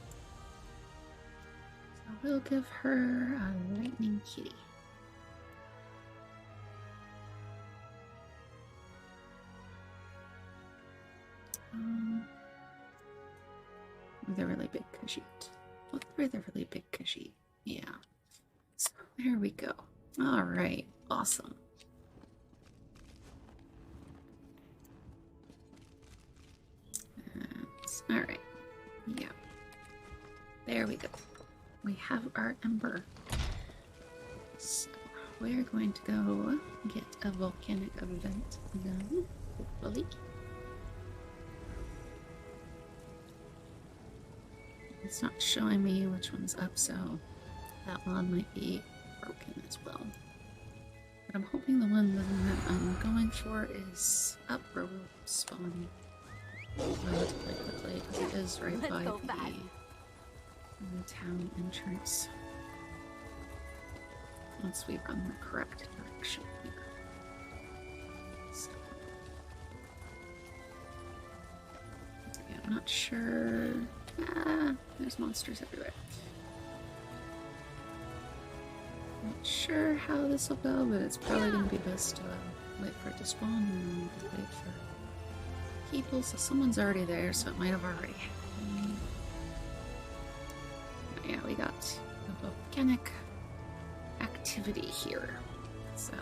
So we'll give her a lightning kitty. With a really big Khajiit. With a really big Khajiit. Yeah. So there we go. Alright. Awesome. Alright. Yeah. There we go. We have our ember. So we're going to go get a volcanic event done, hopefully. It's not showing me which one's up, so that one might be broken as well. But I'm hoping the one that I'm going for is up or will spawn relatively quickly, because it is right by the town entrance. Once we run the correct direction here. So, yeah, I'm not sure. There's monsters everywhere. Not sure how this will go, but it's probably going to be best to wait for it to spawn and wait for people. So someone's already there, so it might have already happened. Yeah, we got a volcanic activity here. So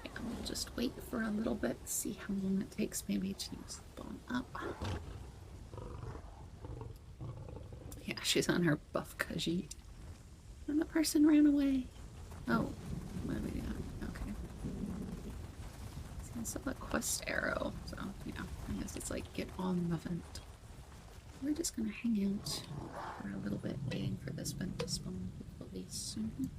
yeah, we'll just wait for a little bit, see how long it takes maybe to spawn up. Yeah, she's on her buff Khajiit. And the person ran away. Oh, what do we do? Okay. It's also a quest arrow, so yeah, I guess it's like get on the vent. We're just gonna hang out for a little bit, waiting for this vent to spawn hopefully soon.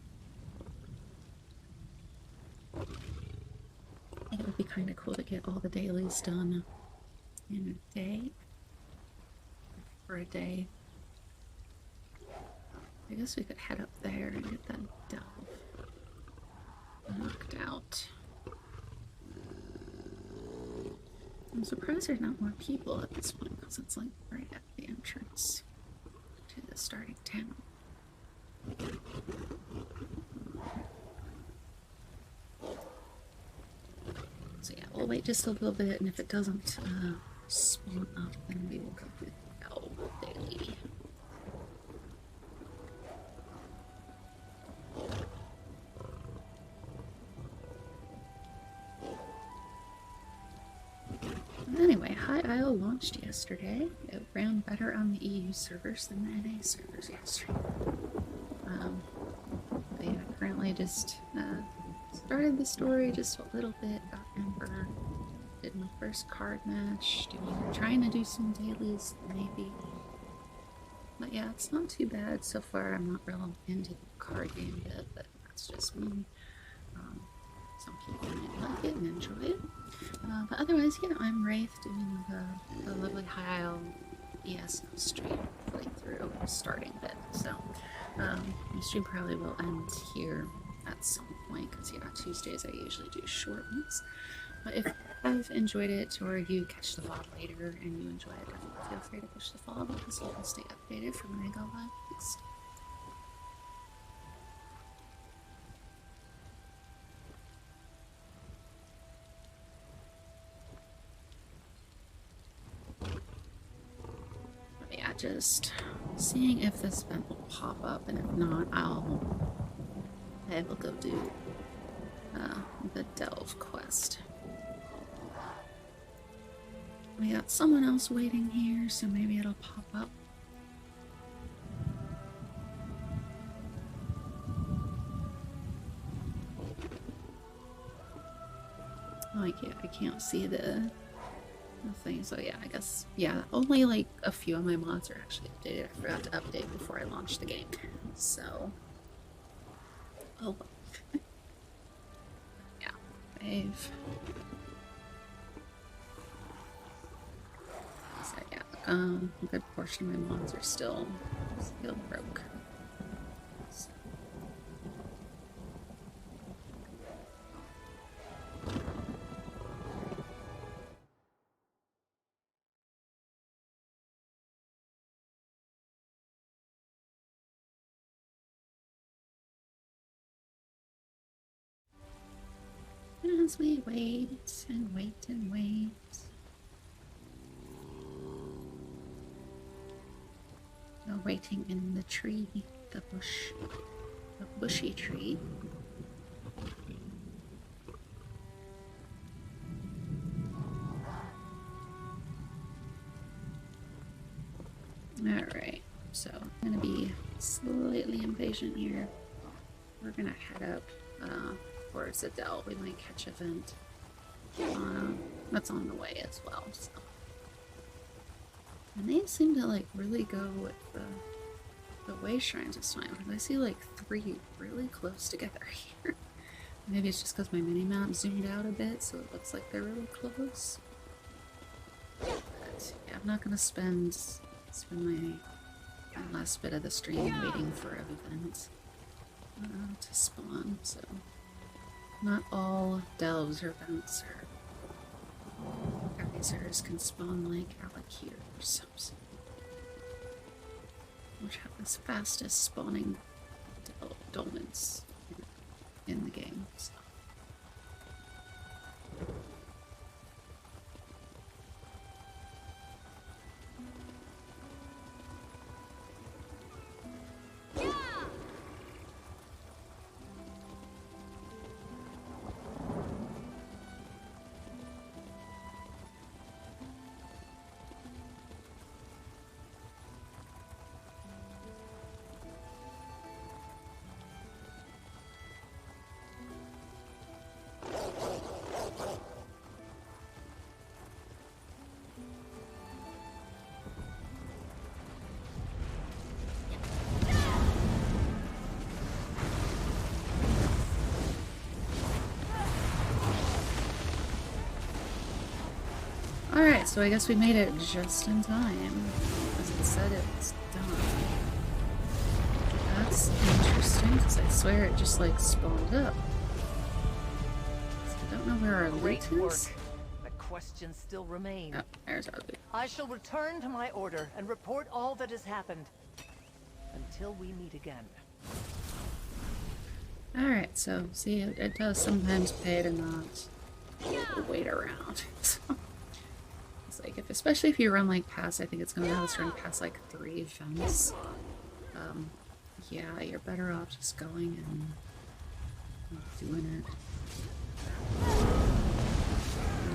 It would be kind of cool to get all the dailies done in a day. For a day. I guess we could head up there and get that delve knocked out. I'm surprised there's not more people at this point, because it's like right at the entrance to the starting town. So yeah, we'll wait just a little bit, and if it doesn't spawn up, then we will go with Delve Daily. Anyway, High Isle launched yesterday. It ran better on the EU servers than the NA servers yesterday. But yeah, currently just started the story just a little bit, got Ember, did my first card match, trying to do some dailies, maybe. But yeah, it's not too bad so far. I'm not real into the card game yet, but that's just me. Some people might like it and enjoy it. But otherwise, yeah, I'm Wraith doing the lovely High Isle ESO stream playthrough starting bit. So the stream probably will end here at some point, because yeah, Tuesdays I usually do short ones. But if you've enjoyed it, or you catch the VOD later and you enjoy it, definitely feel free to push the follow button so you can stay updated for when I go live next. Just seeing if this event will pop up, and if not, I will go do the Delve quest. We got someone else waiting here, so maybe it'll pop up. Like, yeah, I can't see the thing, so yeah, I guess, yeah, only like a few of my mods are actually updated. I forgot to update before I launched the game, so oh well. Yeah, I've so yeah, a good portion of my mods are still broke. So. As we wait and wait and wait. We're waiting in the tree, the bushy tree. Alright, so I'm gonna be slightly impatient here. We're gonna head up towards the Dell. We might catch a vent. That's on the way as well. So. And they seem to like really go with the way shrines this time. I see like 3 really close together here. Maybe it's just because my mini-map zoomed out a bit, so it looks like they're really close. But yeah, I'm not gonna spend my last bit of the stream waiting for an event to spawn. So not all delves or vents or geysers can spawn like Alakir's, which have the fastest spawning dolmens in the game. So. Alright, so I guess we made it just in time, as it said it was done. That's interesting, because I swear it just like spawned up. So I don't know where our loot is. The question still remains. Oh, there's our loot. I shall return to my order and report all that has happened. Until we meet again. Alright, so see, it does sometimes pay to not wait around. Like especially if you run like past, I think it's gonna have us run past like 3 vents. Yeah, you're better off just going and doing it.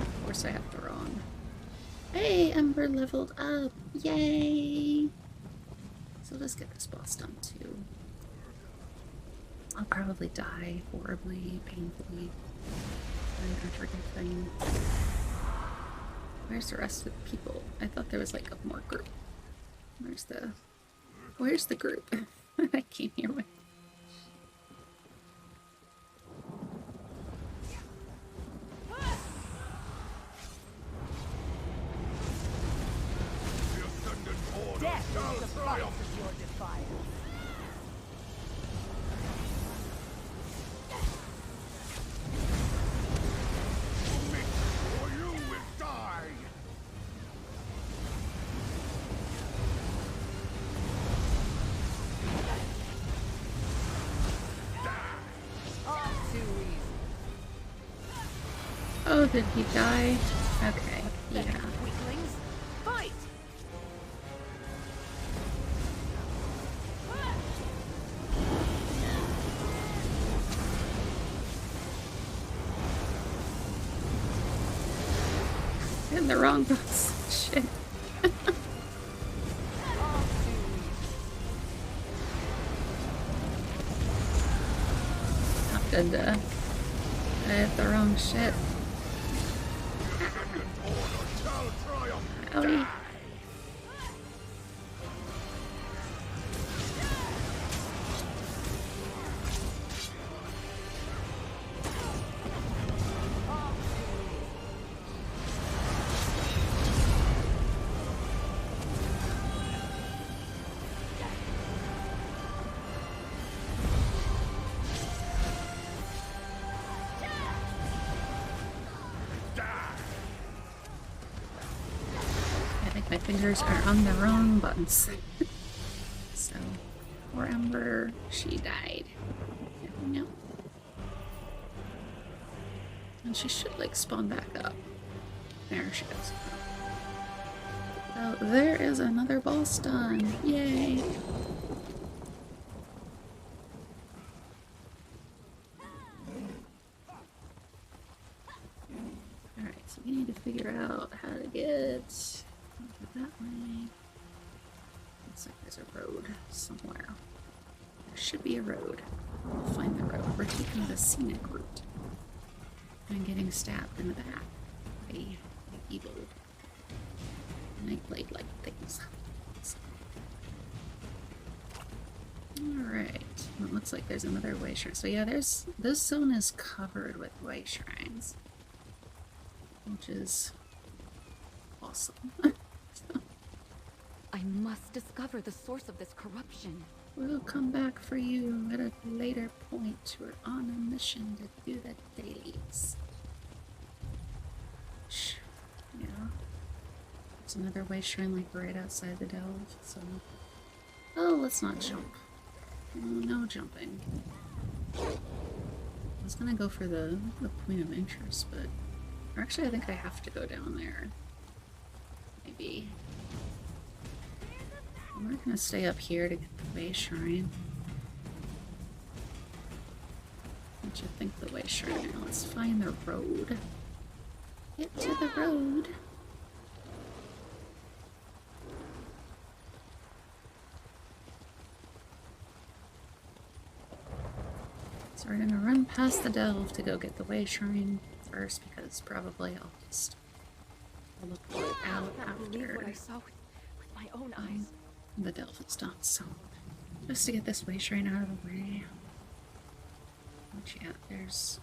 Of course I have the wrong. Hey, Ember leveled up! Yay! So let's get this boss done too. I'll probably die horribly, painfully. Everything. Where's the rest of the people? I thought there was like a more group. Where's the group? I can't hear my. Death is the price of your defiance. Oh, did he die? Okay, yeah. Weaklings, fight! In the wrong box. Shit. Good. I hit the wrong shit. Howdy. My fingers are on the wrong buttons. So, poor Ember, she died. No. And she should like spawn back up. There she goes. So there is another boss done. Yay! Alright, so we need to figure out how to get that way. Looks like there's a road somewhere. There should be a road. We'll find the road. We're taking the scenic route. And getting stabbed in the back by evil Nightblade-like things. Alright. Well, it looks like there's another way shrine. So yeah, this zone is covered with way shrines. Which is awesome. I must discover the source of this corruption. We'll come back for you at a later point. We're on a mission to do the dailies. Yeah. There's another way shrine like right outside the delve, so... Oh, let's not jump. No jumping. I was gonna go for the point of interest, but... Actually, I think I have to go down there. Maybe. We're gonna stay up here to get the way shrine. What you think the way shrine now? Let's find the road. Get to the road. So we're gonna run past the delve to go get the way shrine first, because probably I'll just look for it out after. What I saw with my own eyes. The delve is done, so just to get this way shrine out of the way. Which, yeah, there's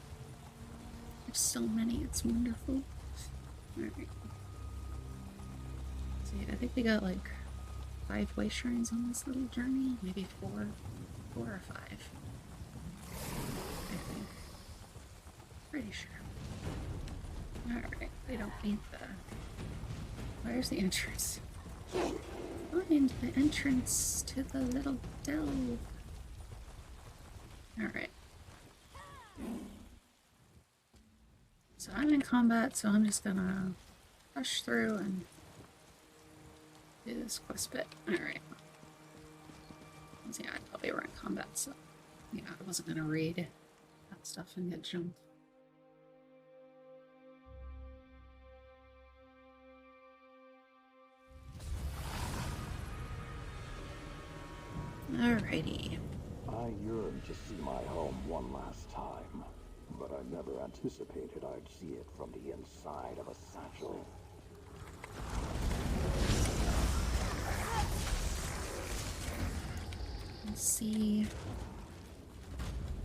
so many, it's wonderful. Alright. So yeah, I think we got like 5 way shrines on this little journey, maybe 4 or 5. I think. Pretty sure. Alright, we don't need the... Where's the entrance? Find the entrance to the little delve. Alright. So I'm in combat, so I'm just gonna rush through and do this quest bit. Alright. Yeah, I thought we were in combat, so yeah, I wasn't gonna read that stuff and get jumped. Alrighty. I yearn to see my home one last time, but I never anticipated I'd see it from the inside of a satchel. Let's see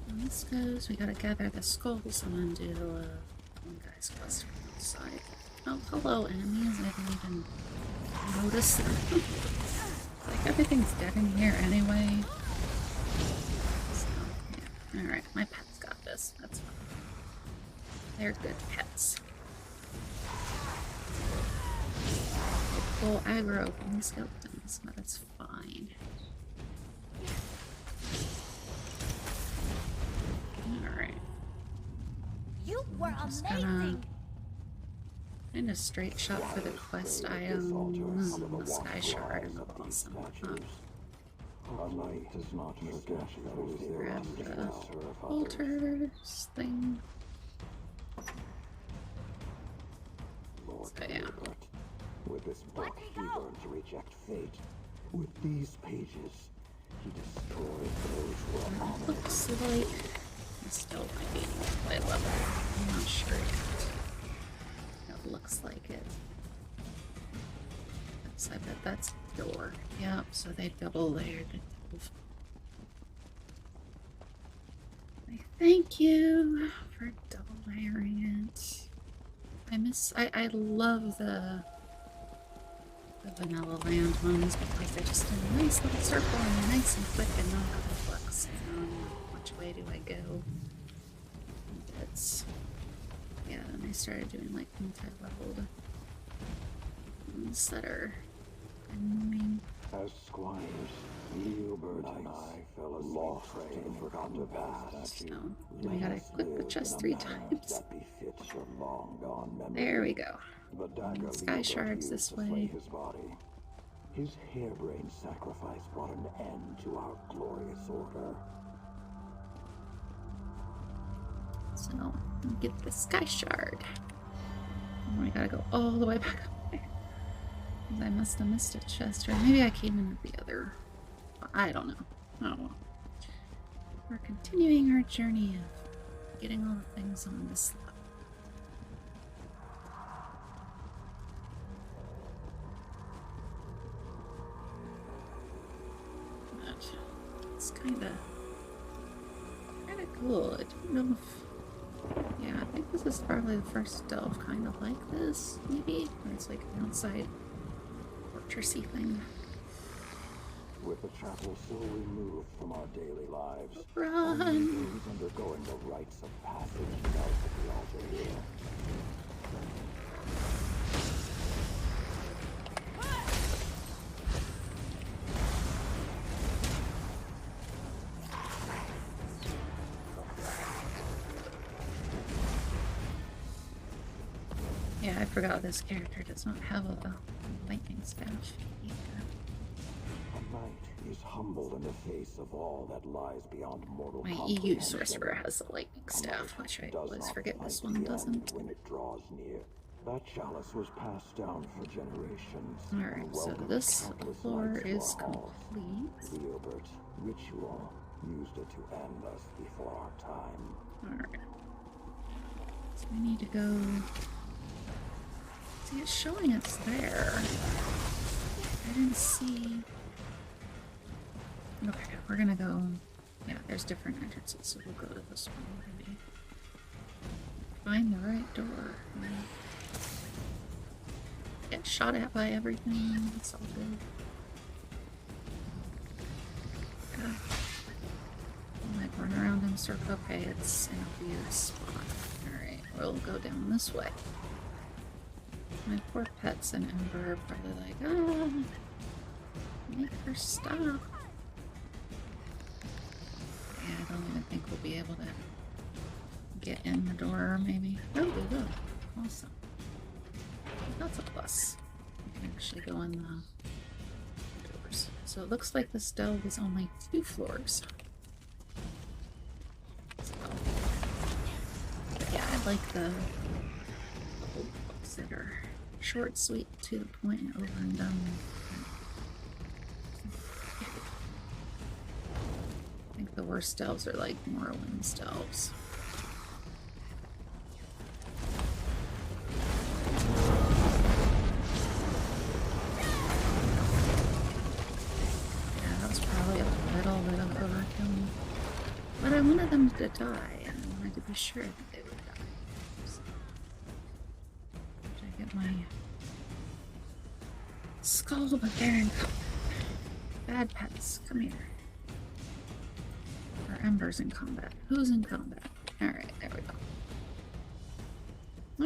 how this goes. We gotta gather the skulls and then do one guy's quest from outside. Oh, hello enemies. I didn't even notice them. Like, everything's dead in here anyway. So, yeah. Alright, my pet's got this. That's fine. They're good pets. They pull aggro from the skeletons, but it's fine. Alright. You were amazing! And a straight shot for the quest item. The Sky Shard is awesome. Grab the bolters thing. So, yeah. With this book, he learned to reject fate. With these pages, he destroyed those who are honored. Looks like I still might be play level. I'm not sure yet. It looks like it. I bet that's the door. Yep, so they double layered the delve. Thank you for double layering it. I love the Vanilla Land ones because they're just in a nice little circle and they're nice and quick and not complex. Which way do I go? It's, yeah, and I started doing like multi-leveled ones that are annoying. As squires, Leobert and I fell lost in the forgotten past. So, we gotta click the chest 3 times. That befits your long gone memory. There we go. The dagger Sky Shards this way. His body. His harebrained sacrifice brought an end to our glorious order. So, get the Sky Shard. And we gotta go all the way back up there. So, yeah, we gotta click the chest 3 times. There we go. Sky Shards this way. His harebrained sacrifice brought an end to our glorious order. So, get the Sky Shard. And we gotta go all the way back up there. So, get the Sky Shard. And we gotta go all the way back up there. I must have missed a chest, or maybe I came in with the other. I don't know. Oh. We're continuing our journey of getting all the things on this level. But it's kind of cool. I don't know if... Yeah, I think this is probably the first delve kind of like this, maybe? Where it's like an outside fortressy thing. With the chapel so removed from our daily lives, Run! only those undergoing the rites of passage knelt at the altar here. Yeah, I forgot this character does not have a lightning staff either. A knight is humbled in the face of all that lies beyond mortal My EU comprehension. sorcerer has a lightning staff, which I always forget this one doesn't. When it draws near, that chalice was passed down for generations. Alright, so this floor is complete. Leobert's ritual used it to end us before our time. Alright. So we need to go... See, it's showing it's there. I didn't see... Okay, we're gonna go... Yeah, there's different entrances, so we'll go to this one maybe. Find the right door. Get shot at by everything. It's all good. God. I might run around in a circle. Okay, it's in a weird spot. Alright, we'll go down this way. My poor pets and Ember are probably like, ah, make her stop. Yeah, I don't even think we'll be able to get in the door, maybe. Oh, we will. Awesome. That's a plus. We can actually go in the doors. So it looks like this delve is only 2 floors. So, but yeah, I like the old books that are short, sweet, to the point, and over and done. I think the worst delves are like Morrowind's delves. Yeah, that was probably a little bit of overkill. But I wanted them to die, and I wanted to be sure that they would die. So, I get my skull, but they're in combat. Bad pets, come here. Or Ember's in combat. Who's in combat? Alright, there we go.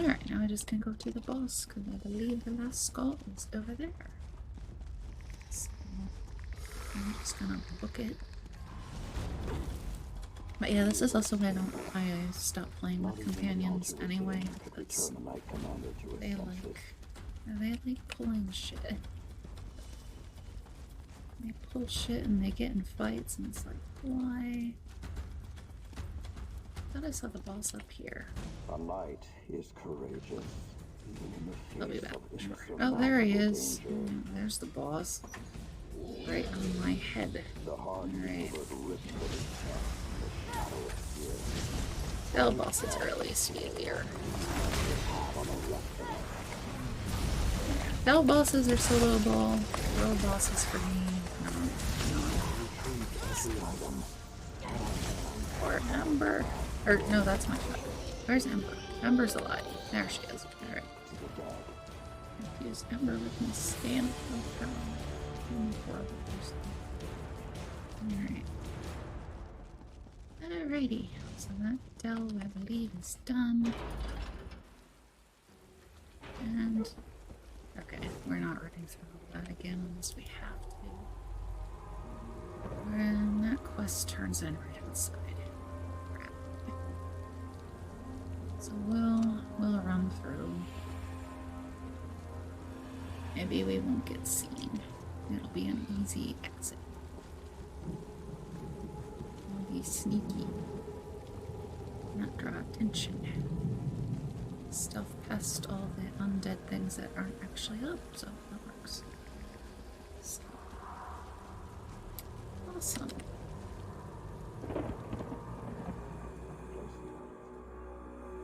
Alright, now I just can go to the boss, because I believe the last skull is over there. So, I'm just gonna book it. But yeah, this is also why I stopped playing with companions anyway, because they like pulling shit. They pull shit and they get in fights, and it's like, why? I thought I saw the boss up here. A knight is courageous, even in the I'll be face back. of Sure. Oh, there he insurmountable is. danger. There's the boss. Right on my head. Alright. Bell bosses are at least easier. Bell bosses are solo ball. Row bosses for me. No. Or Ember. Or, no, that's my pet. Where's Ember? Ember's alive. There she is. Alright. Confuse Ember with my stand. Alright. Alrighty. So that delve, I believe, is done. And... okay, we're not running through that again unless we have to. And that quest turns in right outside. Crap. So we'll run through. Maybe we won't get seen. It'll be an easy exit. We'll be sneaky. Not draw attention. Stealth past all the undead things that aren't actually up, so that works. works. So, awesome.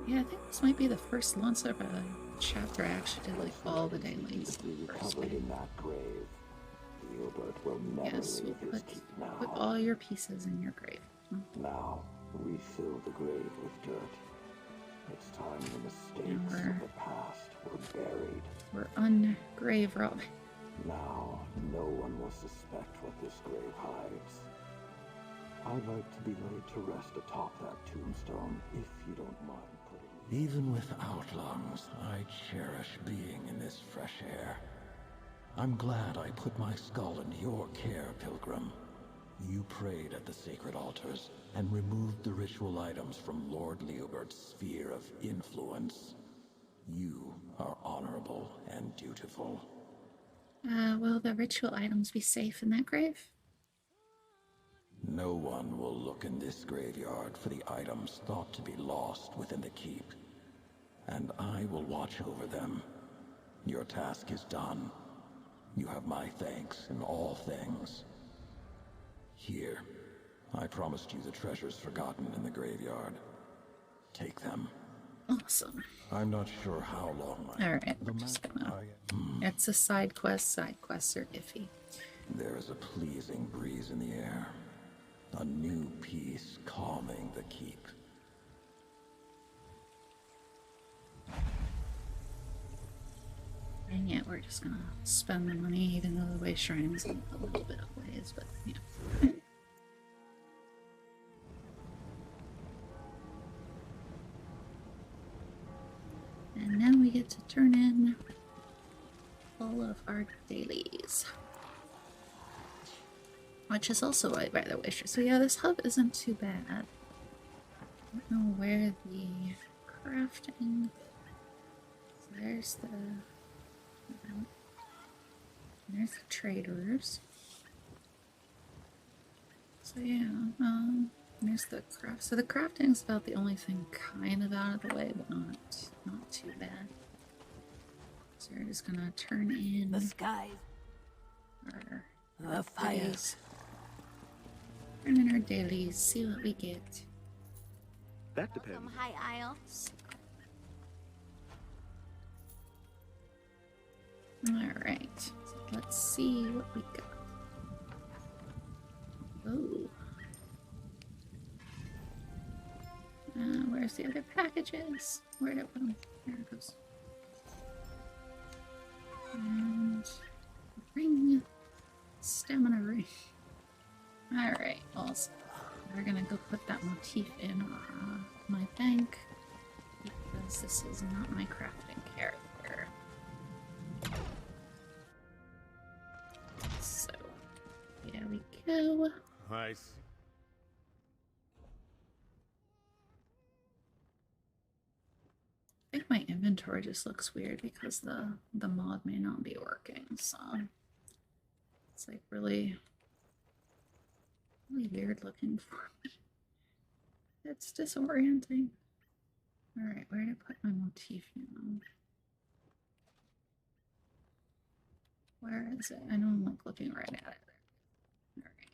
Yeah, I think this might be the first launch of a chapter I actually did like all the dailies. Covered in that grave. Leobert will never Yes, leave we'll his keep now. put all your pieces in your grave. Now, refill the grave with dirt. It's time the mistakes of the past were buried. We're ungrave robbing. Now, no one will suspect what this grave hides. I'd like to be laid to rest atop that tombstone, if you don't mind putting... Even without lungs, I cherish being in this fresh air. I'm glad I put my skull into your care, Pilgrim. You prayed at the sacred altars and removed the ritual items from Lord Leobert's sphere of influence. You are honorable and dutiful. Will the ritual items be safe in that grave? No one will look in this graveyard for the items thought to be lost within the keep. And I will watch over them. Your task is done. You have my thanks in all things. Here, I promised you the treasures forgotten in the graveyard. Take them. Awesome. I'm not sure how long my... Alright, we're just gonna... It's a side quest. Side quests are iffy. There is a pleasing breeze in the air. A new peace calming the keep. And yet we're just gonna spend the money even though the way shrine is a little bit of ways, but yeah. And now we get to turn in all of our dailies. Which is also right by the way. So yeah, this hub isn't too bad. I don't know where the crafting... So there's the traders. So yeah, there's the craft. So the crafting is about the only thing kind of out of the way, but not too bad. So we're just gonna turn in the skies, our the fires. Turn in our dailies, see what we get. That depends. High Isle. Alright, so let's see what we got. Oh. Where's the other packages? Where did I put them? There it goes. And ring. Stamina ring. Alright, also, we're gonna go put that motif in my bank because this is not my crafting character. So, here we go. Nice. I think my inventory just looks weird because the mod may not be working, so it's like really weird looking for me. It's disorienting. Alright, where did I put my motif now? Where is it? I know I'm like looking right at it. Alright.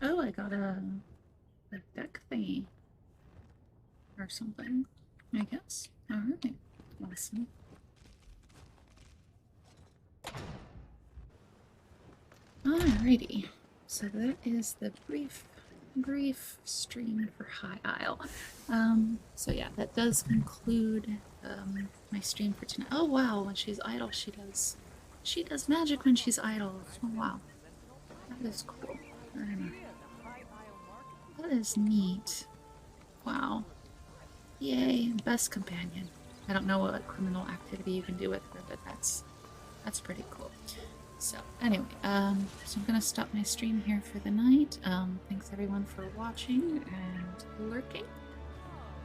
Oh, I got a deck thingy. Or something, I guess. Alright. Awesome. Alrighty. So that is the brief stream for High Isle. So yeah, that does conclude my stream for tonight. Oh wow, when she's idle she does magic when she's idle. Oh wow. That is cool. That is neat. Wow. Yay, best companion. I don't know what criminal activity you can do with her, but that's pretty cool. So anyway, so I'm gonna stop my stream here for the night. Thanks everyone for watching and lurking.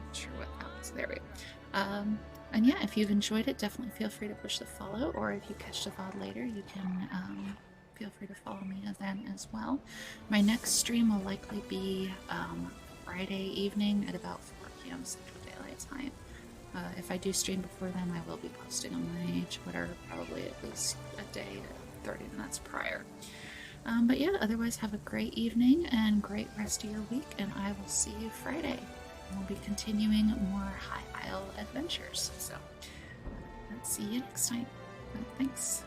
Not sure what that was. There we go. And yeah, if you've enjoyed it, definitely feel free to push the follow, or if you catch the VOD later, you can feel free to follow me then as well. My next stream will likely be Friday evening at about 4 p.m. Central Daylight Time. If I do stream before then, I will be posting on my Twitter probably at least a day, 30 minutes prior. But yeah, otherwise have a great evening and great rest of your week, and I will see you Friday. We'll be continuing more High Isle adventures. So, let's see you next time. Thanks.